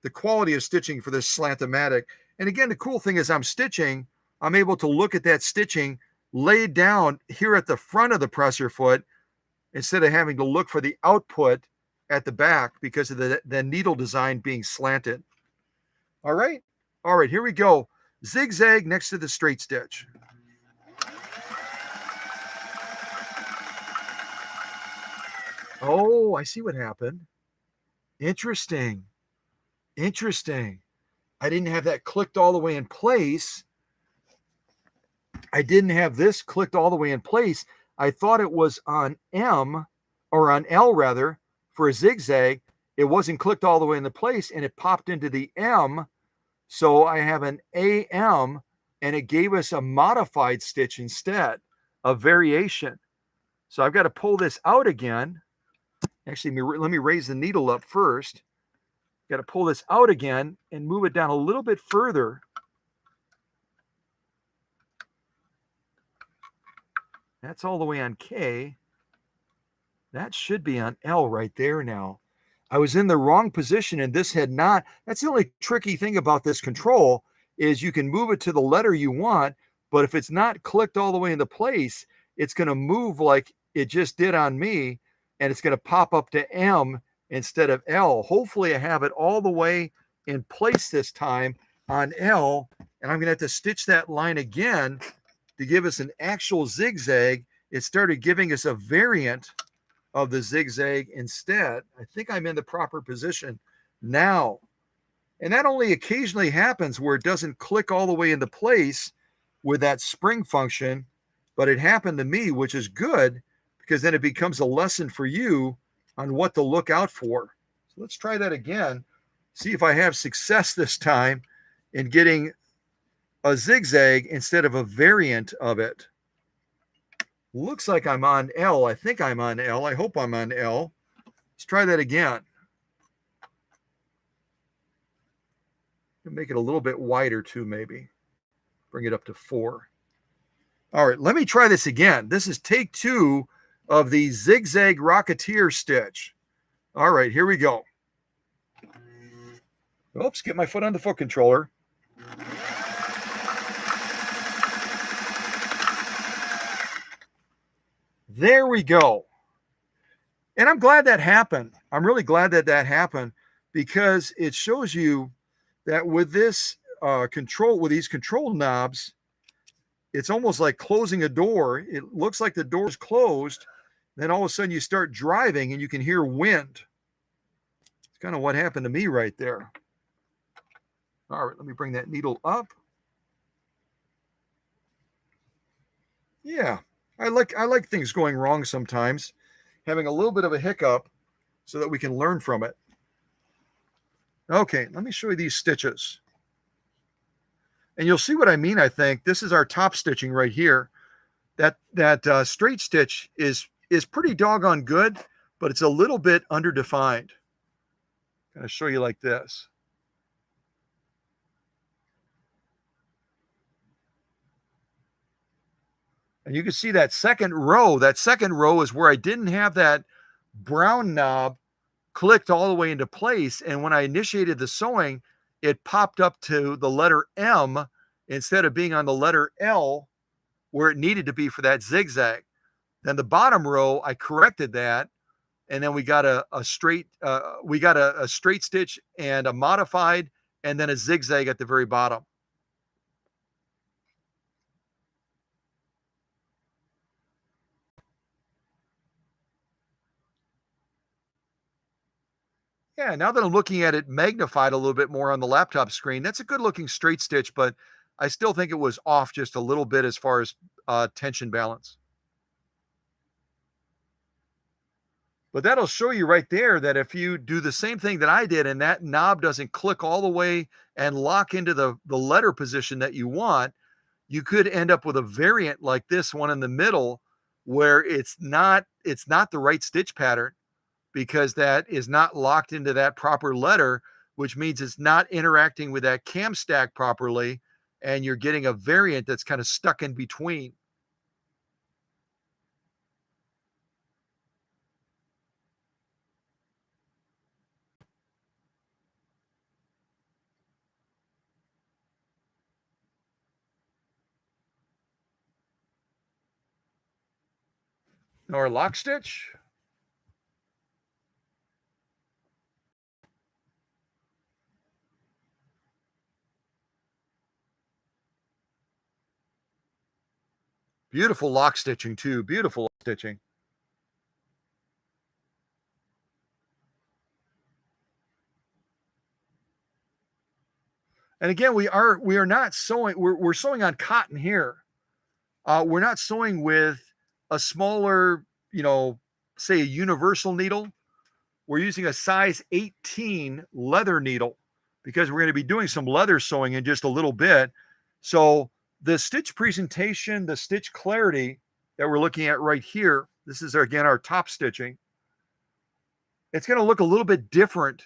the quality of stitching for this Slant-o-matic. And again, the cool thing is I'm able to look at that stitching laid down here at the front of the presser foot instead of having to look for the output at the back because of the needle design being slanted. All right, here we go. Zigzag next to the straight stitch. Oh, I see what happened. Interesting. I didn't have that clicked all the way in place. I didn't have this clicked all the way in place. I thought it was on M, or on L rather, for a zigzag. It wasn't clicked all the way into place, and it popped into the M. So I have an AM, and it gave us a modified stitch instead, a variation. So I've got to pull this out again. Actually, let me raise the needle up first. Got to pull this out again and move it down a little bit further. That's all the way on K. That should be on L right there now. I was in the wrong position and this had not. That's the only tricky thing about this control is you can move it to the letter you want, but if it's not clicked all the way into place, it's going to move like it just did on me, and it's going to pop up to M instead of L. Hopefully I have it all the way in place this time on L, and I'm going to have to stitch that line again to give us an actual zigzag. It started giving us a variant of the zigzag instead. I think I'm in the proper position now. And that only occasionally happens where it doesn't click all the way into place with that spring function, but it happened to me, which is good because then it becomes a lesson for you on what to look out for. So let's try that again. See if I have success this time in getting a zigzag instead of a variant of it. Looks like I'm on L. I think I'm on L. I hope I'm on L. Let's try that again. Make it a little bit wider too, maybe. Bring it up to 4. All right, let me try this again. This is take 2 of the zigzag Rocketeer stitch. All right, here we go. Oops, get my foot on the foot controller. There we go. And I'm glad that happened. I'm really glad that happened because it shows you that with this with these control knobs, it's almost like closing a door. It looks like the door's closed. Then all of a sudden you start driving and you can hear wind. It's kind of what happened to me right there. All right, let me bring that needle up. Yeah, I like things going wrong sometimes, having a little bit of a hiccup so that we can learn from it. Okay, let me show you these stitches. And you'll see what I mean, I think. This is our top stitching right here. That straight stitch is pretty doggone good, but it's a little bit underdefined. I'm going to show you like this. And you can see that second row. That second row is where I didn't have that brown knob clicked all the way into place. And when I initiated the sewing, it popped up to the letter M instead of being on the letter L where it needed to be for that zigzag. Then the bottom row, I corrected that. And then we got a straight stitch and a modified, and then a zigzag at the very bottom. Yeah, now that I'm looking at it magnified a little bit more on the laptop screen, that's a good looking straight stitch, but I still think it was off just a little bit as far as tension balance. But that'll show you right there that if you do the same thing that I did and that knob doesn't click all the way and lock into the letter position that you want, you could end up with a variant like this one in the middle where it's not the right stitch pattern because that is not locked into that proper letter, which means it's not interacting with that cam stack properly. and you're getting a variant that's kind of stuck in between. Or lock stitch. Beautiful lock stitching too. Beautiful stitching. And again, we are not sewing. We're sewing on cotton here. We're not sewing with a smaller, say a universal needle. We're using a size 18 leather needle because we're going to be doing some leather sewing in just a little bit. So the stitch presentation, the stitch clarity that we're looking at right here, this is again our top stitching. It's going to look a little bit different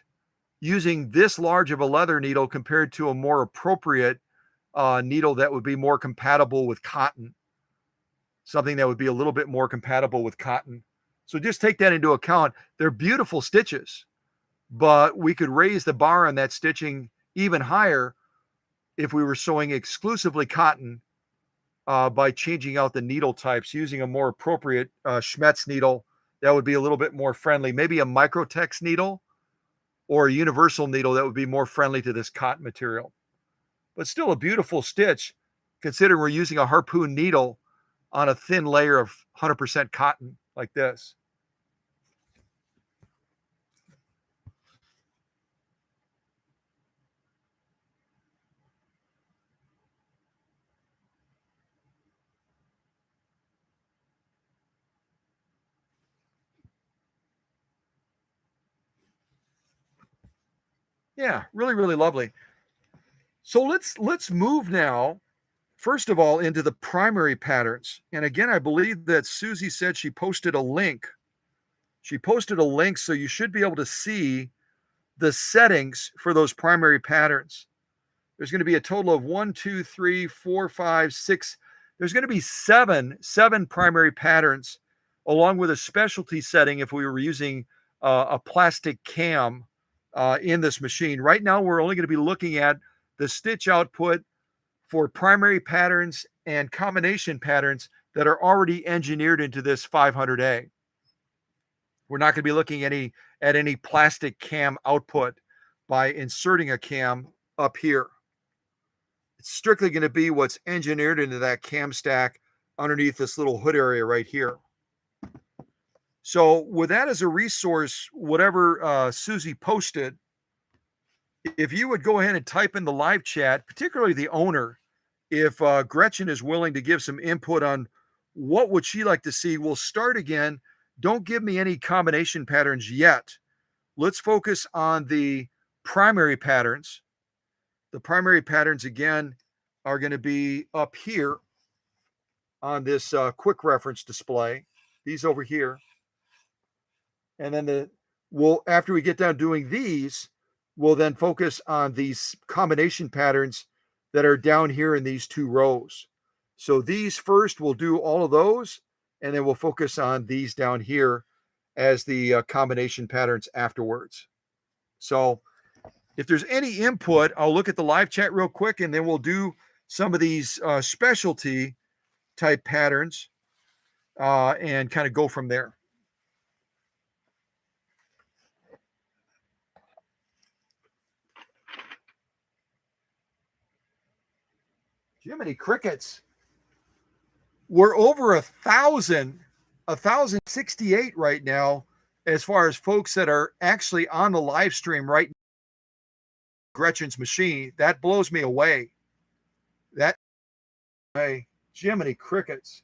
using this large of a leather needle compared to a more appropriate needle that would be more compatible with cotton, something that would be a little bit more compatible with cotton. So just take that into account. They're beautiful stitches, but we could raise the bar on that stitching even higher if we were sewing exclusively cotton by changing out the needle types, using a more appropriate Schmetz needle that would be a little bit more friendly, maybe a Microtex needle or a universal needle that would be more friendly to this cotton material. But still a beautiful stitch, considering we're using a harpoon needle on a thin layer of 100% cotton like this. Yeah, really, really lovely. So let's move now, first of all, into the primary patterns. And again, I believe that Susie said she posted a link. She posted a link, so you should be able to see the settings for those primary patterns. There's going to be a total of 1, 2, 3, 4, 5, 6. There's going to be seven primary patterns, along with a specialty setting if we were using a plastic cam in this machine. Right now, we're only going to be looking at the stitch output for primary patterns and combination patterns that are already engineered into this 500A. We're not going to be looking at any plastic cam output by inserting a cam up here. It's strictly going to be what's engineered into that cam stack underneath this little hood area right here. So with that as a resource, whatever Susie posted, if you would go ahead and type in the live chat, particularly the owner, if Gretchen is willing to give some input on what would she like to see, we'll start again. Don't give me any combination patterns yet. Let's focus on the primary patterns. The primary patterns, again, are going to be up here on this quick reference display. These over here. And then after we get done doing these, we'll then focus on these combination patterns that are down here in these two rows. So these first, we'll do all of those, and then we'll focus on these down here as the combination patterns afterwards. So if there's any input, I'll look at the live chat real quick, and then we'll do some of these specialty type patterns and kind of go from there. Jiminy crickets. We're over 1,068 right now, as far as folks that are actually on the live stream right now. Gretchen's machine. That blows me away. That, hey, Jiminy crickets.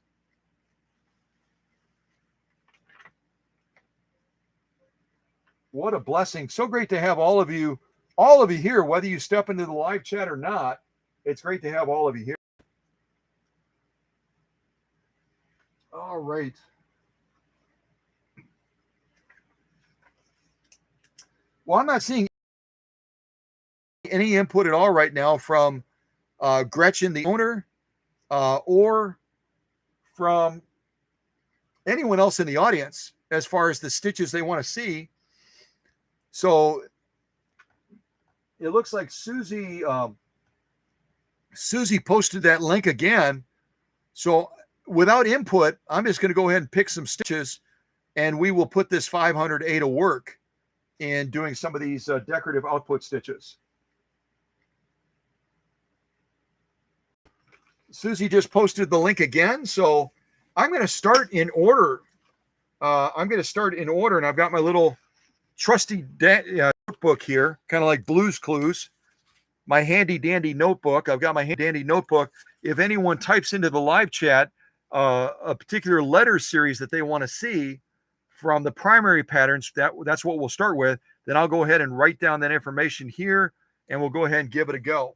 What a blessing. So great to have all of you here, whether you step into the live chat or not. It's great to have all of you here. All right. Well, I'm not seeing any input at all right now from Gretchen, the owner, or from anyone else in the audience as far as the stitches they want to see. So it looks like Susie posted that link again. So without input, I'm just going to go ahead and pick some stitches, and we will put this 500A to work in doing some of these decorative output stitches. Susie just posted the link again, so I'm going to start in order. And I've got my little trusty notebook here, kind of like Blue's Clues. My handy dandy notebook. I've got my handy dandy notebook. If anyone types into the live chat a particular letter series that they want to see from the primary patterns, that's what we'll start with. Then I'll go ahead and write down that information here, and we'll go ahead and give it a go.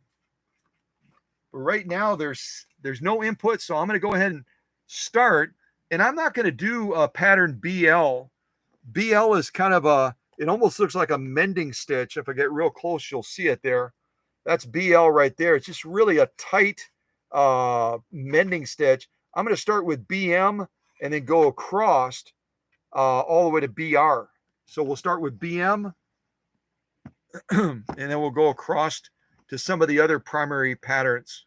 But right now, there's no input, so I'm going to go ahead and start. And I'm not going to do a pattern BL. BL is kind of it almost looks like a mending stitch. If I get real close, you'll see it there. That's BL right there. It's just really a tight mending stitch. I'm going to start with BM and then go across all the way to BR. So we'll start with BM, and then we'll go across to some of the other primary patterns.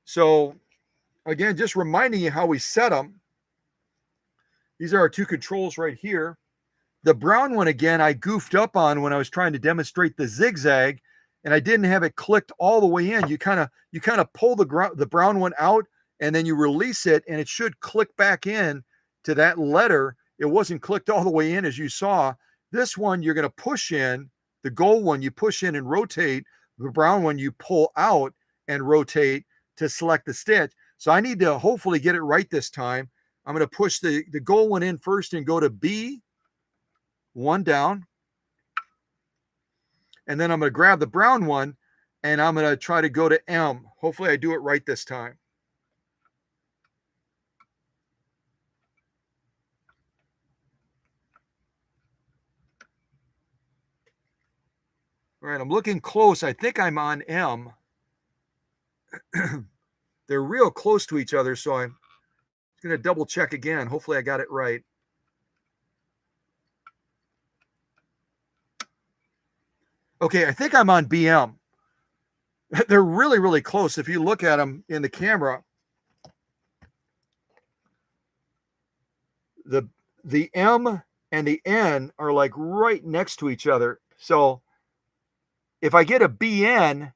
So again, just reminding you how we set them. These are our two controls right here. The brown one, again, I goofed up on when I was trying to demonstrate the zigzag, and I didn't have it clicked all the way in. You kind of pull the brown one out, and then you release it, and it should click back in to that letter. It wasn't clicked all the way in, as you saw. This one, you're going to push in. The gold one, you push in and rotate. The brown one, you pull out and rotate to select the stitch. So I need to hopefully get it right this time. I'm going to push the gold one in first and go to B, one down. And then I'm going to grab the brown one, and I'm going to try to go to M. Hopefully I do it right this time. All right, I'm looking close. I think I'm on M. They're real close to each other, so I'm going to double check again. Hopefully I got it right. Okay, I think I'm on BM. They're really, really close. If you look at them in the camera, the M and the N are like right next to each other. So if I get a BN,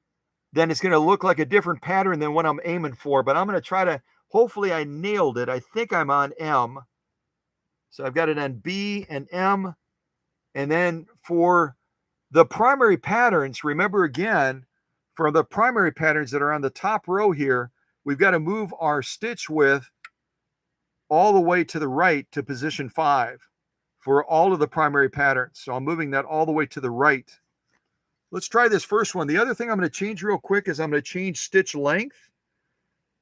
then it's going to look like a different pattern than what I'm aiming for. But I'm going to try to, hopefully I nailed it. I think I'm on M. So I've got it on B and M. And then for the primary patterns, remember again, for the primary patterns that are on the top row here, we've got to move our stitch width all the way to the right to position 5 for all of the primary patterns. So I'm moving that all the way to the right. Let's try this first one. The other thing I'm going to change real quick is I'm going to change stitch length,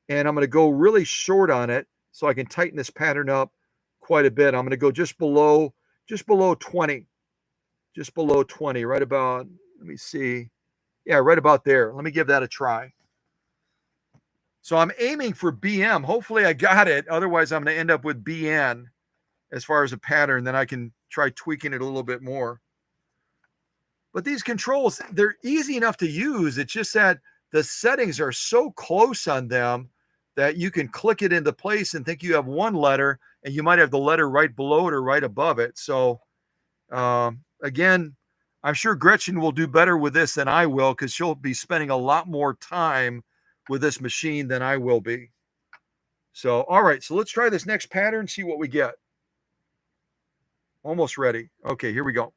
and I'm going to go really short on it so I can tighten this pattern up quite a bit. I'm going to go just below 20. Just below 20, right about, let me see. Yeah, right about there. Let me give that a try. So I'm aiming for BM. Hopefully I got it. Otherwise, I'm going to end up with BN as far as a pattern. Then I can try tweaking it a little bit more. But these controls, they're easy enough to use. It's just that the settings are so close on them that you can click it into place and think you have one letter, and you might have the letter right below it or right above it. So again, I'm sure Gretchen will do better with this than I will, because she'll be spending a lot more time with this machine than I will be. So, all right, so let's try this next pattern, see what we get. Almost ready. Okay, here we go.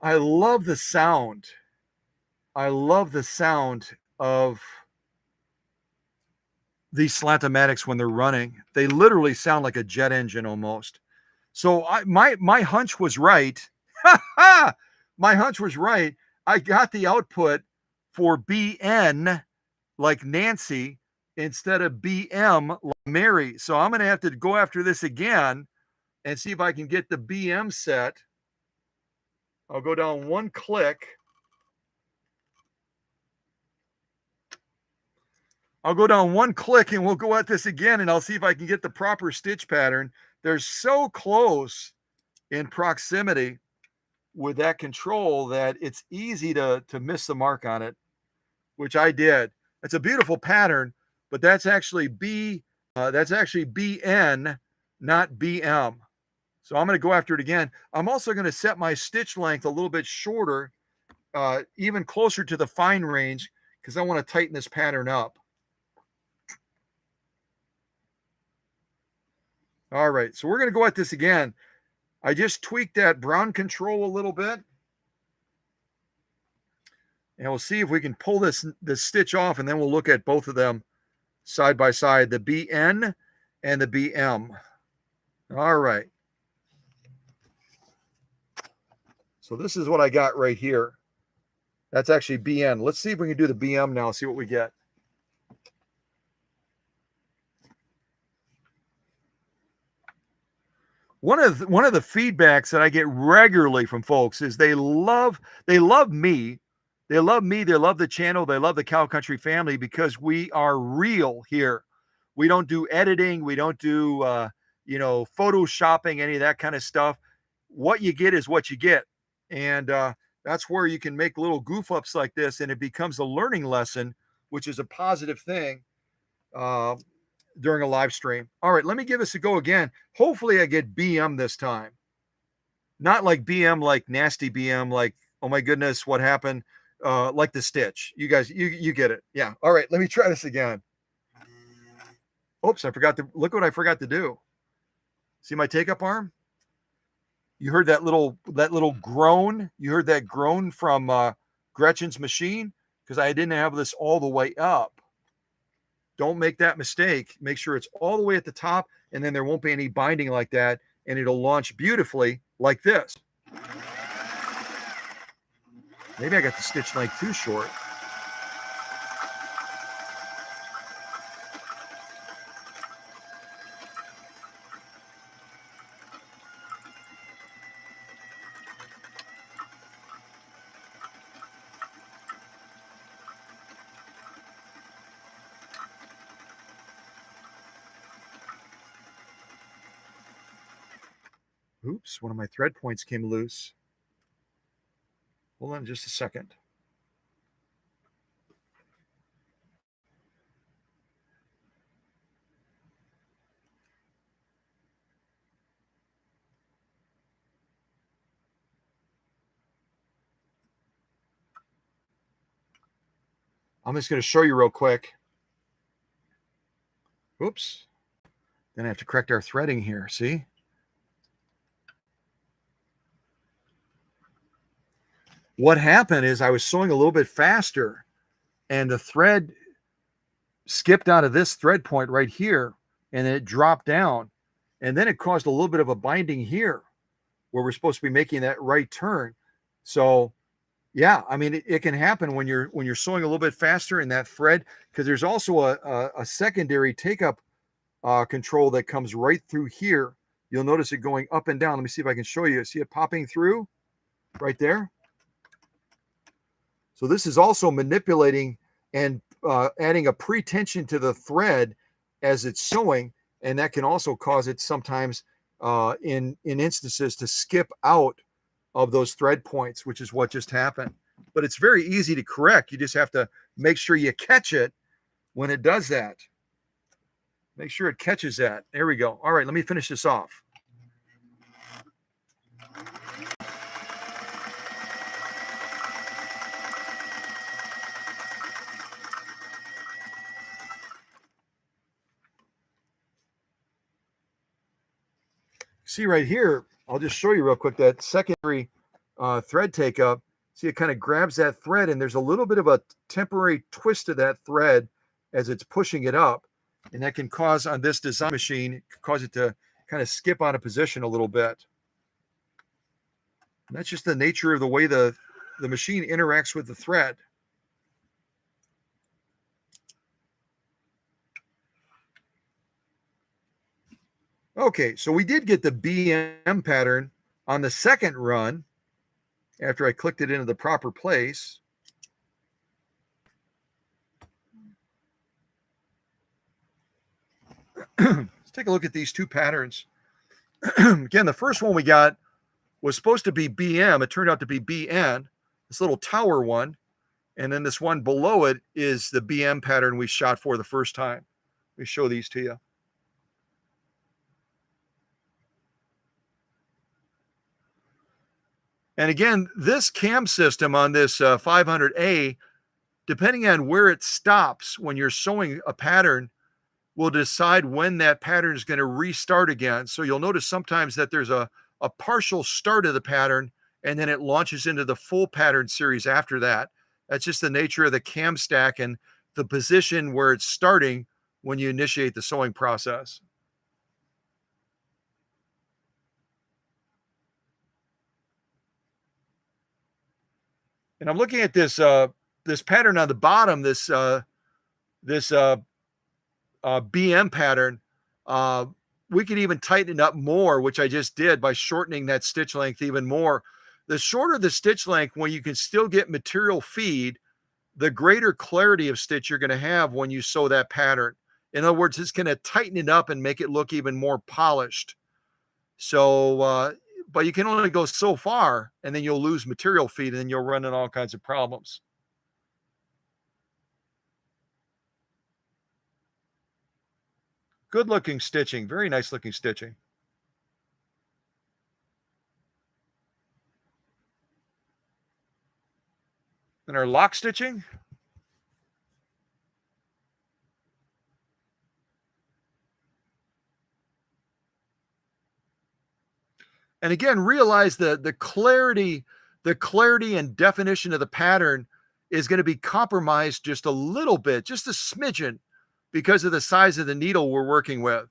I love the sound. I love the sound of these Slant-o-matics when they're running. They literally sound like a jet engine almost. So my hunch was right. My hunch was right. I got the output for BN like Nancy instead of BM like Mary. So I'm going to have to go after this again and see if I can get the BM set. I'll go down one click. I'll go down one click and we'll go at this again and I'll see if I can get the proper stitch pattern. They're so close in proximity with that control that it's easy to miss the mark on it, which I did. It's a beautiful pattern, but that's actually BN, not BM. So I'm going to go after it again. I'm also going to set my stitch length a little bit shorter, even closer to the fine range, because I want to tighten this pattern up. All right, so we're going to go at this again. I just tweaked that brown control a little bit. And we'll see if we can pull this stitch off, and then we'll look at both of them side by side, the BN and the BM. All right. So this is what I got right here. That's actually BN. Let's see if we can do the BM now, see what we get. One of the feedbacks that I get regularly from folks is they love me. They love me. They love the channel. They love the Cow Country family because we are real here. We don't do editing. We don't do, photoshopping, any of that kind of stuff. What you get is what you get. And that's where you can make little goof ups like this and it becomes a learning lesson, which is a positive thing during a live stream. All right, let me give this a go again. Hopefully I get BM this time. Not like BM, like nasty BM, like, oh my goodness, what happened? Like the stitch. You guys, you get it. Yeah. All right, let me try this again. Oops, look what I forgot to do. See my take-up arm? You heard that little groan? You heard that groan from Gretchen's machine? Because I didn't have this all the way up. Don't make that mistake. Make sure it's all the way at the top, and then there won't be any binding like that, and it'll launch beautifully like this. Maybe I got the stitch length too short. Oops, one of my thread points came loose. Hold on just a second. I'm just going to show you real quick. Oops. Then I have to correct our threading here. See? What happened is I was sewing a little bit faster and the thread skipped out of this thread point right here and then it dropped down. And then it caused a little bit of a binding here where we're supposed to be making that right turn. So yeah, I mean, it can happen when you're sewing a little bit faster in that thread, because there's also a secondary take-up control that comes right through here. You'll notice it going up and down. Let me see if I can show you. See it popping through right there? So this is also manipulating and adding a pre-tension to the thread as it's sewing, and that can also cause it sometimes in instances to skip out of those thread points, which is what just happened. But it's very easy to correct. You just have to make sure you catch it when it does that. Make sure it catches that. There we go. All right, let me finish this off. See right here, I'll just show you real quick that secondary thread take up. See, it kind of grabs that thread and there's a little bit of a temporary twist to that thread as it's pushing it up. And that can cause, on this design machine, cause it to kind of skip out of position a little bit. And that's just the nature of the way the the machine interacts with the thread. Okay, so we did get the BM pattern on the second run after I clicked it into the proper place. Let's take a look at these two patterns. Again, the first one we got was supposed to be BM. It turned out to be BN, this little tower one. And then this one below it is the BM pattern we shot for the first time. Let me show these to you. And again, this cam system on this 500A, depending on where it stops when you're sewing a pattern, will decide when that pattern is going to restart again. So you'll notice sometimes that there's a partial start of the pattern, and then it launches into the full pattern series after that. That's just the nature of the cam stack and the position where it's starting when you initiate the sewing process. And I'm looking at this this pattern on the bottom, this BM pattern. We could even tighten it up more, which I just did by shortening that stitch length even more. The shorter the stitch length, when you can still get material feed, the greater clarity of stitch you're going to have when you sew that pattern. In other words, it's going to tighten it up and make it look even more polished. So, but you can only go so far, and then you'll lose material feed, and then you'll run into all kinds of problems. Good looking stitching, very nice looking stitching. And our lock stitching. And again, realize the clarity and definition of the pattern is going to be compromised just a little bit, just a smidgen, because of the size of the needle we're working with.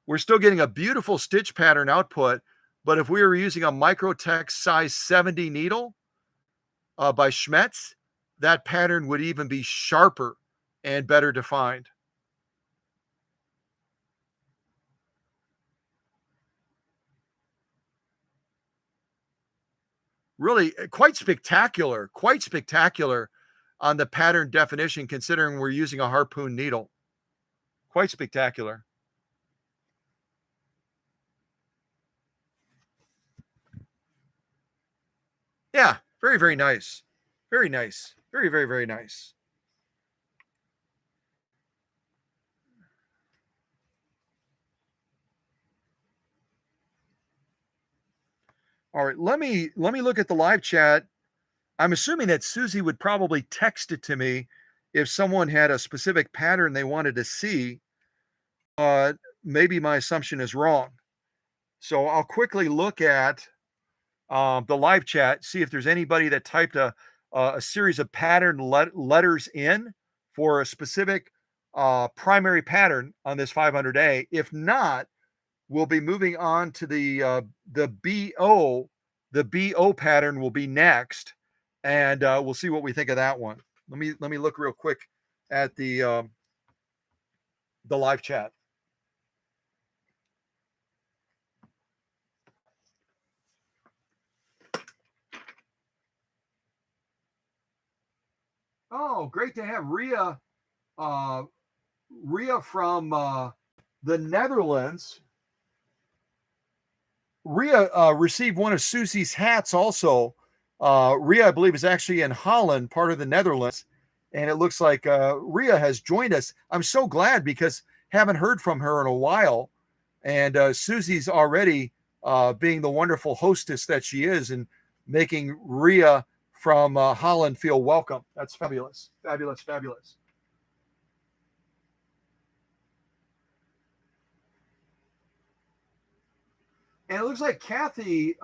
We're still getting a beautiful stitch pattern output, but if we were using a Microtex size 70 needle by Schmetz, that pattern would even be sharper and better defined. Really quite spectacular on the pattern definition, considering we're using a harpoon needle. Quite spectacular. Yeah, very, very nice. Very nice. Very, very, very nice. All right, let me look at the live chat. I'm assuming that Susie would probably text it to me if someone had a specific pattern they wanted to see. Maybe my assumption is wrong. So I'll quickly look at the live chat, see if there's anybody that typed a series of pattern letters in for a specific primary pattern on this 500A. If not, we'll be moving on to the BO. The BO pattern will be next, and we'll see what we think of that one. Let me look real quick at the live chat. Oh, great to have Ria from the Netherlands. Ria received one of Susie's hats also. Ria, I believe, is actually in Holland, part of the Netherlands. And it looks like Ria has joined us. I'm so glad because haven't heard from her in a while. And Susie's already being the wonderful hostess that she is and making Ria from Holland feel welcome. That's fabulous. Fabulous, fabulous. And it looks like Kathy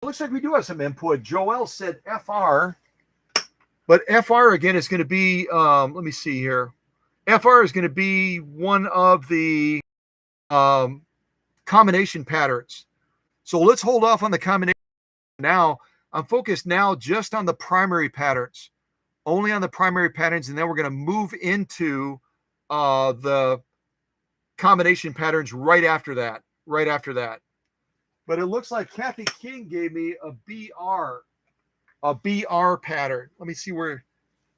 looks like we do have some input. Joel said FR, but FR again is going to be, let me see here. FR is going to be one of the combination patterns. So let's hold off on the combination now. I'm focused now just on the primary patterns, only on the primary patterns, and then we're going to move into the combination patterns right after that. But it looks like Kathy King gave me a BR pattern. Let me see where.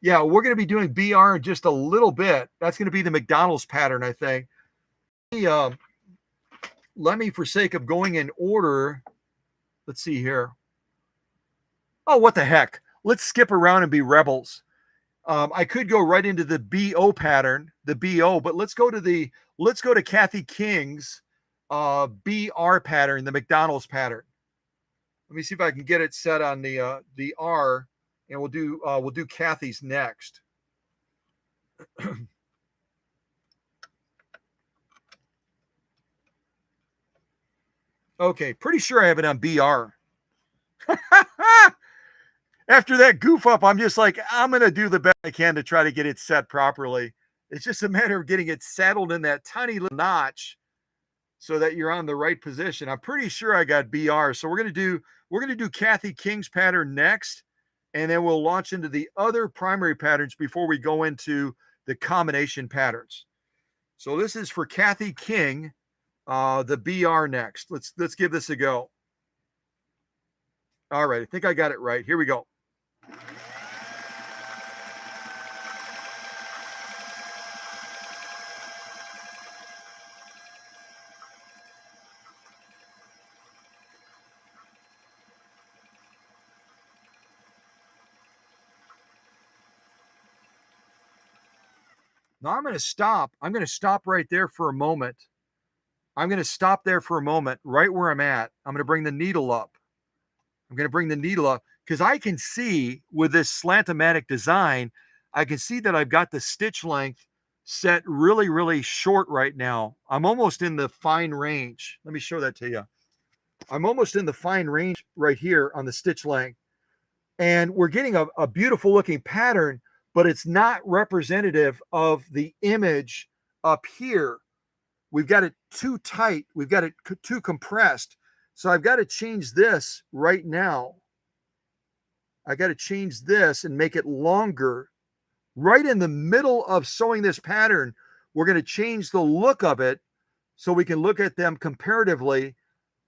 Yeah, we're going to be doing BR in just a little bit. That's going to be the McDonald's pattern, I think. Let me, for sake of going in order, let's see here. Oh, what the heck? Let's skip around and be rebels. I could go right into the BO pattern, but let's go to Kathy King's BR pattern, the McDonald's pattern. Let me see if I can get it set on the R, and we'll do Kathy's next. Okay, pretty sure I have it on BR. After that goof up, I'm just like, I'm going to do the best I can to try to get it set properly. It's just a matter of getting it settled in that tiny little notch so that you're on the right position. I'm pretty sure I got BR. So we're going to do Kathy King's pattern next, and then we'll launch into the other primary patterns before we go into the combination patterns. So this is for Kathy King, the BR next. Let's give this a go. All right, I think I got it right. Here we go. Now I'm going to stop. I'm going to stop right there for a moment. I'm going to stop there for a moment, right where I'm at. I'm going to bring the needle up. Because I can see with this Slant-o-matic design, I can see that I've got the stitch length set really, really short right now. I'm almost in the fine range. Let me show that to you. I'm almost in the fine range right here on the stitch length. And we're getting a beautiful looking pattern, but it's not representative of the image up here. We've got it too tight. We've got it too compressed. So I've got to change this right now. I got to change this and make it longer. Right in the middle of sewing this pattern, we're going to change the look of it so we can look at them comparatively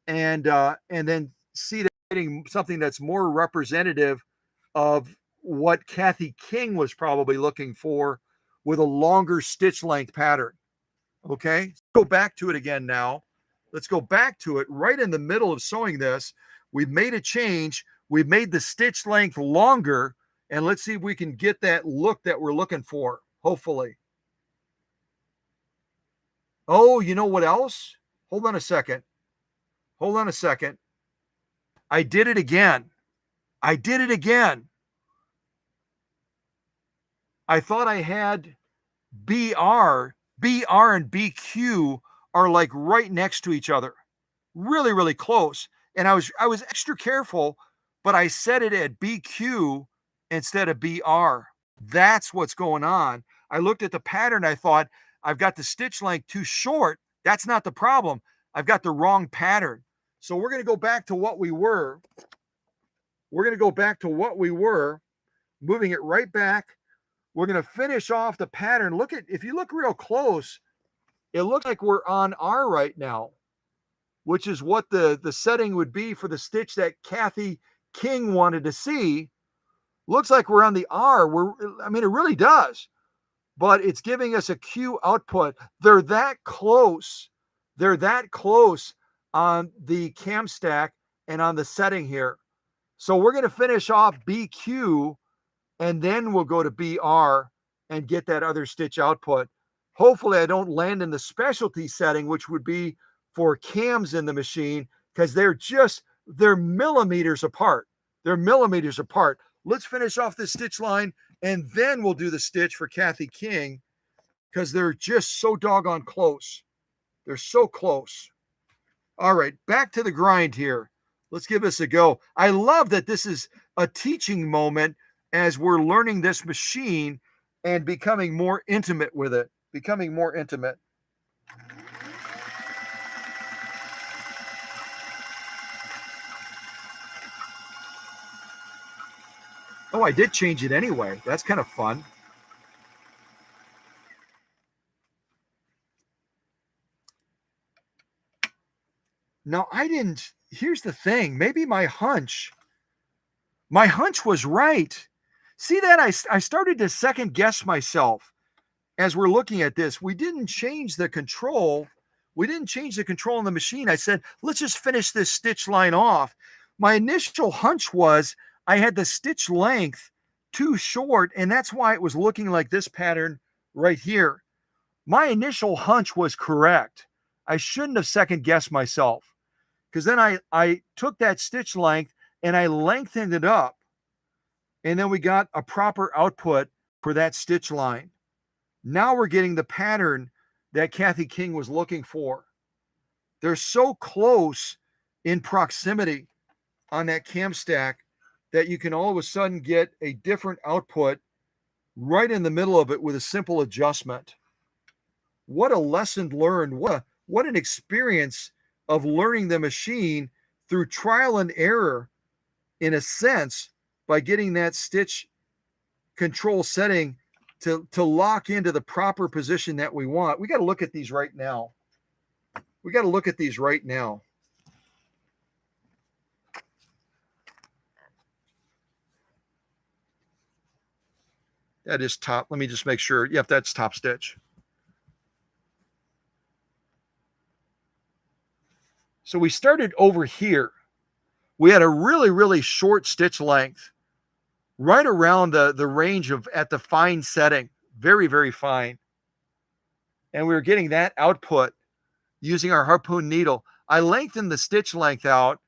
and then see that getting something that's more representative of what Kathy King was probably looking for with a longer stitch length pattern. Okay, let's go back to it again now. Let's go back to it right in the middle of sewing this. We've made a change. We've made the stitch length longer, and let's see if we can get that look that we're looking for, hopefully. Oh, you know what else? Hold on a second. I did it again. I thought I had BR and BQ are like right next to each other, really, really close. And I was extra careful, but I set it at BQ instead of BR. That's what's going on. I looked at the pattern. I thought, I've got the stitch length too short. That's not the problem. I've got the wrong pattern. So we're going to go back to what we were. Moving it right back. We're going to finish off the pattern. If you look real close, it looks like we're on R right now, which is what the setting would be for the stitch that Kathy King wanted to see. Looks like we're on the R. It really does, but it's giving us a Q output. They're that close. On the cam stack and on the setting here. So we're going to finish off BQ, and then we'll go to BR and get that other stitch output. Hopefully I don't land in the specialty setting, which would be for cams in the machine, because they're millimeters apart. Let's finish off this stitch line, and then we'll do the stitch for Kathy King, because they're just so doggone close. They're so close. All right, back to the grind here. Let's give this a go. I love that this is a teaching moment as we're learning this machine and becoming more intimate with it. Oh, I did change it anyway. That's kind of fun. Now, I didn't, here's the thing. Maybe my hunch was right. See that? I started to second guess myself as we're looking at this. We didn't change the control. We didn't change the control on the machine. I said, let's just finish this stitch line off. My initial hunch was I had the stitch length too short, and that's why it was looking like this pattern right here. My initial hunch was correct. I shouldn't have second guessed myself, because then I took that stitch length and I lengthened it up, and then we got a proper output for that stitch line. Now we're getting the pattern that Kathy King was looking for. They're so close in proximity on that cam stack that you can all of a sudden get a different output right in the middle of it with a simple adjustment. What a lesson learned. What an experience of learning the machine through trial and error, in a sense, by getting that stitch control setting to lock into the proper position that we want. We got to look at these right now. That is top. Let me just make sure. Yep, that's top stitch. So we started over here. We had a really, really short stitch length, right around the range of at the fine setting. Very, very fine. And we were getting that output using our harpoon needle. I lengthened the stitch length out,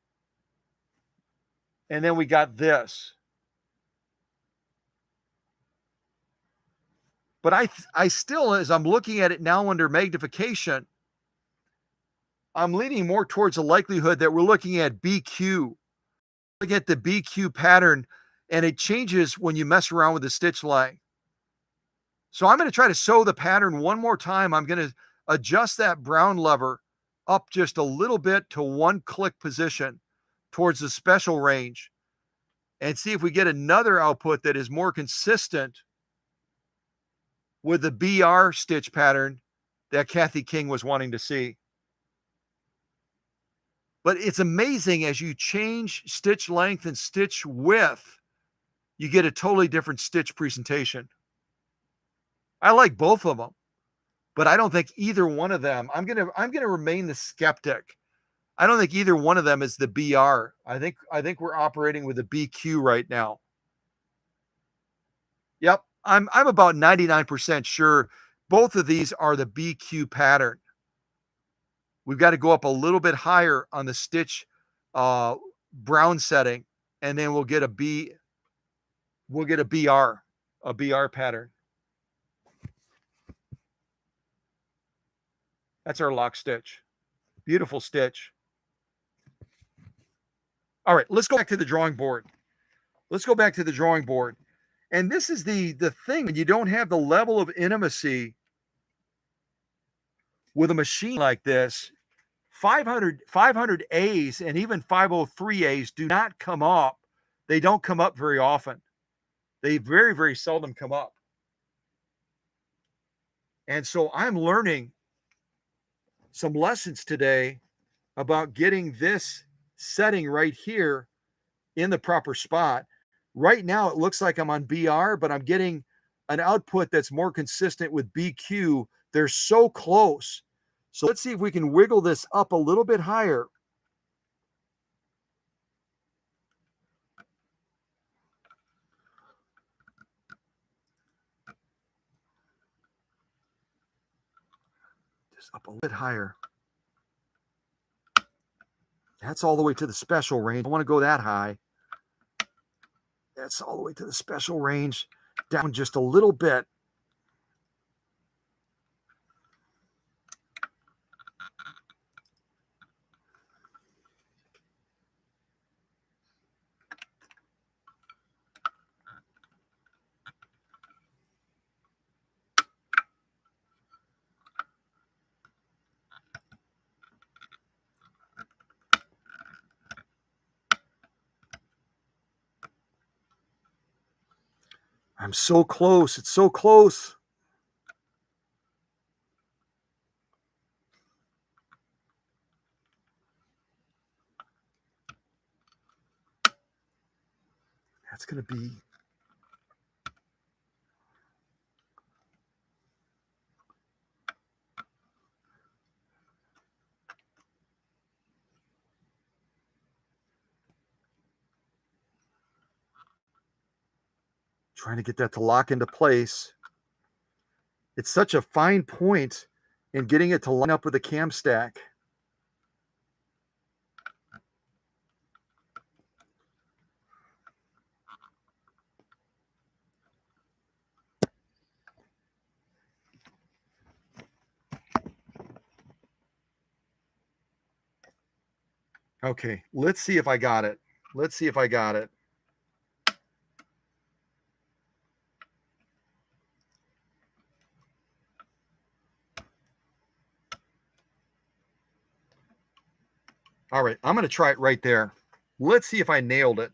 and then we got this. But I still, as I'm looking at it now under magnification, I'm leaning more towards the likelihood that we're looking at BQ. Look at the BQ pattern, and it changes when you mess around with the stitch length. So I'm going to try to sew the pattern one more time. I'm going to adjust that brown lever up just a little bit to one click position towards the special range, and see if we get another output that is more consistent with the BR stitch pattern that Kathy King was wanting to see. But it's amazing, as you change stitch length and stitch width, you get a totally different stitch presentation. I like both of them, but I don't think either one of them, I'm gonna remain the skeptic. I don't think either one of them is the BR. I think we're operating with a BQ right now. Yep, I'm about 99% sure both of these are the BQ pattern. We've got to go up a little bit higher on the stitch brown setting, and then we'll get a BR pattern. That's our lock stitch. Beautiful stitch. All right, let's go back to the drawing board. And this is the thing, when you don't have the level of intimacy with a machine like this. 500As and even 503As do not come up. They don't come up very often. They very, very seldom come up. And so I'm learning some lessons today about getting this setting right here in the proper spot. Right now, it looks like I'm on BR, but I'm getting an output that's more consistent with BQ. They're so close. So let's see if we can wiggle this up a little bit higher. Just up a little bit higher. That's all the way to the special range. I want to go that high. That's all the way to the special range. Down just a little bit. I'm so close. It's so close. That's going to be... Trying to get that to lock into place. It's such a fine point in getting it to line up with the cam stack. Okay, let's see if I got it. Let's see if I got it. All right, I'm going to try it right there. Let's see if I nailed it.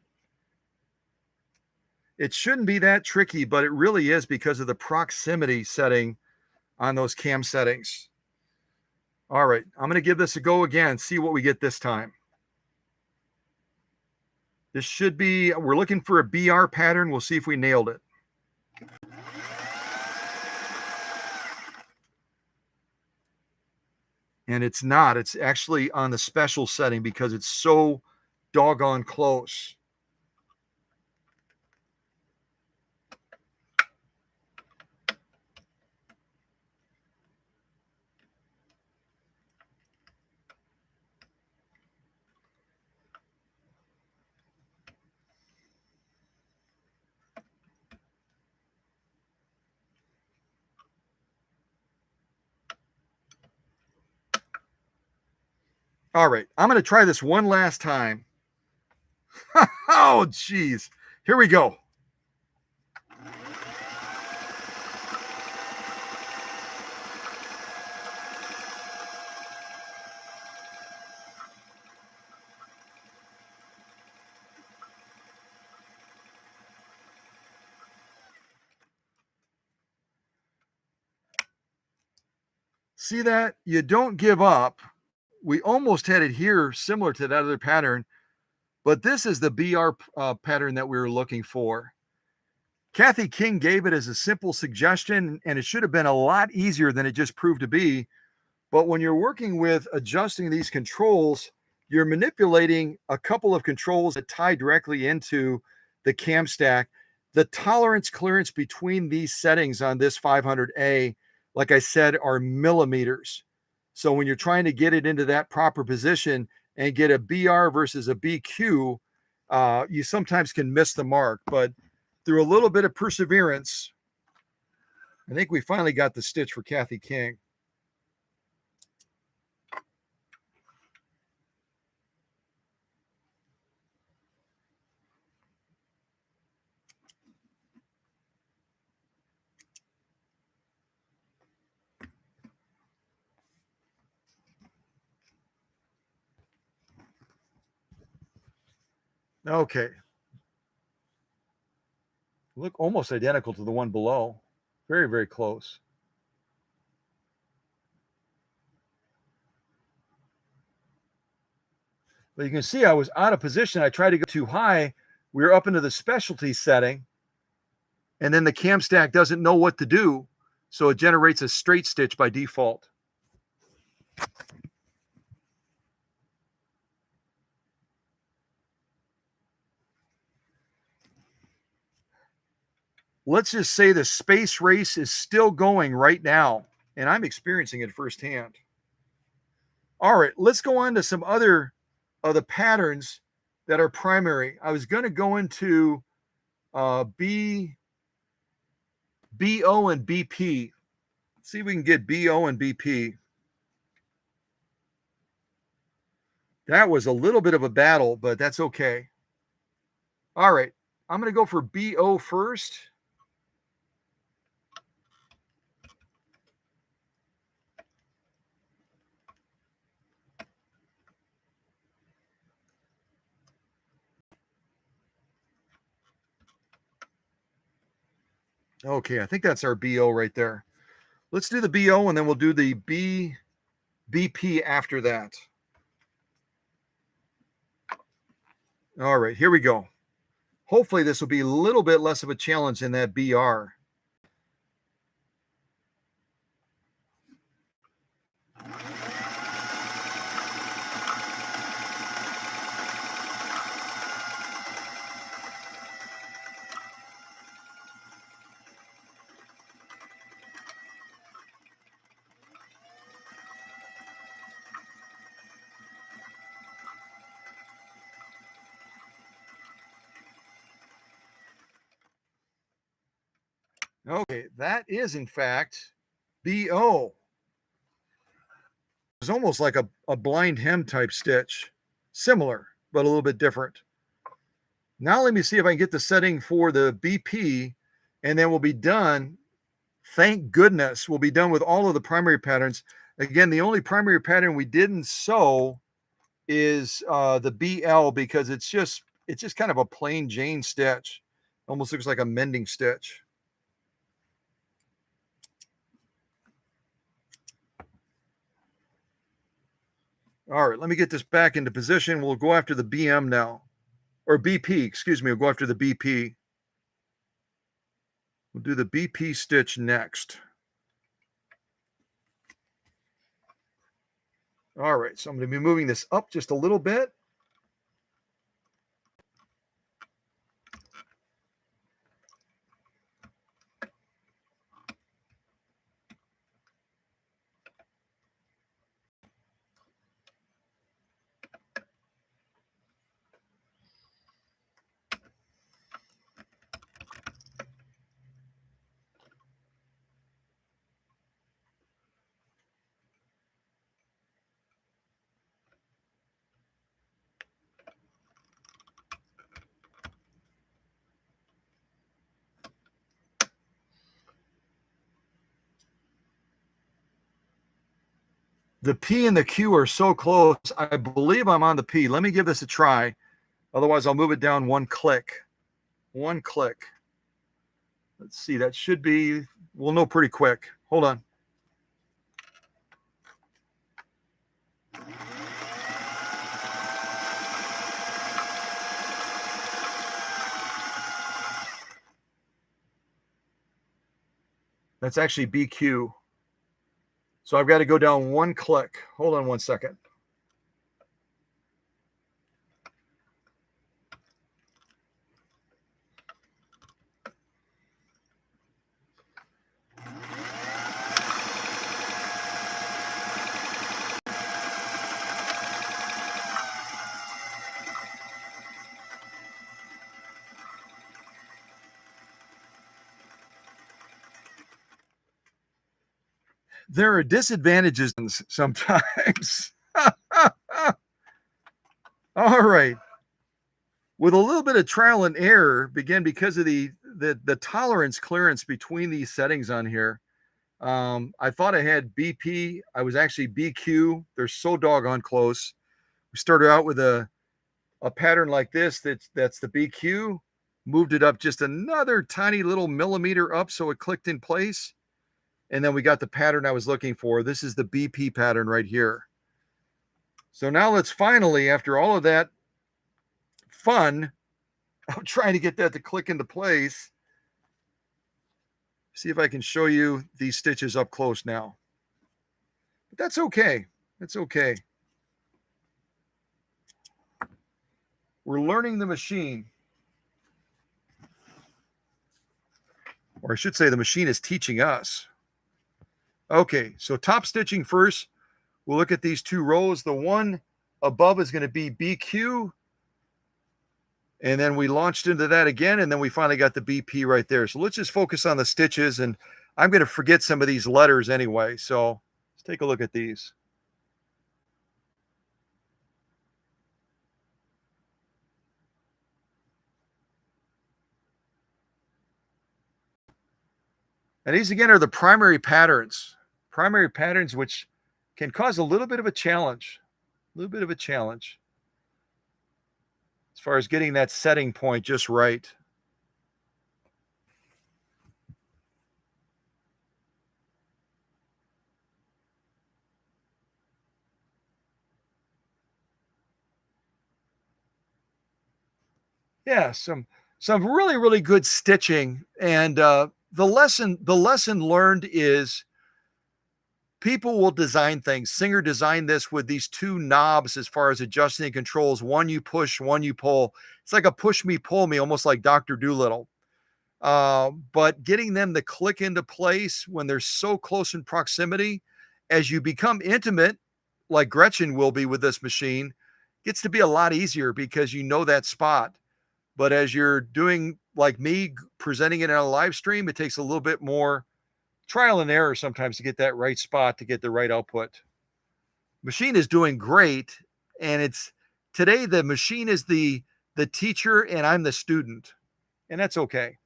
It shouldn't be that tricky, but it really is because of the proximity setting on those cam settings. All right, I'm going to give this a go again, see what we get this time. This should be, we're looking for a BR pattern. We'll see if we nailed it. And it's not. It's actually on the special setting because it's so doggone close. All right, I'm going to try this one last time. Oh, geez. Here we go. See that? You don't give up. We almost had it here similar to that other pattern, but this is the BR pattern that we were looking for. Kathy King gave it as a simple suggestion, and it should have been a lot easier than it just proved to be. But when you're working with adjusting these controls, you're manipulating a couple of controls that tie directly into the cam stack. The tolerance clearance between these settings on this 500A, like I said, are millimeters. So when you're trying to get it into that proper position and get a BR versus a BQ, you sometimes can miss the mark. But through a little bit of perseverance, I think we finally got the stitch for Kathy King. Okay. Look almost identical to the one below. Very, very close. But you can see I was out of position. I tried to go too high. We were up into the specialty setting. And then the cam stack doesn't know what to do. So it generates a straight stitch by default. Let's just say the space race is still going right now. And I'm experiencing it firsthand. All right, let's go on to some other of the patterns that are primary. I was going to go into BO and BP. See if we can get BO and BP. That was a little bit of a battle, but that's okay. All right, I'm going to go for BO first. Okay, I think that's our BO right there. Let's do the BO and then we'll do the BP after that. All right, here we go. Hopefully this will be a little bit less of a challenge than that BR. Okay, that is in fact BO. It's almost like a blind hem type stitch. Similar, but a little bit different. Now let me see if I can get the setting for the BP, and then we'll be done. Thank goodness we'll be done with all of the primary patterns. Again, the only primary pattern we didn't sew is the BL because it's just kind of a plain Jane stitch. Almost looks like a mending stitch. All right, let me get this back into position. We'll go after the BM now, or BP, excuse me. We'll go after the BP. We'll do the BP stitch next. All right, so I'm going to be moving this up just a little bit. The P and the Q are so close. I believe I'm on the P. Let me give this a try. Otherwise, I'll move it down one click. One click. Let's see. That should be, we'll know pretty quick. Hold on. That's actually BQ. So I've got to go down one click. Hold on one second. There are disadvantages sometimes. All right. With a little bit of trial and error, again, because of the tolerance clearance between these settings on here, I thought I had BP. I was actually BQ. They're so doggone close. We started out with a pattern like this. That's the BQ. Moved it up just another tiny little millimeter up so it clicked in place. And then we got the pattern I was looking for. This is the BP pattern right here. So now let's finally, after all of that fun, I'm trying to get that to click into place. See if I can show you these stitches up close now. But that's okay. That's okay. We're learning the machine. Or I should say the machine is teaching us. Okay, so top stitching first. We'll look at these two rows. The one above is going to be BQ. And then we launched into that again, and then we finally got the BP right there. So let's just focus on the stitches, and I'm going to forget some of these letters anyway. So let's take a look at these. And these again are the primary patterns which can cause a little bit of a challenge, as far as getting that setting point just right. Yeah, some really really good stitching, and the lesson learned is people will design things. Singer designed this with these two knobs as far as adjusting the controls. One you push, one you pull. It's like a push me, pull me, almost like Dr. Doolittle. But getting them to click into place when they're so close in proximity, as you become intimate, like Gretchen will be with this machine, gets to be a lot easier because you know that spot. But as you're doing like me, presenting it on a live stream, it takes a little bit more trial and error sometimes to get that right spot to get the right output. Machine is doing great, and it's today the machine is the teacher and I'm the student, and that's okay.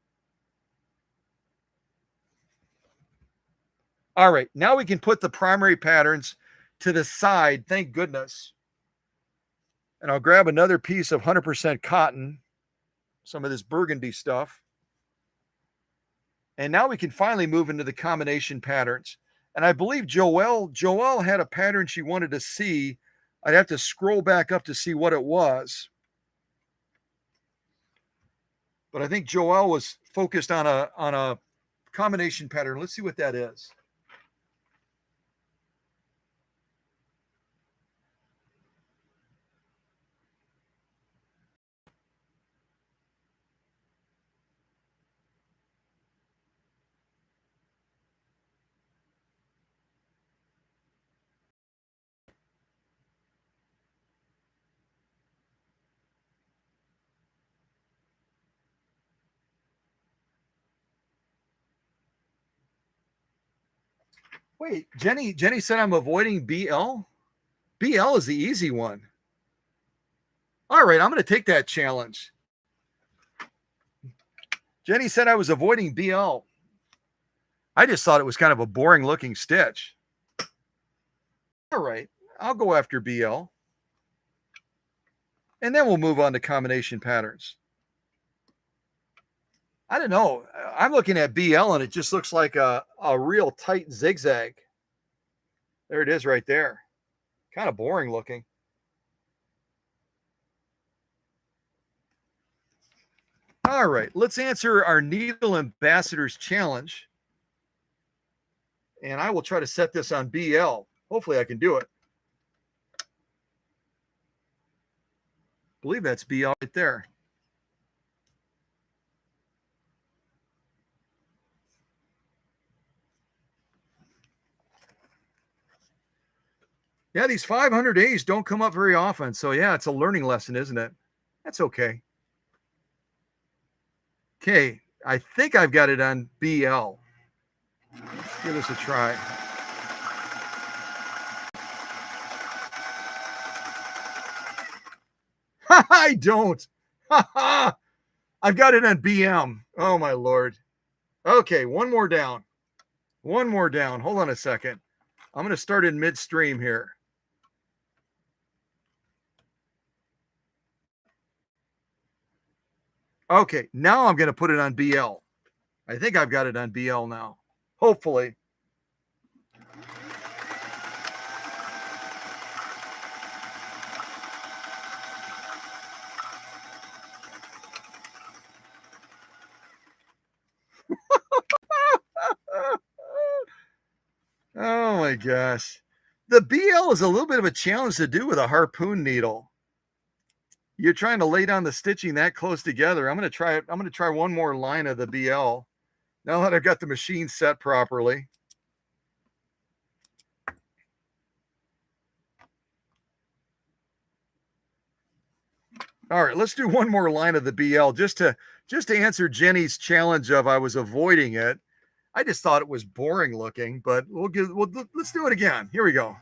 All right, now we can put the primary patterns to the side, thank goodness. And I'll grab another piece of 100% cotton, some of this burgundy stuff. And now we can finally move into the combination patterns. And I believe Joelle had a pattern she wanted to see. I'd have to scroll back up to see what it was. But I think Joelle was focused on a combination pattern. Let's see what that is. Wait, Jenny said I'm avoiding BL? BL is the easy one. All right, I'm going to take that challenge. Jenny said I was avoiding BL. I just thought it was kind of a boring looking stitch. All right, I'll go after BL. And then we'll move on to combination patterns. I don't know. I'm looking at BL and it just looks like a real tight zigzag. There it is right there. Kind of boring looking. All right, let's answer our Needle Ambassadors challenge. And I will try to set this on BL. Hopefully I can do it. I believe that's BL right there. Yeah, these 500 days don't come up very often. So yeah, it's a learning lesson, isn't it? That's okay. Okay, I think I've got it on BL. Let's give this a try. I don't. I've got it on BM. Oh my Lord. Okay, one more down. One more down. Hold on a second. I'm going to start in midstream here. Okay, now I'm going to put it on BL. I think I've got it on BL now. Hopefully. Oh my gosh. The BL is a little bit of a challenge to do with a harpoon needle. You're trying to lay down the stitching that close together. I'm going to try it. I'm going to try one more line of the BL. Now that I've got the machine set properly. All right, let's do one more line of the BL just to answer Jenny's challenge of I was avoiding it. I just thought it was boring looking, but let's do it again. Here we go.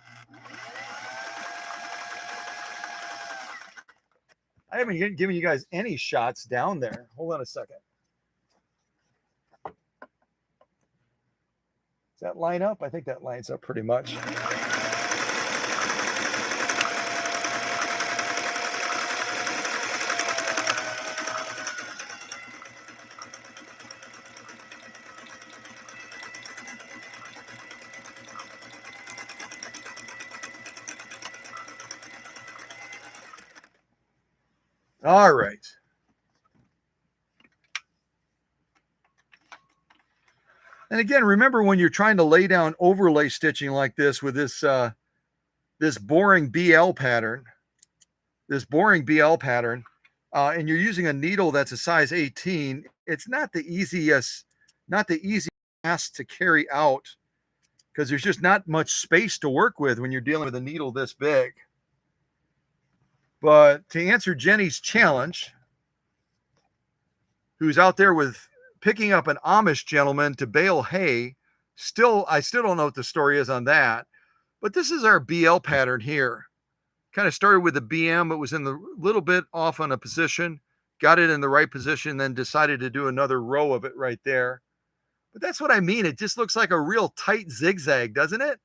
I haven't given you guys any shots down there. Hold on a second. Does that line up? I think that lines up pretty much. All right. And again, remember when you're trying to lay down overlay stitching like this with this boring BL pattern, and you're using a needle that's a size 18, it's not the easiest task to carry out because there's just not much space to work with when you're dealing with a needle this big. But to answer Jenny's challenge, who's out there with picking up an Amish gentleman to bale hay, I still don't know what the story is on that. But this is our BL pattern here. Kind of started with the BM. It was in the little bit off on a position, got it in the right position, then decided to do another row of it right there. But that's what I mean. It just looks like a real tight zigzag, doesn't it?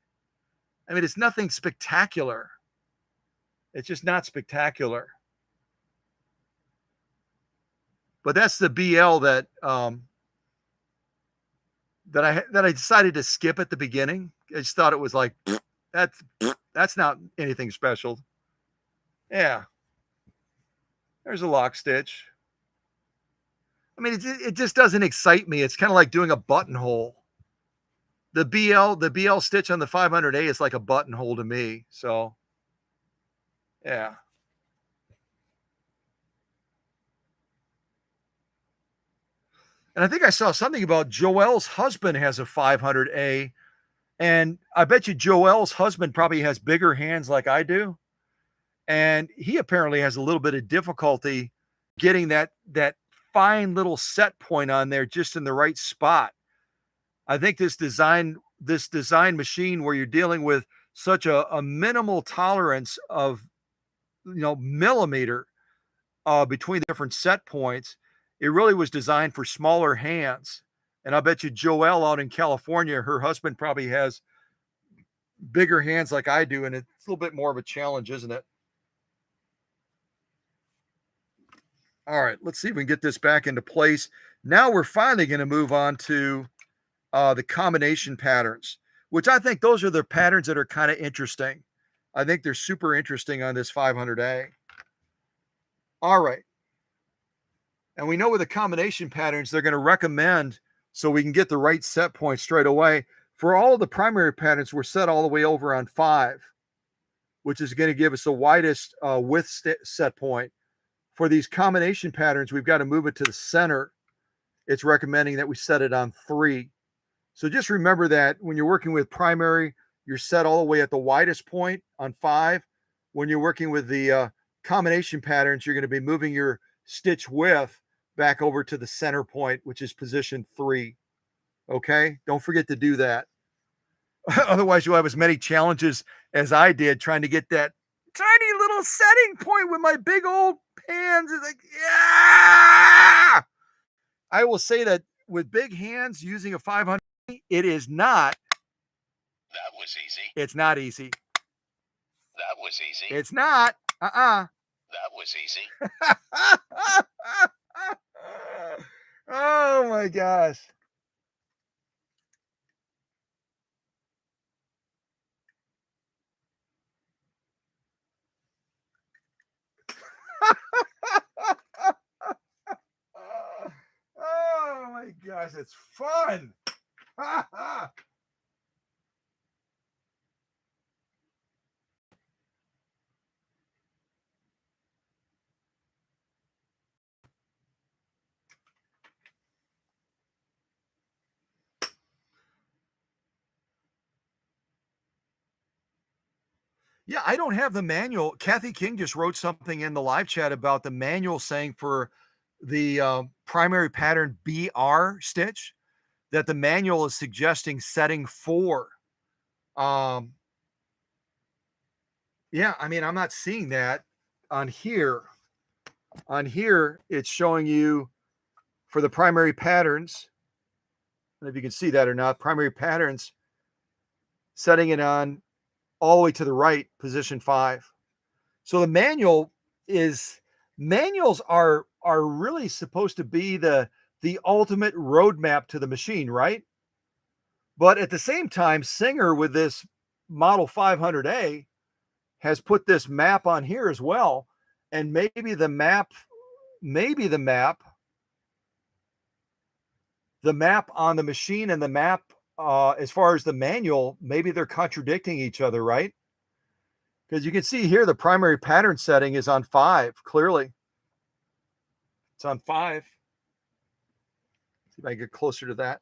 I mean, it's nothing spectacular. It's just not spectacular. But that's the BL that I decided to skip at the beginning. I just thought it was like that's not anything special. Yeah. There's a lock stitch. I mean, it just doesn't excite me. It's kind of like doing a buttonhole. The BL stitch on the 500A is like a buttonhole to me. So, yeah. And I think I saw something about Joelle's husband has a 500A. And I bet you Joelle's husband probably has bigger hands like I do. And he apparently has a little bit of difficulty getting that fine little set point on there just in the right spot. I think this design machine where you're dealing with such a minimal tolerance of millimeter between the different set points, it really was designed for smaller hands. And I bet you Joelle out in California, her husband probably has bigger hands like I do, and it's a little bit more of a challenge, isn't it? All right, let's see if we can get this back into place. Now we're finally going to move on to the combination patterns, which I think those are the patterns that are kind of interesting. I think they're super interesting on this 500A. All right. And we know with the combination patterns, they're going to recommend, so we can get the right set point straight away. For all of the primary patterns, we're set all the way over on 5, which is going to give us the widest width set point. For these combination patterns, we've got to move it to the center. It's recommending that we set it on 3. So just remember that when you're working with primary, you're set all the way at the widest point on 5. When you're working with the combination patterns, you're going to be moving your stitch width back over to the center point, which is position 3. Okay? Don't forget to do that. Otherwise, you'll have as many challenges as I did trying to get that tiny little setting point with my big old hands. It's like, yeah! I will say that with big hands using a 500, it is not.
That was easy.
It's not easy.
That was easy.
It's not.
That was easy.
Oh my gosh. Oh my gosh, it's fun. Yeah, I don't have the manual. Kathy King just wrote something in the live chat about the manual saying for the primary pattern BR stitch that the manual is suggesting setting 4. Yeah, I mean, I'm not seeing that on here. On here, it's showing you for the primary patterns. I don't know if you can see that or not. Primary patterns, setting it on all the way to the right, position 5. So the manuals are really supposed to be the ultimate roadmap to the machine, right? But at the same time, Singer with this model 500A has put this map on here as well. And maybe the map the map on the machine and the map as far as the manual, maybe they're contradicting each other, right? Because you can see here the primary pattern setting is on 5, clearly. It's on 5. See if I can get closer to that.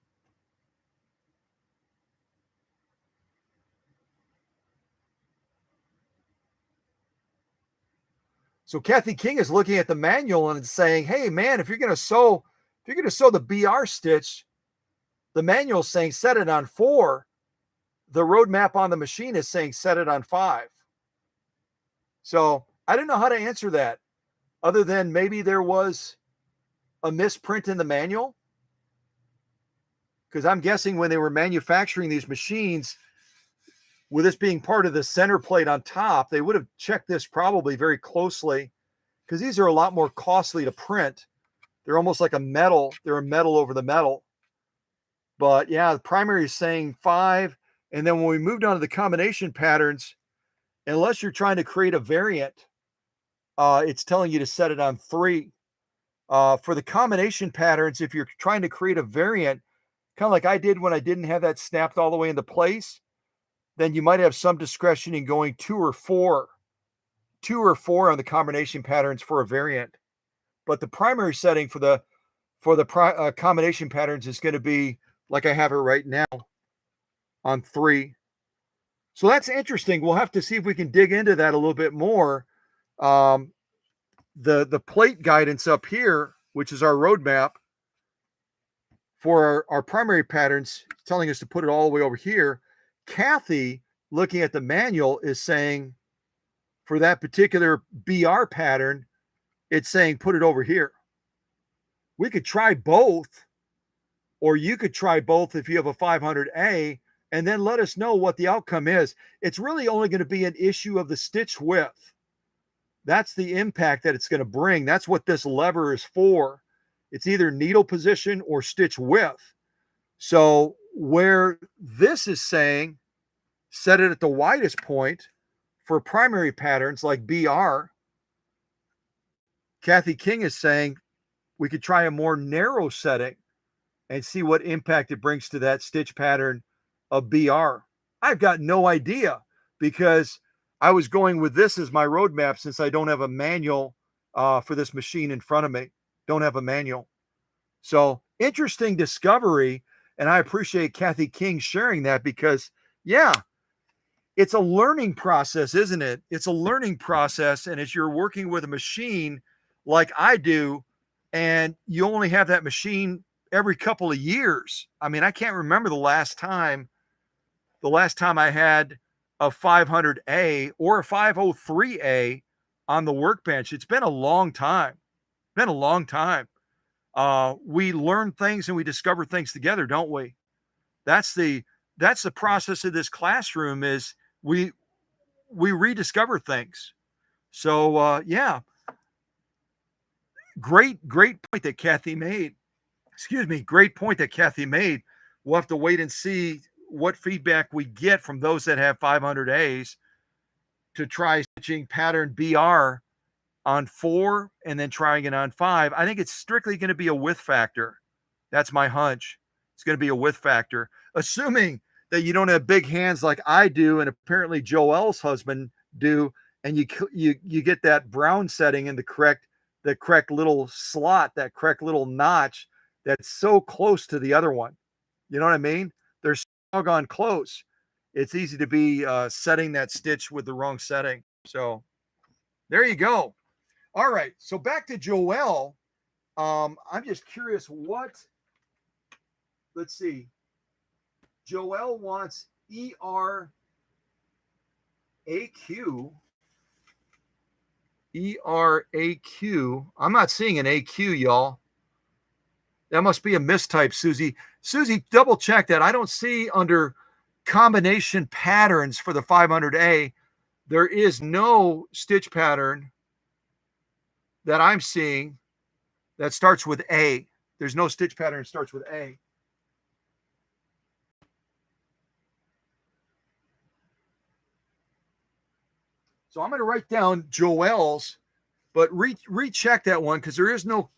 So Kathy King is looking at the manual and saying, hey man, if you're gonna sew the BR stitch, the manual is saying set it on 4. The roadmap on the machine is saying set it on 5. So I don't know how to answer that, other than maybe there was a misprint in the manual. Because I'm guessing when they were manufacturing these machines, with this being part of the center plate on top, they would have checked this probably very closely, because these are a lot more costly to print. They're almost like a metal. They're a metal over the metal. But yeah, the primary is saying 5. And then when we moved on to the combination patterns, unless you're trying to create a variant, it's telling you to set it on 3. For the combination patterns, if you're trying to create a variant, kind of like I did when I didn't have that snapped all the way into place, then you might have some discretion in going 2 or 4. 2 or 4 on the combination patterns for a variant. But the primary setting for the combination patterns is going to be like I have it right now on 3. So that's interesting. We'll have to see if we can dig into that a little bit more. The plate guidance up here, which is our roadmap for our primary patterns, telling us to put it all the way over here. Kathy, looking at the manual, is saying for that particular BR pattern, it's saying put it over here. We could try both, or you could try both if you have a 500A, and then let us know what the outcome is. It's really only going to be an issue of the stitch width. That's the impact that it's going to bring. That's what this lever is for. It's either needle position or stitch width. So where this is saying set it at the widest point for primary patterns like BR, Kathy King is saying we could try a more narrow setting and see what impact it brings to that stitch pattern of BR. I've got no idea, because I was going with this as my roadmap since I don't have a manual for this machine in front of me. Don't have a manual. So interesting discovery. And I appreciate Kathy King sharing that, because yeah, it's a learning process, isn't it? It's a learning process. And as you're working with a machine like I do, and you only have that machine every couple of years. I mean, I can't remember the last time I had a 500A or a 503A on the workbench. It's been a long time. Been a long time. We learn things and we discover things together, don't we? That's the process of this classroom, is we rediscover things. So yeah, great point that Kathy made. Excuse me, great point that Kathy made. We'll have to wait and see what feedback we get from those that have 500As to try stitching pattern BR on 4 and then trying it on 5. I think it's strictly going to be a width factor. That's my hunch. It's going to be a width factor, assuming that you don't have big hands like I do, and apparently Joelle's husband do, and you get that brown setting in the correct little slot, that correct little notch that's so close to the other one. You know what I mean? They're so doggone close. It's easy to be setting that stitch with the wrong setting. So there you go. All right. So back to Joelle. I'm just curious let's see. Joelle wants ERAQ. ERAQ. I'm not seeing an AQ, y'all. That must be a mistype, Susie. Susie, double check that. I don't see under combination patterns for the 500A. There is no stitch pattern that I'm seeing that starts with A. There's no stitch pattern that starts with A. So I'm going to write down Joelle's, but recheck that one, because there is no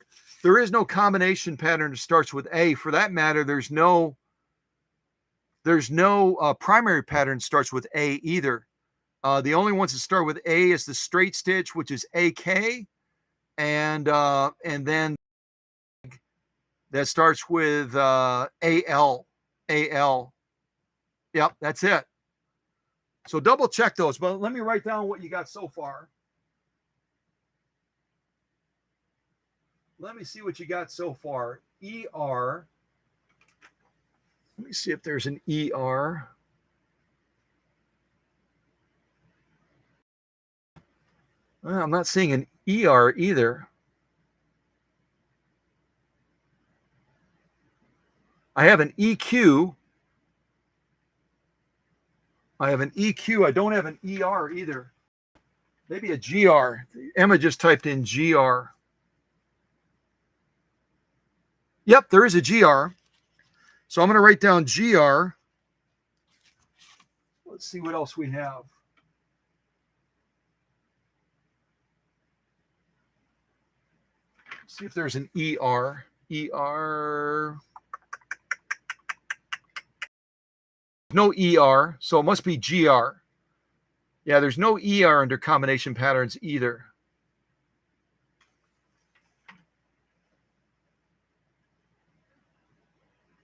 there is no combination pattern that starts with A. For that matter, there's no primary pattern that starts with A either. The only ones that start with A is the straight stitch, which is AK, and then that starts with AL. AL. Yep, that's it. So double check those, but let me write down what you got so far. Let me see what you got so far. ER. Let me see if there's an ER. Well, I'm not seeing an ER either. I have an EQ. I have an EQ. I don't have an ER either. Maybe a GR. Emma just typed in GR. Yep, there is a GR. So I'm going to write down GR. Let's see what else we have. Let's see if there's an ER. ER. No ER, so it must be GR. Yeah, there's no ER under combination patterns either.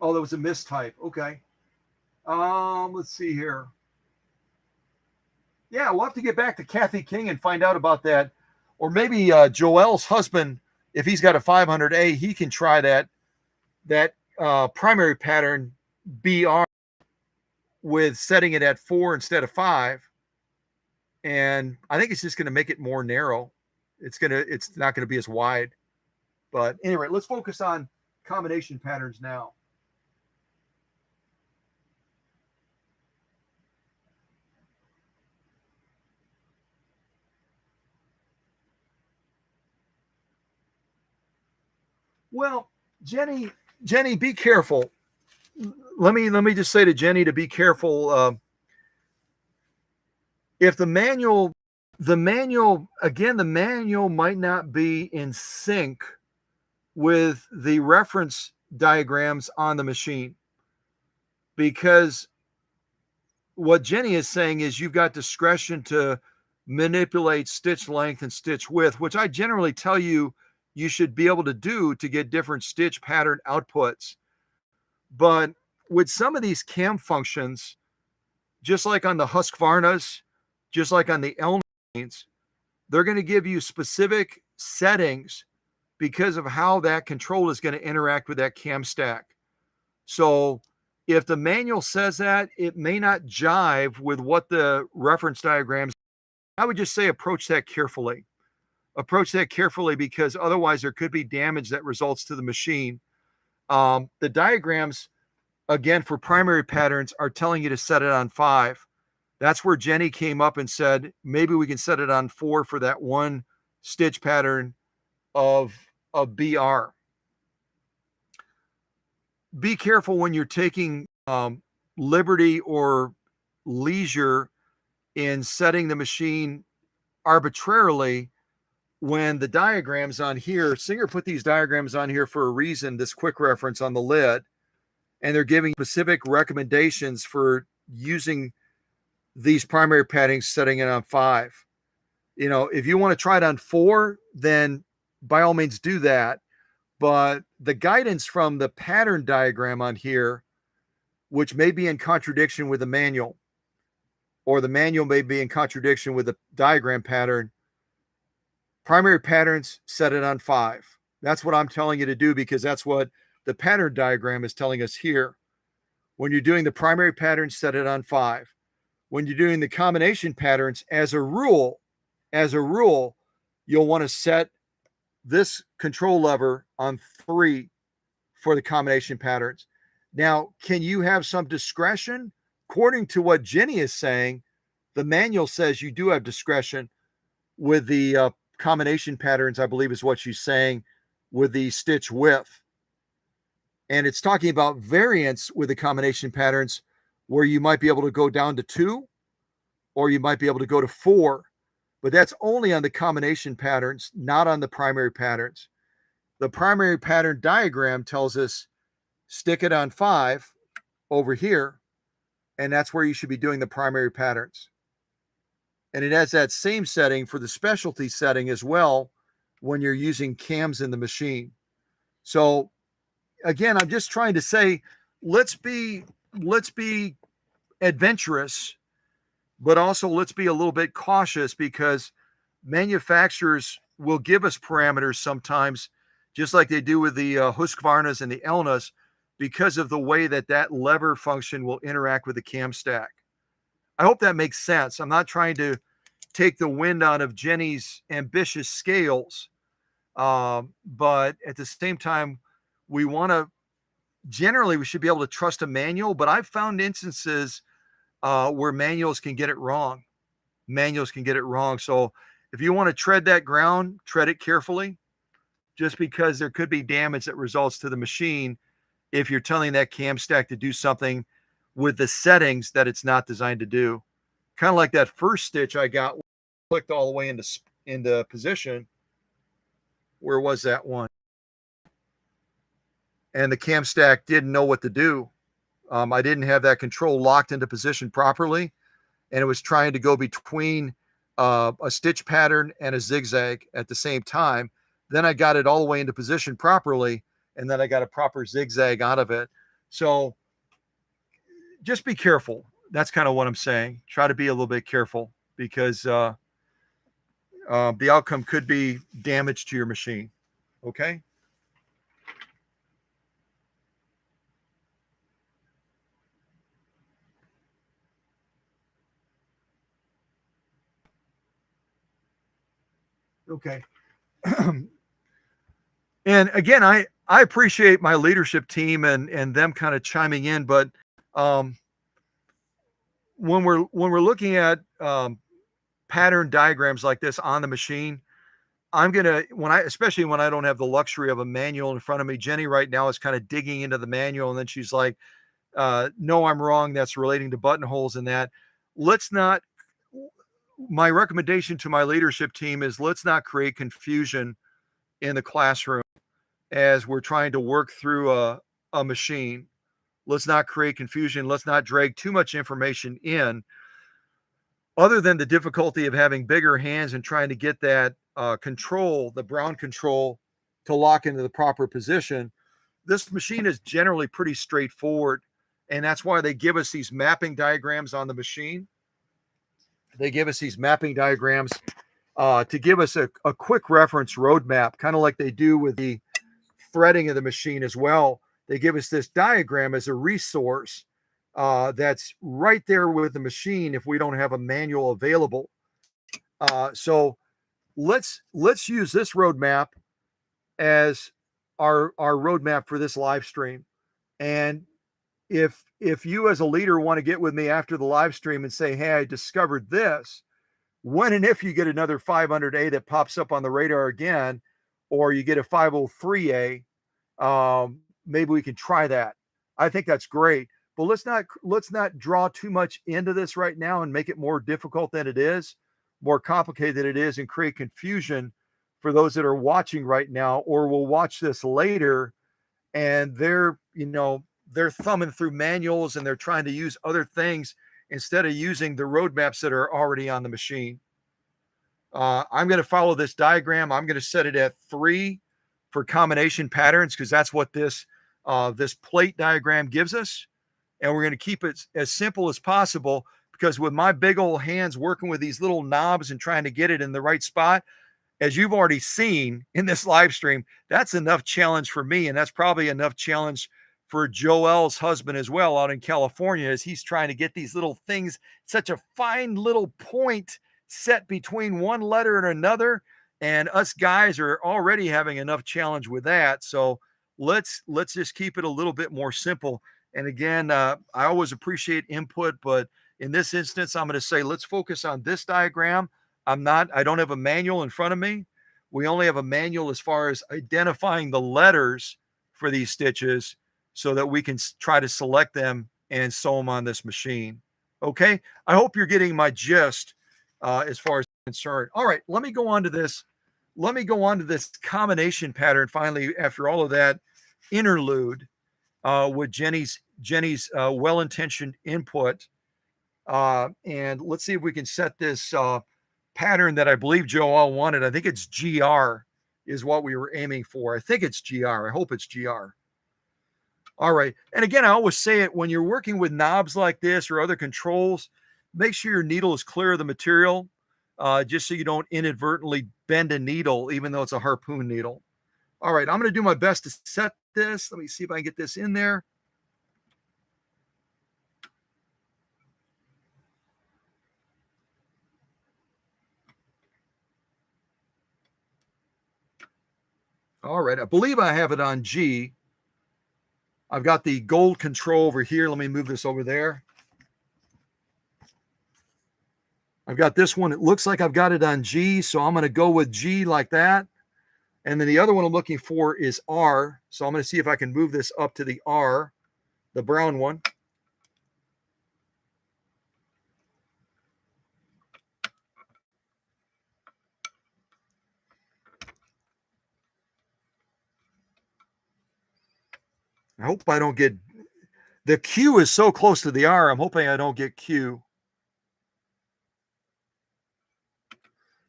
Oh, there was a mistype. Okay. Let's see here. Yeah, we'll have to get back to Kathy King and find out about that. Or maybe Joel's husband, if he's got a 500A, he can try that primary pattern BR with setting it at 4 instead of 5. And I think it's just going to make it more narrow. It's not going to be as wide. But anyway, let's focus on combination patterns now. Well, Jenny, be careful. Let me just say to Jenny to be careful. If the manual might not be in sync with the reference diagrams on the machine, because what Jenny is saying is you've got discretion to manipulate stitch length and stitch width, which I generally tell you should be able to do to get different stitch pattern outputs. But with some of these cam functions, just like on the Husqvarnas, just like on the Elm machines, they're going to give you specific settings because of how that control is going to interact with that cam stack. So if the manual says that, it may not jive with what the reference diagrams. I would just say approach that carefully. Approach that carefully, because otherwise there could be damage that results to the machine. The diagrams, again, for primary patterns are telling you to set it on 5. That's where Jenny came up and said, maybe we can set it on 4 for that one stitch pattern of BR. Be careful when you're taking liberty or leisure in setting the machine arbitrarily, when the diagrams on here, Singer put these diagrams on here for a reason, this quick reference on the lid, and they're giving specific recommendations for using these primary patterns, setting it on 5. You know, if you want to try it on 4, then by all means do that. But the guidance from the pattern diagram on here, which may be in contradiction with the manual, or the manual may be in contradiction with the diagram pattern, primary patterns, set it on 5. That's what I'm telling you to do, because that's what the pattern diagram is telling us here. When you're doing the primary patterns, set it on 5. When you're doing the combination patterns, as a rule, you'll want to set this control lever on 3 for the combination patterns. Now, can you have some discretion? According to what Jenny is saying, the manual says you do have discretion with the combination patterns, I believe is what she's saying, with the stitch width. And it's talking about variance with the combination patterns, where you might be able to go down to 2, or you might be able to go to 4. But that's only on the combination patterns, not on the primary patterns. The primary pattern diagram tells us stick it on 5 over here, and that's where you should be doing the primary patterns. And it has that same setting for the specialty setting as well when you're using cams in the machine. So again, I'm just trying to say, let's be adventurous, but also let's be a little bit cautious, because manufacturers will give us parameters sometimes, just like they do with the Husqvarnas and the Elnas, because of the way that lever function will interact with the cam stack. I hope that makes sense. I'm not trying to take the wind out of Jenny's ambitious scales, but at the same time, we should be able to trust a manual, but I've found instances where manuals can get it wrong. So if you want to tread that ground, tread it carefully, just because there could be damage that results to the machine if you're telling that cam stack to do something with the settings that it's not designed to do. Kind of like that first stitch I got, clicked all the way into position. Where was that one? And the cam stack didn't know what to do. I didn't have that control locked into position properly, and it was trying to go between a stitch pattern and a zigzag at the same time. Then I got it all the way into position properly, and then I got a proper zigzag out of it. So just be careful. That's kind of what I'm saying. Try to be a little bit careful, because the outcome could be damage to your machine. Okay? Okay. And again, I appreciate my leadership team and them kind of chiming in, but when we're looking at pattern diagrams like this on the machine, especially when I don't have the luxury of a manual in front of me. Jenny right now is kind of digging into the manual, and then she's like, no, I'm wrong. That's relating to buttonholes and that. My recommendation to my leadership team is, let's not create confusion in the classroom as we're trying to work through a machine. Let's not create confusion. Let's not drag too much information in, other than the difficulty of having bigger hands and trying to get that the brown control, to lock into the proper position. This machine is generally pretty straightforward, and that's why they give us these mapping diagrams on the machine. They give us these mapping diagrams to give us a quick reference roadmap, kind of like they do with the threading of the machine as well. They give us this diagram as a resource that's right there with the machine if we don't have a manual available. So let's use this roadmap as our roadmap for this live stream. And if you as a leader want to get with me after the live stream and say, hey, I discovered this, when and if you get another 500A that pops up on the radar again, or you get a 503A, maybe we can try that. I think that's great. But let's not draw too much into this right now and make it more difficult than it is, more complicated than it is, and create confusion for those that are watching right now or will watch this later, and they're thumbing through manuals and they're trying to use other things instead of using the roadmaps that are already on the machine. I'm going to follow this diagram. I'm going to set it at 3 for combination patterns, because that's what this plate diagram gives us. And we're going to keep it as simple as possible, because with my big old hands working with these little knobs and trying to get it in the right spot, as you've already seen in this live stream, that's enough challenge for me. And that's probably enough challenge for Joel's husband as well out in California, as he's trying to get these little things, such a fine little point set between one letter and another. And us guys are already having enough challenge with that. So let's just keep it a little bit more simple. And again, I always appreciate input, but in this instance, I'm going to say, let's focus on this diagram. I don't have a manual in front of me. We only have a manual as far as identifying the letters for these stitches, so that we can try to select them and sew them on this machine. Okay. I hope you're getting my gist as far as concerned. All right, let me go on to this let me go on to this combination pattern finally after all of that interlude with Jenny's well-intentioned input. And let's see if we can set this pattern that I believe Joel wanted. I think it's GR is what we were aiming for. I think it's GR. I hope it's GR. All right. And again, I always say it when you're working with knobs like this or other controls, make sure your needle is clear of the material, just so you don't inadvertently bend a needle, even though it's a harpoon needle. All right. I'm going to do my best to set this. Let me see if I can get this in there. All right. I believe I have it on G. I've got the gold control over here. Let me move this over there. I've got this one. It looks like I've got it on G, so I'm going to go with G like that. And then the other one I'm looking for is R. So I'm going to see if I can move this up to the R, the brown one. I hope I don't get, the Q is so close to the R. I'm hoping I don't get Q.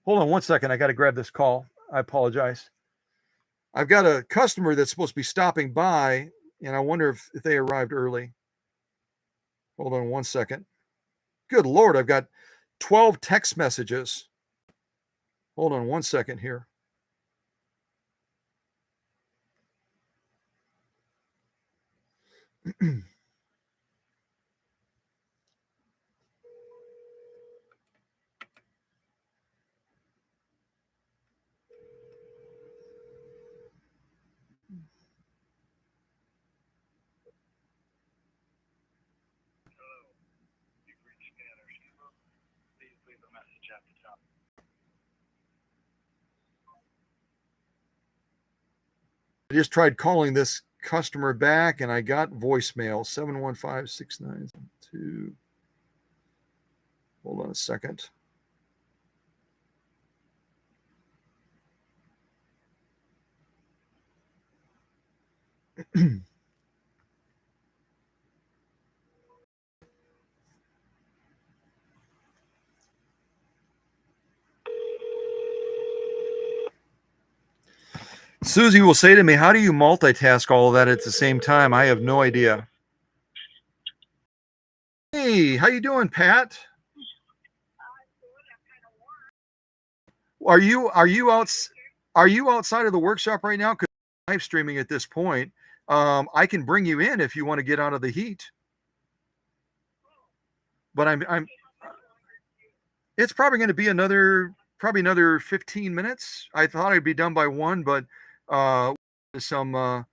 Hold on one second. I got to grab this call. I apologize. I've got a customer that's supposed to be stopping by, and I wonder if they arrived early. Hold on one second. Good Lord, I've got 12 text messages. Hold on one second here. I just tried calling this customer back and I got voicemail 715-6972. Hold on a second. Susie will say to me, how do you multitask all of that at the same time? I have no idea. Hey, how you doing, Pat? Are you outside of the workshop right now? Because I'm live streaming at this point. I can bring you in if you want to get out of the heat. But I'm it's probably going to be another 15 minutes. I thought I'd be done by 1, but some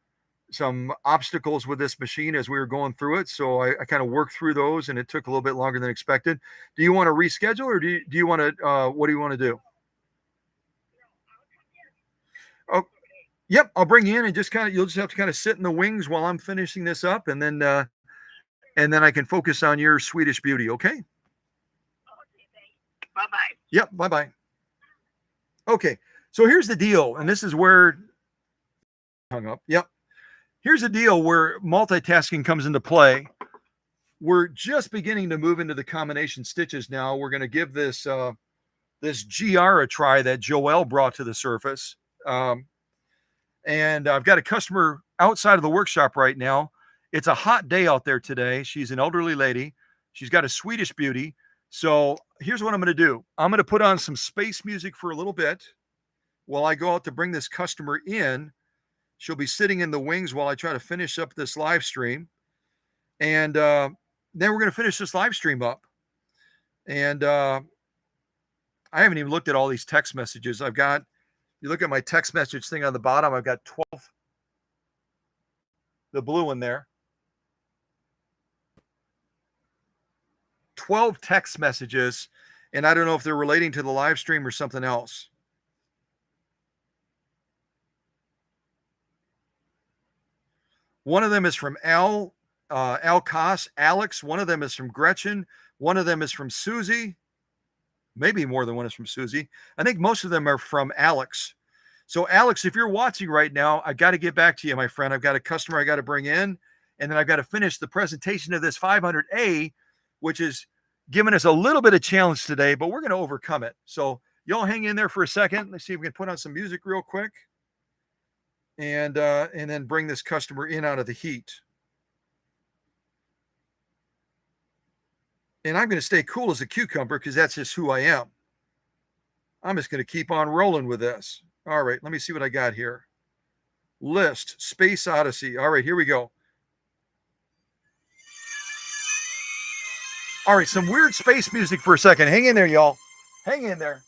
obstacles with this machine as we were going through it. So I kind of worked through those and it took a little bit longer than expected. Do you want to reschedule or do you want to, what do you want to do? Oh, yep. I'll bring you in and you'll just have to kind of sit in the wings while I'm finishing this up. And then I can focus on your Swedish beauty. Okay.
Bye-bye.
Yep. Bye-bye. Okay. So here's the deal. And this is where hung up. Yep. Here's the deal where multitasking comes into play. We're just beginning to move into the combination stitches now. We're going to give this this GR a try that Joelle brought to the surface. And I've got a customer outside of the workshop right now. It's a hot day out there today. She's an elderly lady. She's got a Swedish beauty. So here's what I'm going to do. I'm going to put on some space music for a little bit while I go out to bring this customer in. She'll be sitting in the wings while I try to finish up this live stream. And then we're going to finish this live stream up. And I haven't even looked at all these text messages. I've got, you look at my text message thing on the bottom, I've got 12, the blue one there. 12 text messages. And I don't know if they're relating to the live stream or something else. One of them is from Al Koss, Alex. One of them is from Gretchen. One of them is from Susie. Maybe more than one is from Susie. I think most of them are from Alex. So Alex, if you're watching right now, I got to get back to you, my friend. I've got a customer I got to bring in, and then I've got to finish the presentation of this 500A, which is giving us a little bit of challenge today, but we're going to overcome it. So y'all hang in there for a second. Let's see if we can put on some music real quick, and then bring this customer in out of the heat. And I'm going to stay cool as a cucumber because that's just who I am. I'm just going to keep on rolling with this. All right, let me see what I got here. List, Space Odyssey. All right, here we go. All right, some weird space music for a second. Hang in there, y'all. Hang in there.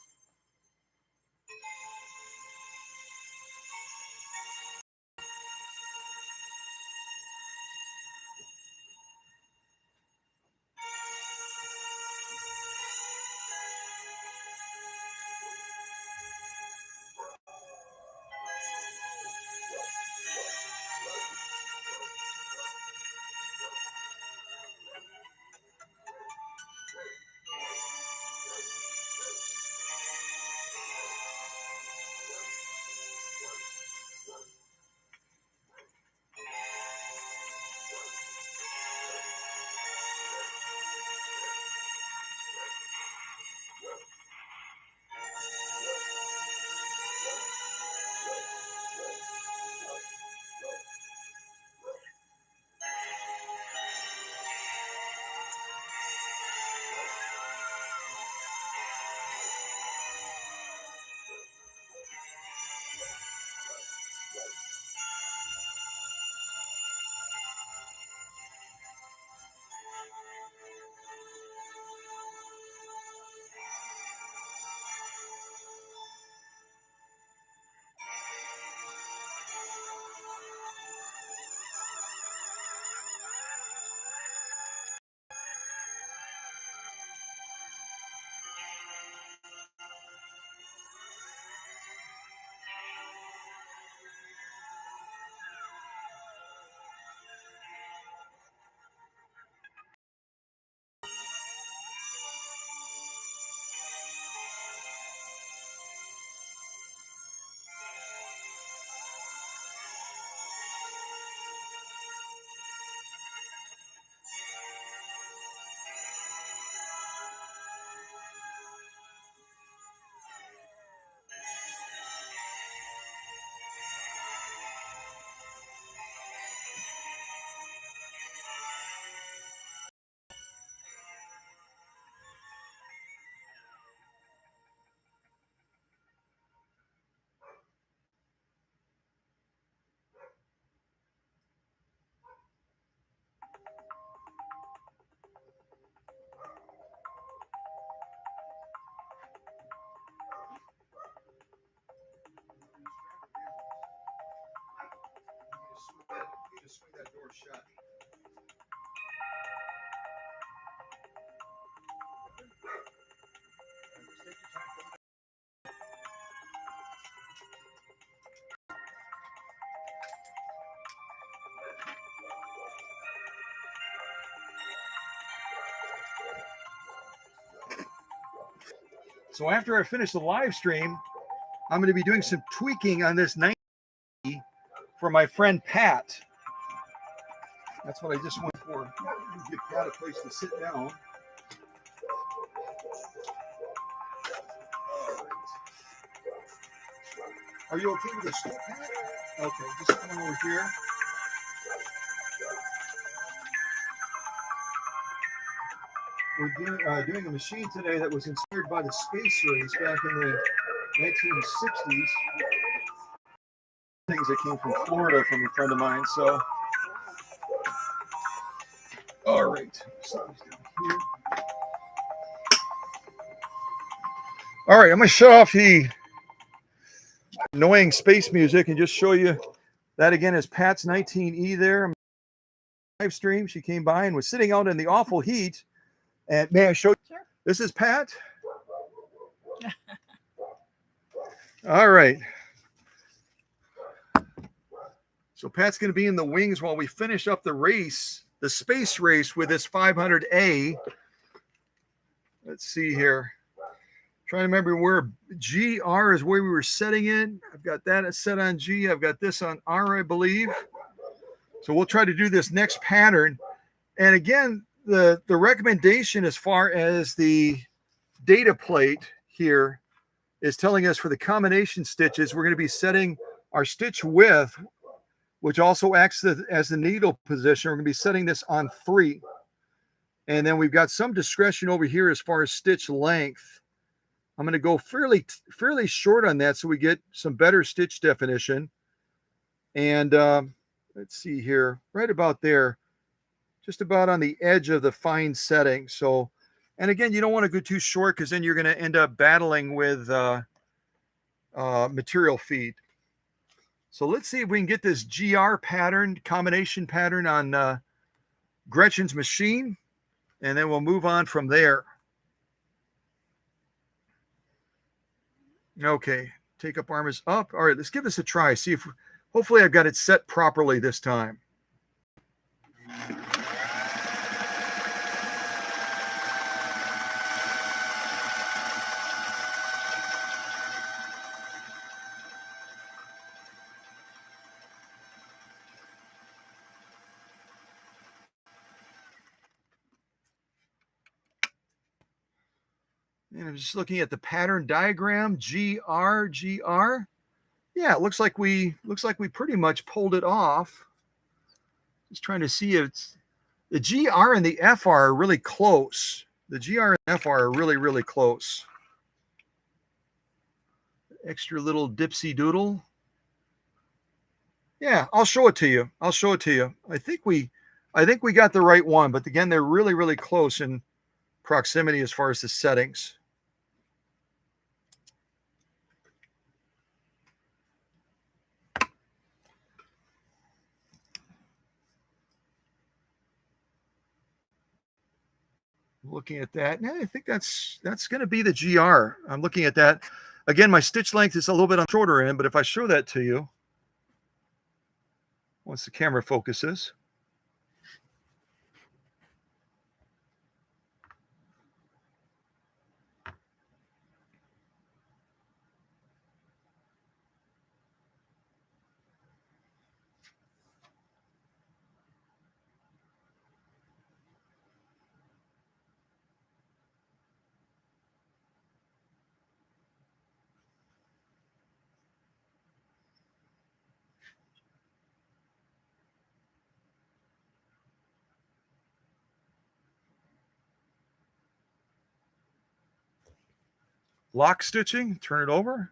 Swing that door shut. So after I finish the live stream, I'm going to be doing some tweaking on this 90 for my friend Pat. That's what I just went for. Give Pat a place to sit down. Are you okay with the stool, Pat? Okay, just come over here. We're doing a machine today that was inspired by the space race back in the 1960s. Things that came from Florida from a friend of mine. So, all right. All right, I'm going to shut off the annoying space music and just show you that again is Pat's 19E there. Live stream. She came by and was sitting out in the awful heat. And may I show you? Sure. This is Pat. All right. So Pat's going to be in the wings while we finish up the race, the space race with this 500A. Let's see here. Trying to remember where GR is where we were setting it. I've got that set on G. I've got this on R, I believe. So we'll try to do this next pattern. And again, the recommendation as far as the data plate here is telling us for the combination stitches, we're going to be setting our stitch width, which also acts as the needle position. We're going to be setting this on 3. And then we've got some discretion over here as far as stitch length. I'm going to go fairly short on that so we get some better stitch definition. And let's see here, right about there, just about on the edge of the fine setting. So, and again, you don't want to go too short because then you're going to end up battling with material feed. So let's see if we can get this GR pattern, combination pattern on Gretchen's machine, and then we'll move on from there. Okay, take up arm is up. All right, let's give this a try. See if, hopefully I've got it set properly this time. And I'm just looking at the pattern diagram, GR. Yeah, it looks like we pretty much pulled it off. Just trying to see if it's, the GR and the FR are really close. The GR and FR are really close. Extra little dipsy doodle. Yeah, I'll show it to you. I think we got the right one, but again, they're really close in proximity as far as the settings. Looking at that, yeah, I think that's going to be the GR. I'm looking at that. Again, my stitch length is a little bit on the shorter end, but if I show that to you, once the camera focuses. Lock stitching, turn it over.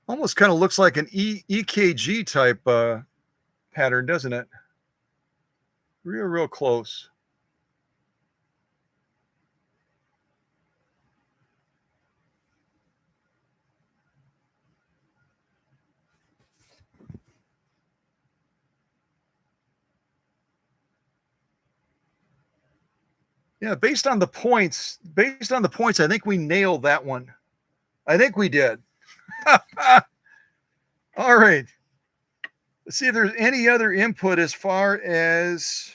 Almost kind of looks like an EKG type pattern, doesn't it? Real close. Yeah, based on the points, I think we nailed that one. I think we did. All right. Let's see if there's any other input as far as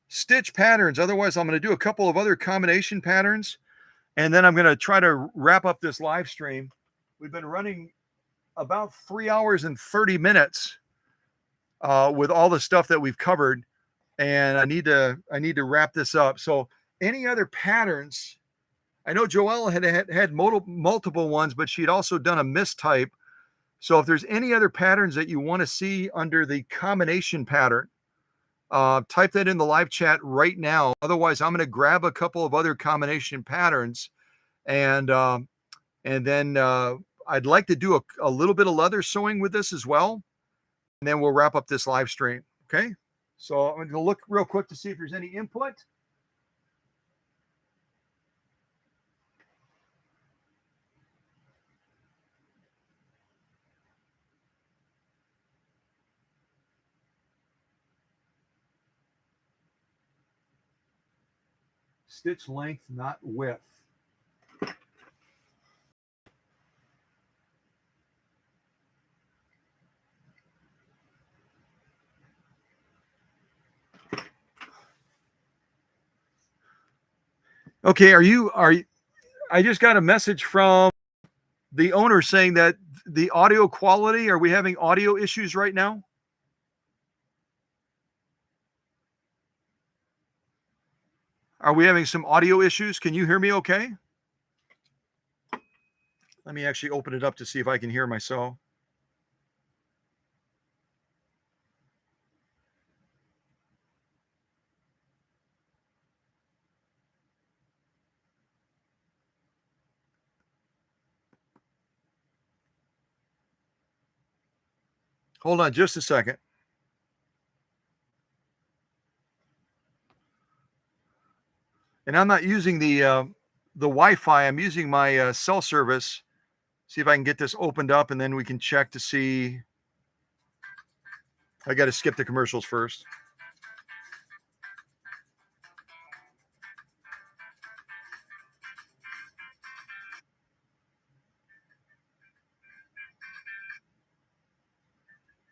stitch patterns. Otherwise, I'm going to do a couple of other combination patterns, and then I'm going to try to wrap up this live stream. We've been running about 3 hours and 30 minutes with all the stuff that we've covered, and I need to wrap this up. So any other patterns? I know Joelle had multiple ones, but she'd also done a mistype. So if there's any other patterns that you want to see under the combination pattern, type that in the live chat right now. Otherwise, I'm going to grab a couple of other combination patterns, and then I'd like to do a little bit of leather sewing with this as well, and then we'll wrap up this live stream. Okay. So I'm going to look real quick to see if there's any input. Stitch length, not width. Okay, I just got a message from the owner saying that the audio quality, are we having audio issues right now? Are we having some audio issues? Can you hear me okay? Let me actually open it up to see if I can hear myself. Hold on just a second. And I'm not using the Wi-Fi. I'm using my cell service. See if I can get this opened up, and then we can check to see. I got to skip the commercials first.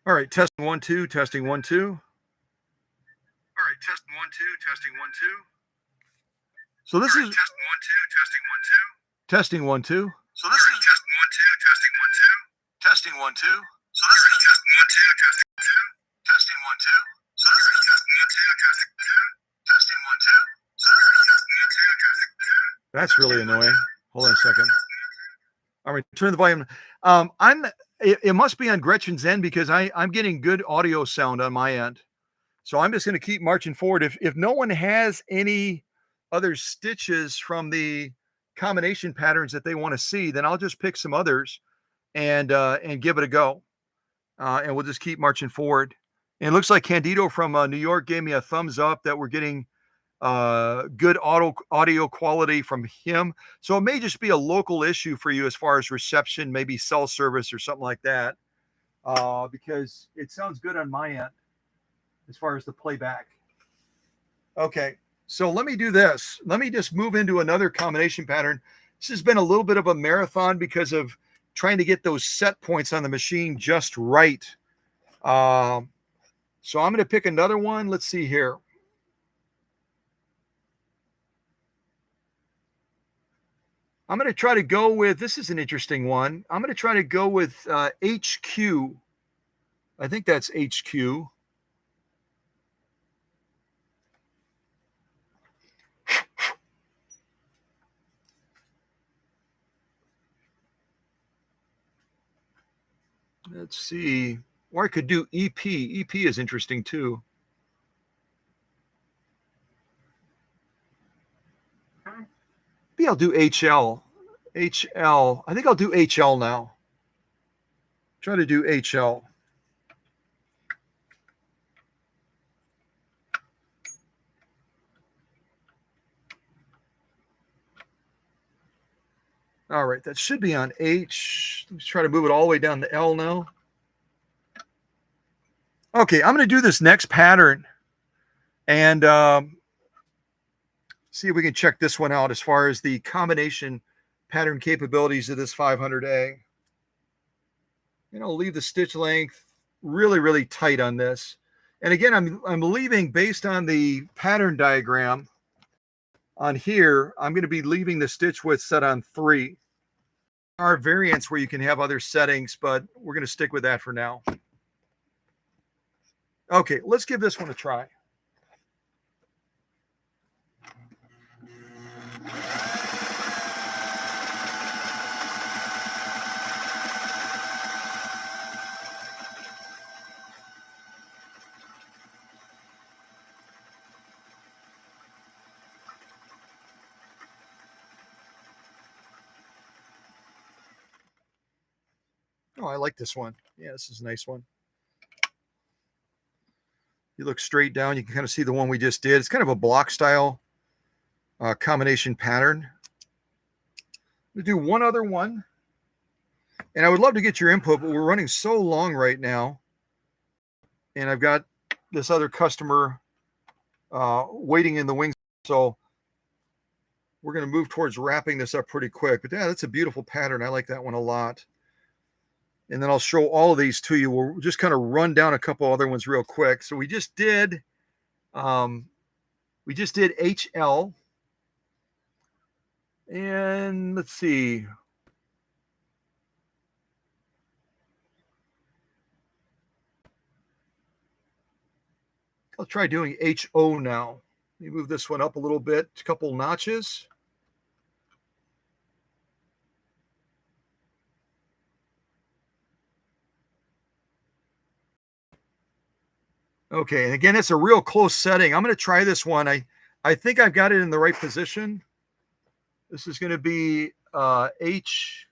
All right, testing 1 2, testing 1 2. All right, testing 1 2, testing 1 2. So this is testing 1 2, testing 1 2. Testing 1 2. So this is testing 1 2, testing 1 2. Testing 1 2. So this is testing 1 2, testing 1 2. Testing 1 2. So this is testing 1 2, testing 2. Testing 1 2. So this is testing 1 2, testing 2. That's really annoying. Hold on a second. All right, turn the volume. It must be on Gretchen's end because I'm getting good audio sound on my end. So I'm just going to keep marching forward. If no one has any other stitches from the combination patterns that they want to see, then I'll just pick some others and give it a go. And we'll just keep marching forward. And it looks like Candido from New York gave me a thumbs up that we're getting good audio quality from him. So it may just be a local issue for you as far as reception, maybe cell service or something like that, because it sounds good on my end as far as the playback. Okay, so let me do this. Let me just move into another combination pattern. This has been a little bit of a marathon because of trying to get those set points on the machine just right. So I'm going to pick another one. Let's see here. I'm going to try to go with, this is an interesting one. I'm going to try to go with HQ. I think that's HQ. Let's see. Or I could do EP. EP is interesting too. Maybe I'll do HL. HL. I think I'll do HL now. Try to do HL. All right, that should be on H. Let's try to move it all the way down to L now. Okay, I'm going to do this next pattern and see if we can check this one out as far as the combination pattern capabilities of this 500A. And I'll leave the stitch length really, really tight on this. And again, I'm leaving based on the pattern diagram on here. I'm going to be leaving the stitch width set on 3. There are variants where you can have other settings, but we're going to stick with that for now. Okay, let's give this one a try. Oh, I like this one. Yeah, this is a nice one. You look straight down, you can kind of see the one we just did. It's kind of a block style combination pattern. We'll do one other one. And I would love to get your input, but we're running so long right now. And I've got this other customer waiting in the wings. So we're going to move towards wrapping this up pretty quick. But yeah, that's a beautiful pattern. I like that one a lot. And then I'll show all of these to you. We'll just kind of run down a couple other ones real quick. So we just did HL. And let's see. I'll try doing HO now. Let me move this one up a little bit, a couple notches. Okay, and again, it's a real close setting. I'm going to try this one. I think I've got it in the right position. This is going to be H.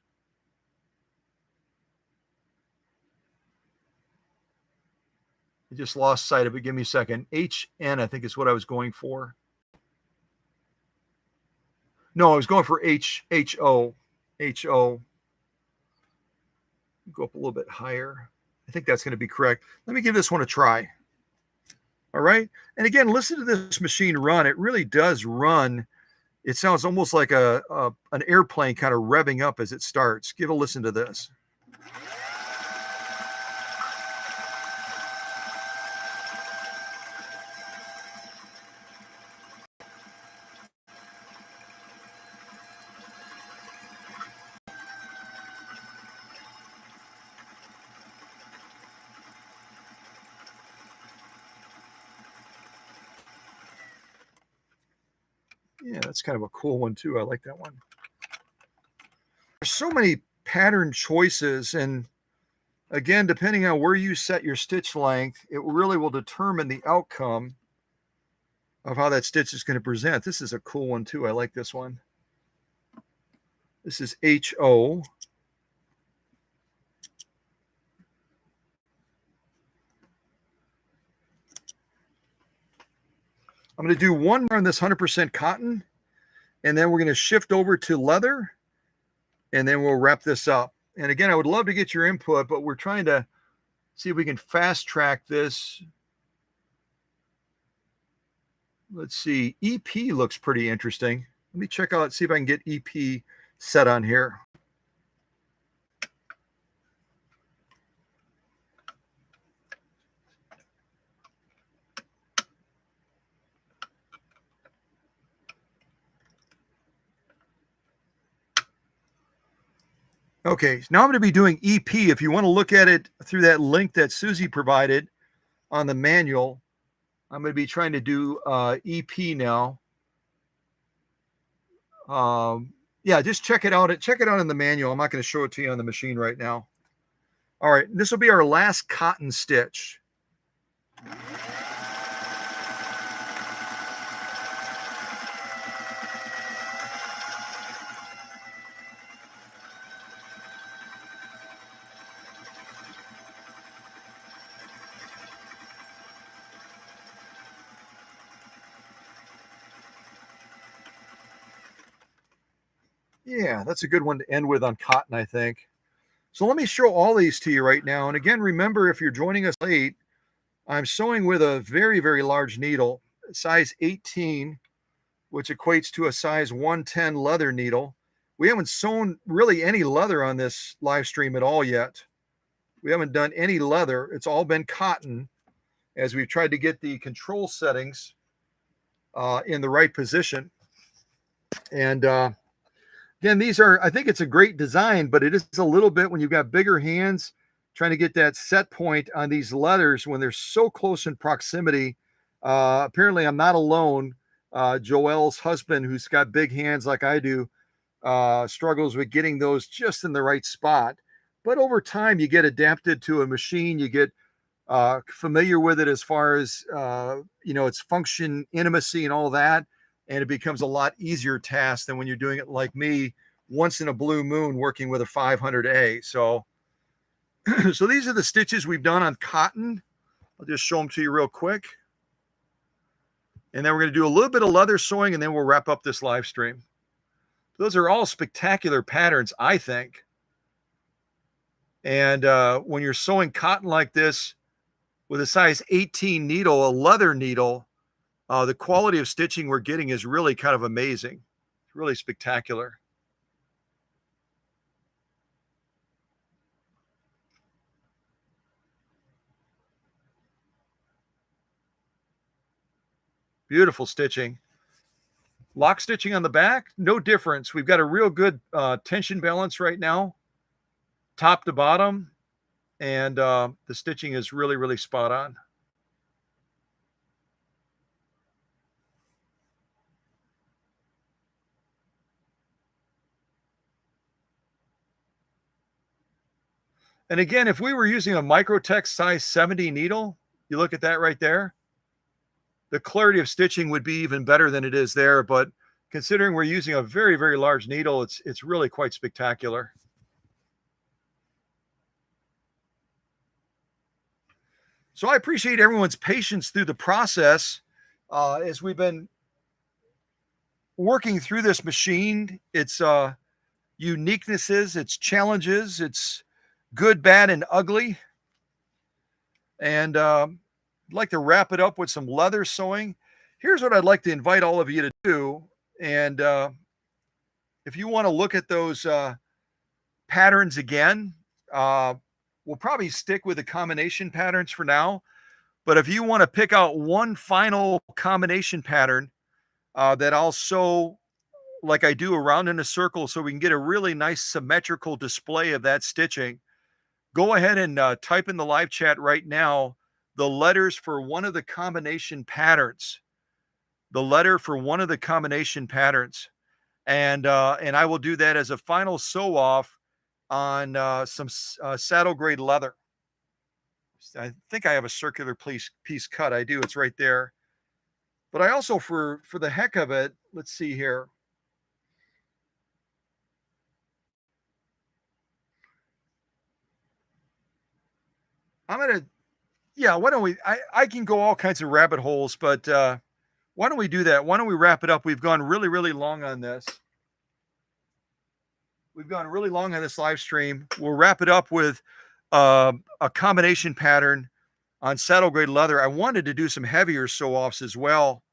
I just lost sight of it. Give me a second. HN, I think is what I was going for. No, I was going for HO. HO. Go up a little bit higher. I think that's going to be correct. Let me give this one a try. All right. And again, listen to this machine run. It really does run. It sounds almost like an airplane kind of revving up as it starts. Give a listen to this. Yeah, that's kind of a cool one too. I like that one. There's so many pattern choices, and again, depending on where you set your stitch length, it really will determine the outcome of how that stitch is going to present. This is a cool one too. I like this one. This is HO. I'm going to do one on this 100% cotton, and then we're going to shift over to leather, and then we'll wrap this up. And again, I would love to get your input, but we're trying to see if we can fast track this. Let's see. EP looks pretty interesting. Let me check out, see if I can get EP set on here. Okay, now I'm going to be doing EP. If you want to look at it through that link that Susie provided on the manual, I'm going to be trying to do EP now. Yeah, just check it out. Check it out in the manual. I'm not going to show it to you on the machine right now. All right, this will be our last cotton stitch. Yeah, that's a good one to end with on cotton, I think. So let me show all these to you right now. And again, remember, if you're joining us late, I'm sewing with a very, very large needle, size 18, which equates to a size 110 leather needle. We haven't sewn really any leather on this live stream at all yet. We haven't done any leather. It's all been cotton as we've tried to get the control settings in the right position. And again, these are, I think it's a great design, but it is a little bit when you've got bigger hands, trying to get that set point on these leathers when they're so close in proximity. Apparently, I'm not alone. Joelle's husband, who's got big hands like I do, struggles with getting those just in the right spot. But over time, you get adapted to a machine, you get familiar with it as far as, its function, intimacy, and all that. And it becomes a lot easier task than when you're doing it like me, once in a blue moon, working with a 500A. So, so these are the stitches we've done on cotton. I'll just show them to you real quick. And then we're going to do a little bit of leather sewing, and then we'll wrap up this live stream. Those are all spectacular patterns, I think. And when you're sewing cotton like this with a size 18 needle, a leather needle, the quality of stitching we're getting is really kind of amazing. It's really spectacular. Beautiful stitching. Lock stitching on the back, no difference. We've got a real good tension balance right now, top to bottom, and the stitching is really, really spot on. And again, if we were using a Microtex size 70 needle, you look at that right there, the clarity of stitching would be even better than it is there. But considering we're using a very, very large needle, it's really quite spectacular. So I appreciate everyone's patience through the process as we've been working through this machine. Its uniquenesses, its challenges, its good, bad, and ugly. And I'd like to wrap it up with some leather sewing. Here's what I'd like to invite all of you to do. And if you want to look at those patterns again, we'll probably stick with the combination patterns for now. But if you want to pick out one final combination pattern that I'll sew like I do around in a circle so we can get a really nice symmetrical display of that stitching, go ahead and type in the live chat right now the letters for one of the combination patterns. The letter for one of the combination patterns. And I will do that as a final sew off on some saddle grade leather. I think I have a circular piece cut. I do. It's right there. But I also, for the heck of it, let's see here. I'm gonna, yeah. Why don't we? I can go all kinds of rabbit holes, but why don't we do that? Why don't we wrap it up? We've gone really, really long on this. We've gone really long on this live stream. We'll wrap it up with a combination pattern on saddle grade leather. I wanted to do some heavier sew offs as well,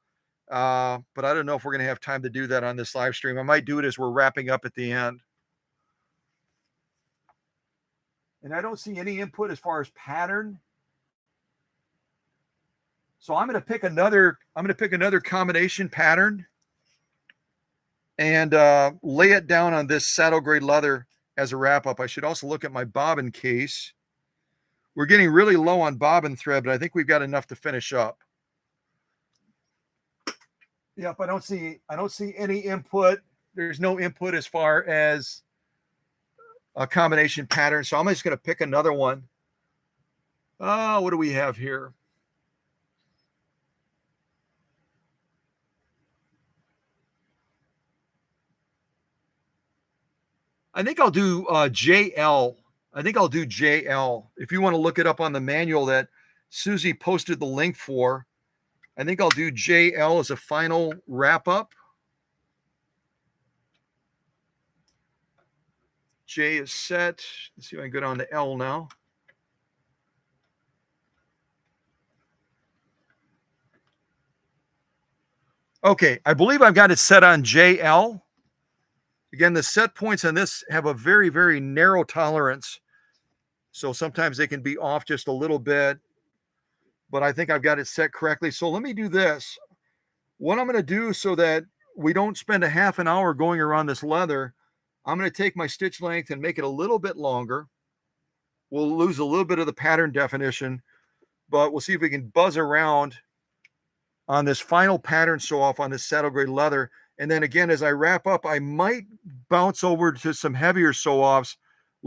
but I don't know if we're going to have time to do that on this live stream. I might do it as we're wrapping up at the end. And I don't see any input as far as pattern. So I'm going to pick another combination pattern and lay it down on this saddle grade leather as a wrap up. I should also look at my bobbin case. We're getting really low on bobbin thread, but I think we've got enough to finish up. Yep, I don't see any input. There's no input as far as a combination pattern. So I'm just going to pick another one. What do we have here? I think I'll do JL. I think I'll do JL. If you want to look it up on the manual that Susie posted the link for, I think I'll do JL as a final wrap up. J is set. Let's see if I can go down to L now. Okay, I believe I've got it set on JL. Again, the set points on this have a very, very narrow tolerance. So sometimes they can be off just a little bit, but I think I've got it set correctly. So let me do this. What I'm going to do so that we don't spend a half an hour going around this leather, I'm going to take my stitch length and make it a little bit longer. We'll lose a little bit of the pattern definition, but we'll see if we can buzz around on this final pattern sew off on this saddle grade leather. And then again, as I wrap up, I might bounce over to some heavier sew offs,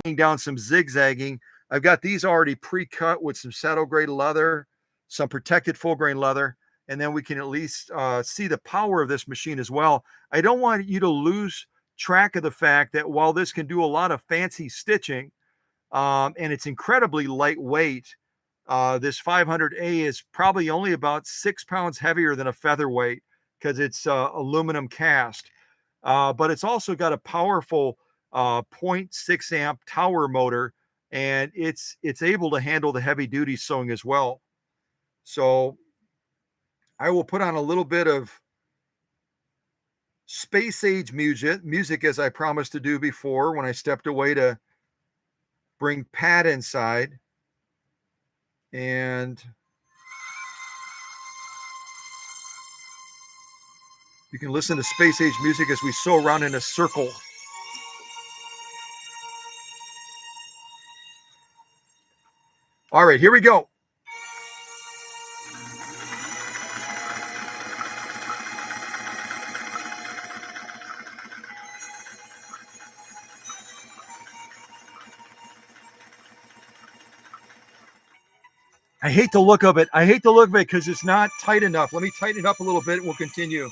laying down some zigzagging. I've got these already pre-cut with some saddle grade leather, some protected full grain leather, and then we can at least see the power of this machine as well. I don't want you to lose track of the fact that while this can do a lot of fancy stitching, and it's incredibly lightweight, this 500A is probably only about 6 pounds heavier than a featherweight because it's aluminum cast. But it's also got a powerful 0.6 amp tower motor, and it's able to handle the heavy duty sewing as well. So I will put on a little bit of space age music as I promised to do before when I stepped away to bring Pat inside. And You can listen to space age music as we sew around in a circle. All right, here we go. I hate the look of it. I hate the look of it because it's not tight enough. Let me tighten it up a little bit and we'll continue.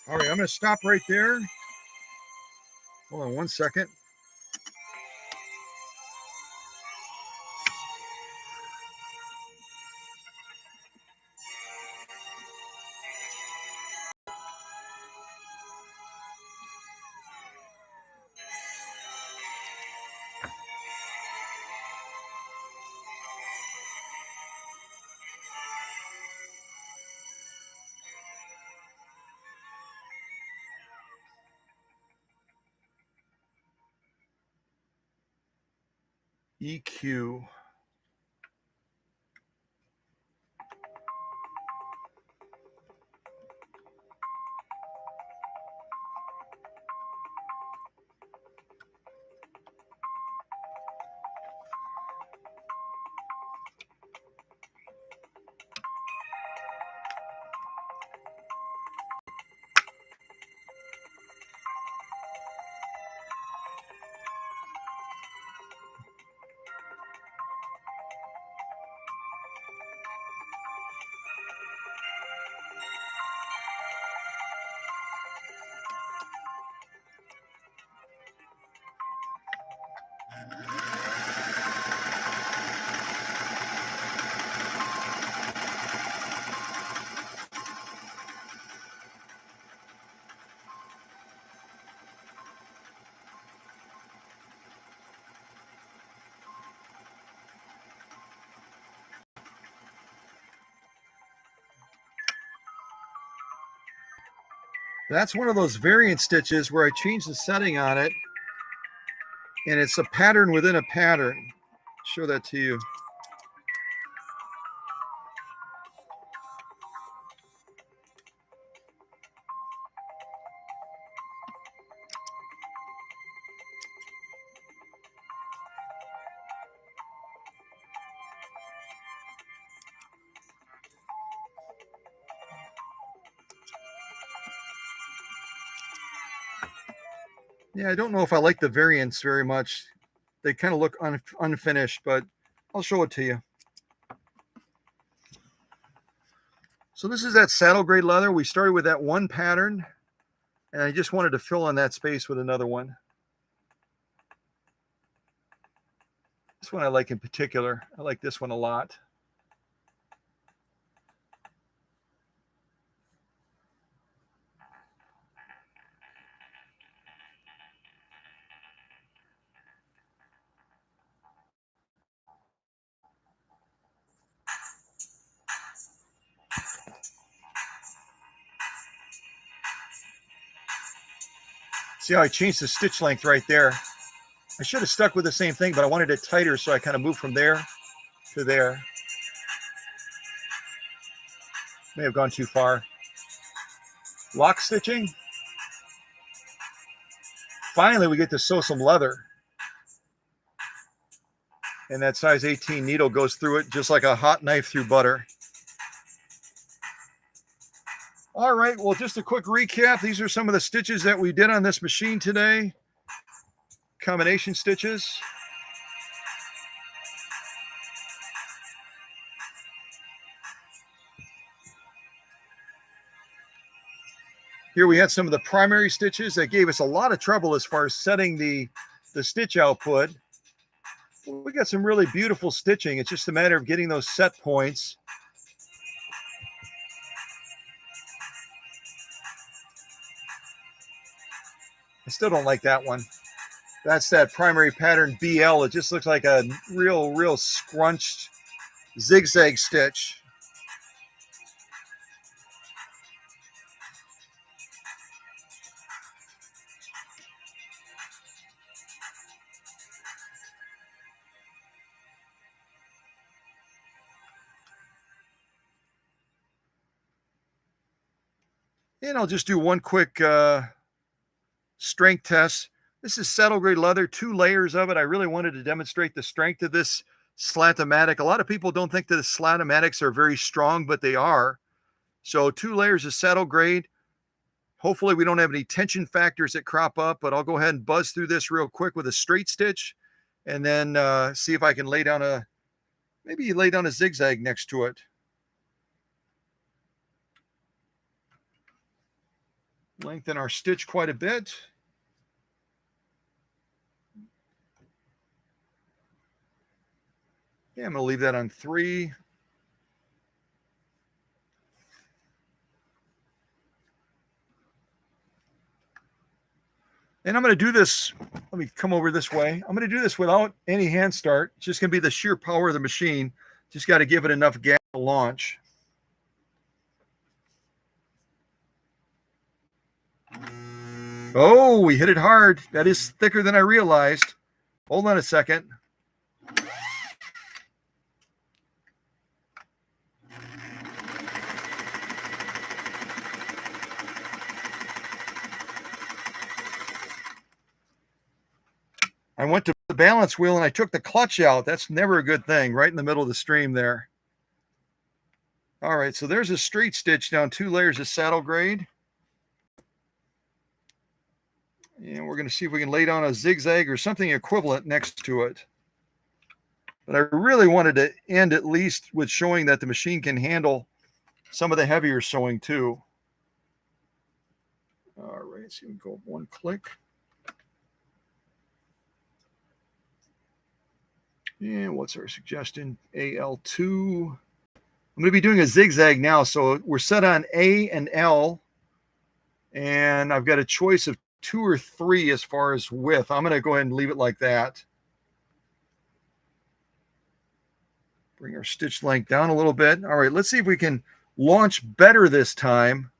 All right, I'm going to stop right there. Hold on one second. EQ. That's one of those variant stitches where I change the setting on it and it's a pattern within a pattern. Show that to you. Yeah, I don't know if I like the variants very much. They kind of look unfinished, but I'll show it to you. So this is that saddle grade leather. We started with that one pattern, and I just wanted to fill in that space with another one. This one I like in particular. I like this one a lot. See how I changed the stitch length right there? I should have stuck with the same thing, but I wanted it tighter, so I kind of moved from there to there. May have gone too far. Lock stitching. finally we get to sew some leather. And that size 18 needle goes through it just like a hot knife through butter. All right, well, just a quick recap. These are some of the stitches that we did on this machine today. Combination stitches. Here we had some of the primary stitches that gave us a lot of trouble as far as setting the stitch output. We got some really beautiful stitching. It's just a matter of getting those set points. I still don't like that one. That's that primary pattern BL. It just looks like a real scrunched zigzag stitch. And I'll just do one quick strength test. This is saddle grade leather, 2 layers of it. I really wanted to demonstrate the strength of this Slant-o-matic. A lot of people don't think that the Slant-o-matics are very strong, but they are. So 2 layers of saddle grade. Hopefully we don't have any tension factors that crop up, but I'll go ahead and buzz through this real quick with a straight stitch and then see if I can lay down a zigzag next to it. Lengthen our stitch quite a bit. Yeah, I'm going to leave that on 3. And I'm going to do this. Let me come over this way. I'm going to do this without any hand start. It's just going to be the sheer power of the machine. Just got to give it enough gas to launch. Oh, we hit it hard. That is thicker than I realized. Hold on a second. I went to the balance wheel and I took the clutch out. That's never a good thing, right in the middle of the stream there. All right, so there's a straight stitch down 2 layers of saddle grade. And we're going to see if we can lay down a zigzag or something equivalent next to it. But I really wanted to end at least with showing that the machine can handle some of the heavier sewing too. All right, so we go 1 click. And what's our suggestion? AL2. I'm going to be doing a zigzag now. So we're set on A and L. And I've got a choice of 2 or 3 as far as width. I'm going to go ahead and leave it like that. Bring our stitch length down a little bit. All right, let's see if we can launch better this time.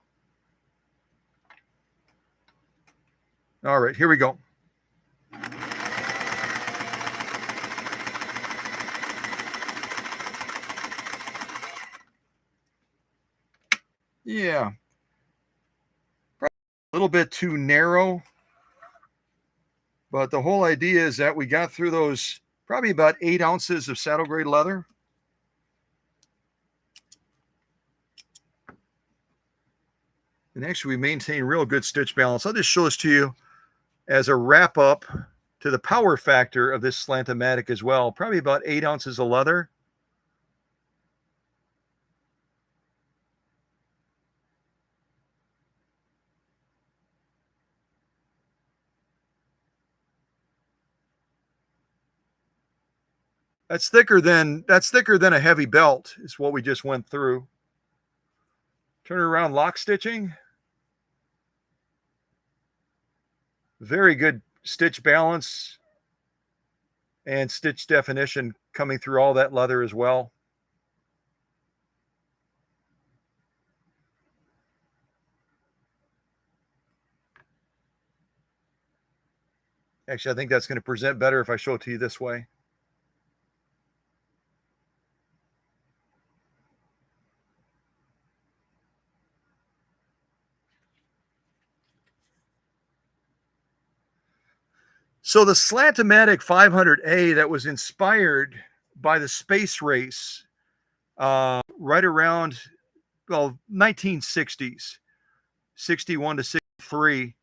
All right, here we go. Yeah. Probably a little bit too narrow. But the whole idea is that we got through those probably about 8 ounces of saddle grade leather. And actually, we maintain real good stitch balance. I'll just show this to you as a wrap up to the power factor of this Slant-o-matic as well. Probably about 8 ounces of leather. That's thicker than a heavy belt, is what we just went through. Turn it around, lock stitching. Very good stitch balance and stitch definition coming through all that leather as well. Actually, I think that's going to present better if I show it to you this way. So the Slant-o-matic 500A that was inspired by the space race right around, well, 1960s, 61 to 63,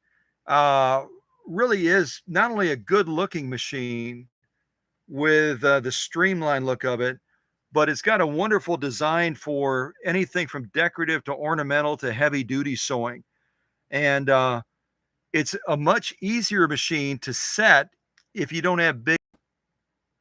uh, really is not only a good looking machine with the streamlined look of it, but it's got a wonderful design for anything from decorative to ornamental to heavy duty sewing. And it's a much easier machine to set if you don't have big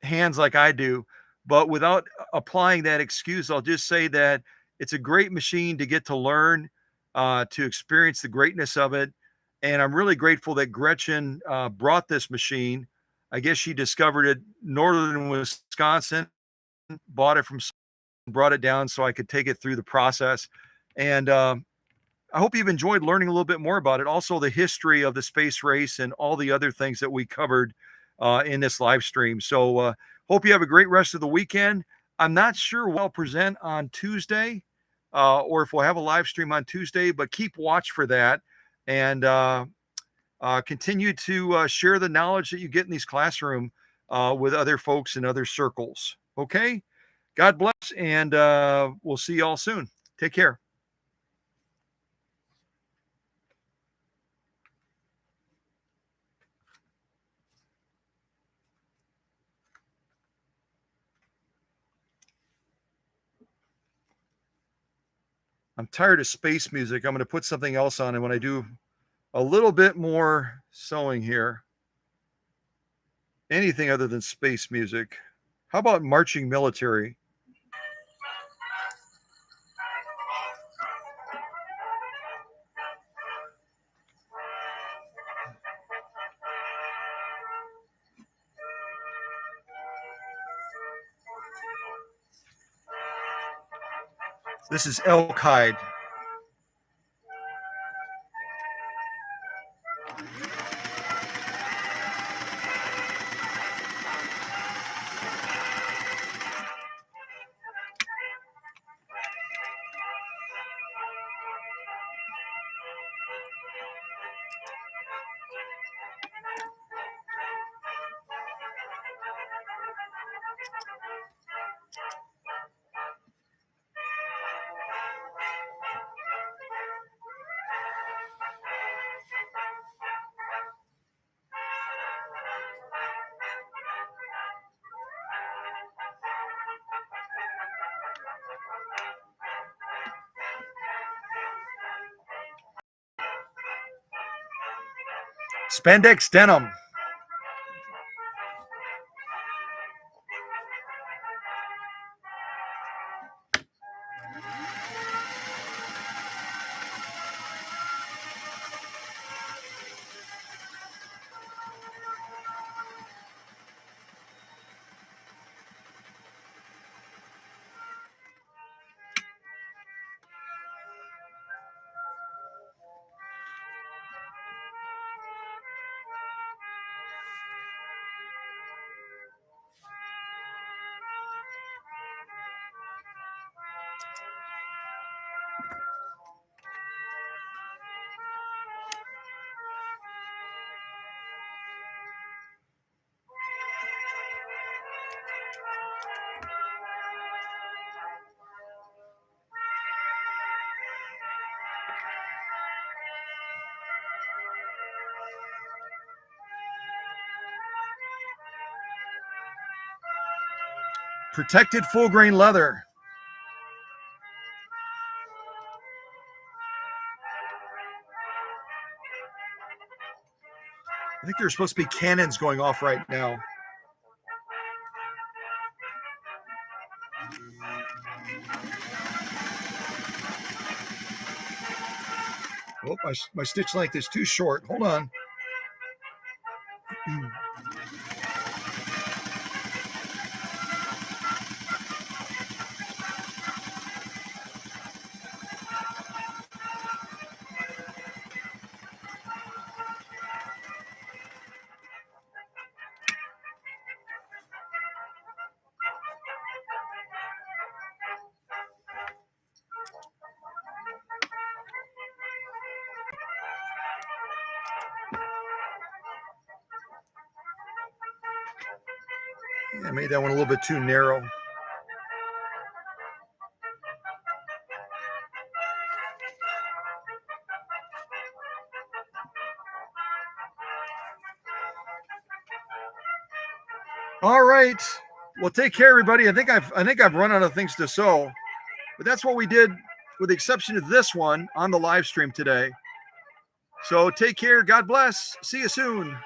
hands like I do. But without applying that excuse, I'll just say that it's a great machine to get to learn, to experience the greatness of it. And I'm really grateful that Gretchen brought this machine. I guess she discovered it northern Wisconsin, bought it from, brought it down so I could take it through the process. And I hope you've enjoyed learning a little bit more about it. Also, the history of the space race and all the other things that we covered in this live stream. So, hope you have a great rest of the weekend. I'm not sure what I'll present on Tuesday or if we'll have a live stream on Tuesday, but keep watch for that and continue to share the knowledge that you get in these classroom with other folks in other circles. Okay. God bless, and we'll see you all soon. Take care. I'm tired of space music. I'm going to put something else on, and when I do a little bit more sewing here, anything other than space music. How about marching military? This is elk hide. Spandex denim. Protected full grain leather. I think there's supposed to be cannons going off right now. Oh, my stitch length is too short. Hold on. I made that one a little bit too narrow. All right. Well, take care, everybody. I think I've run out of things to sew, but that's what we did, with the exception of this one on the live stream today. So take care. God bless. See you soon.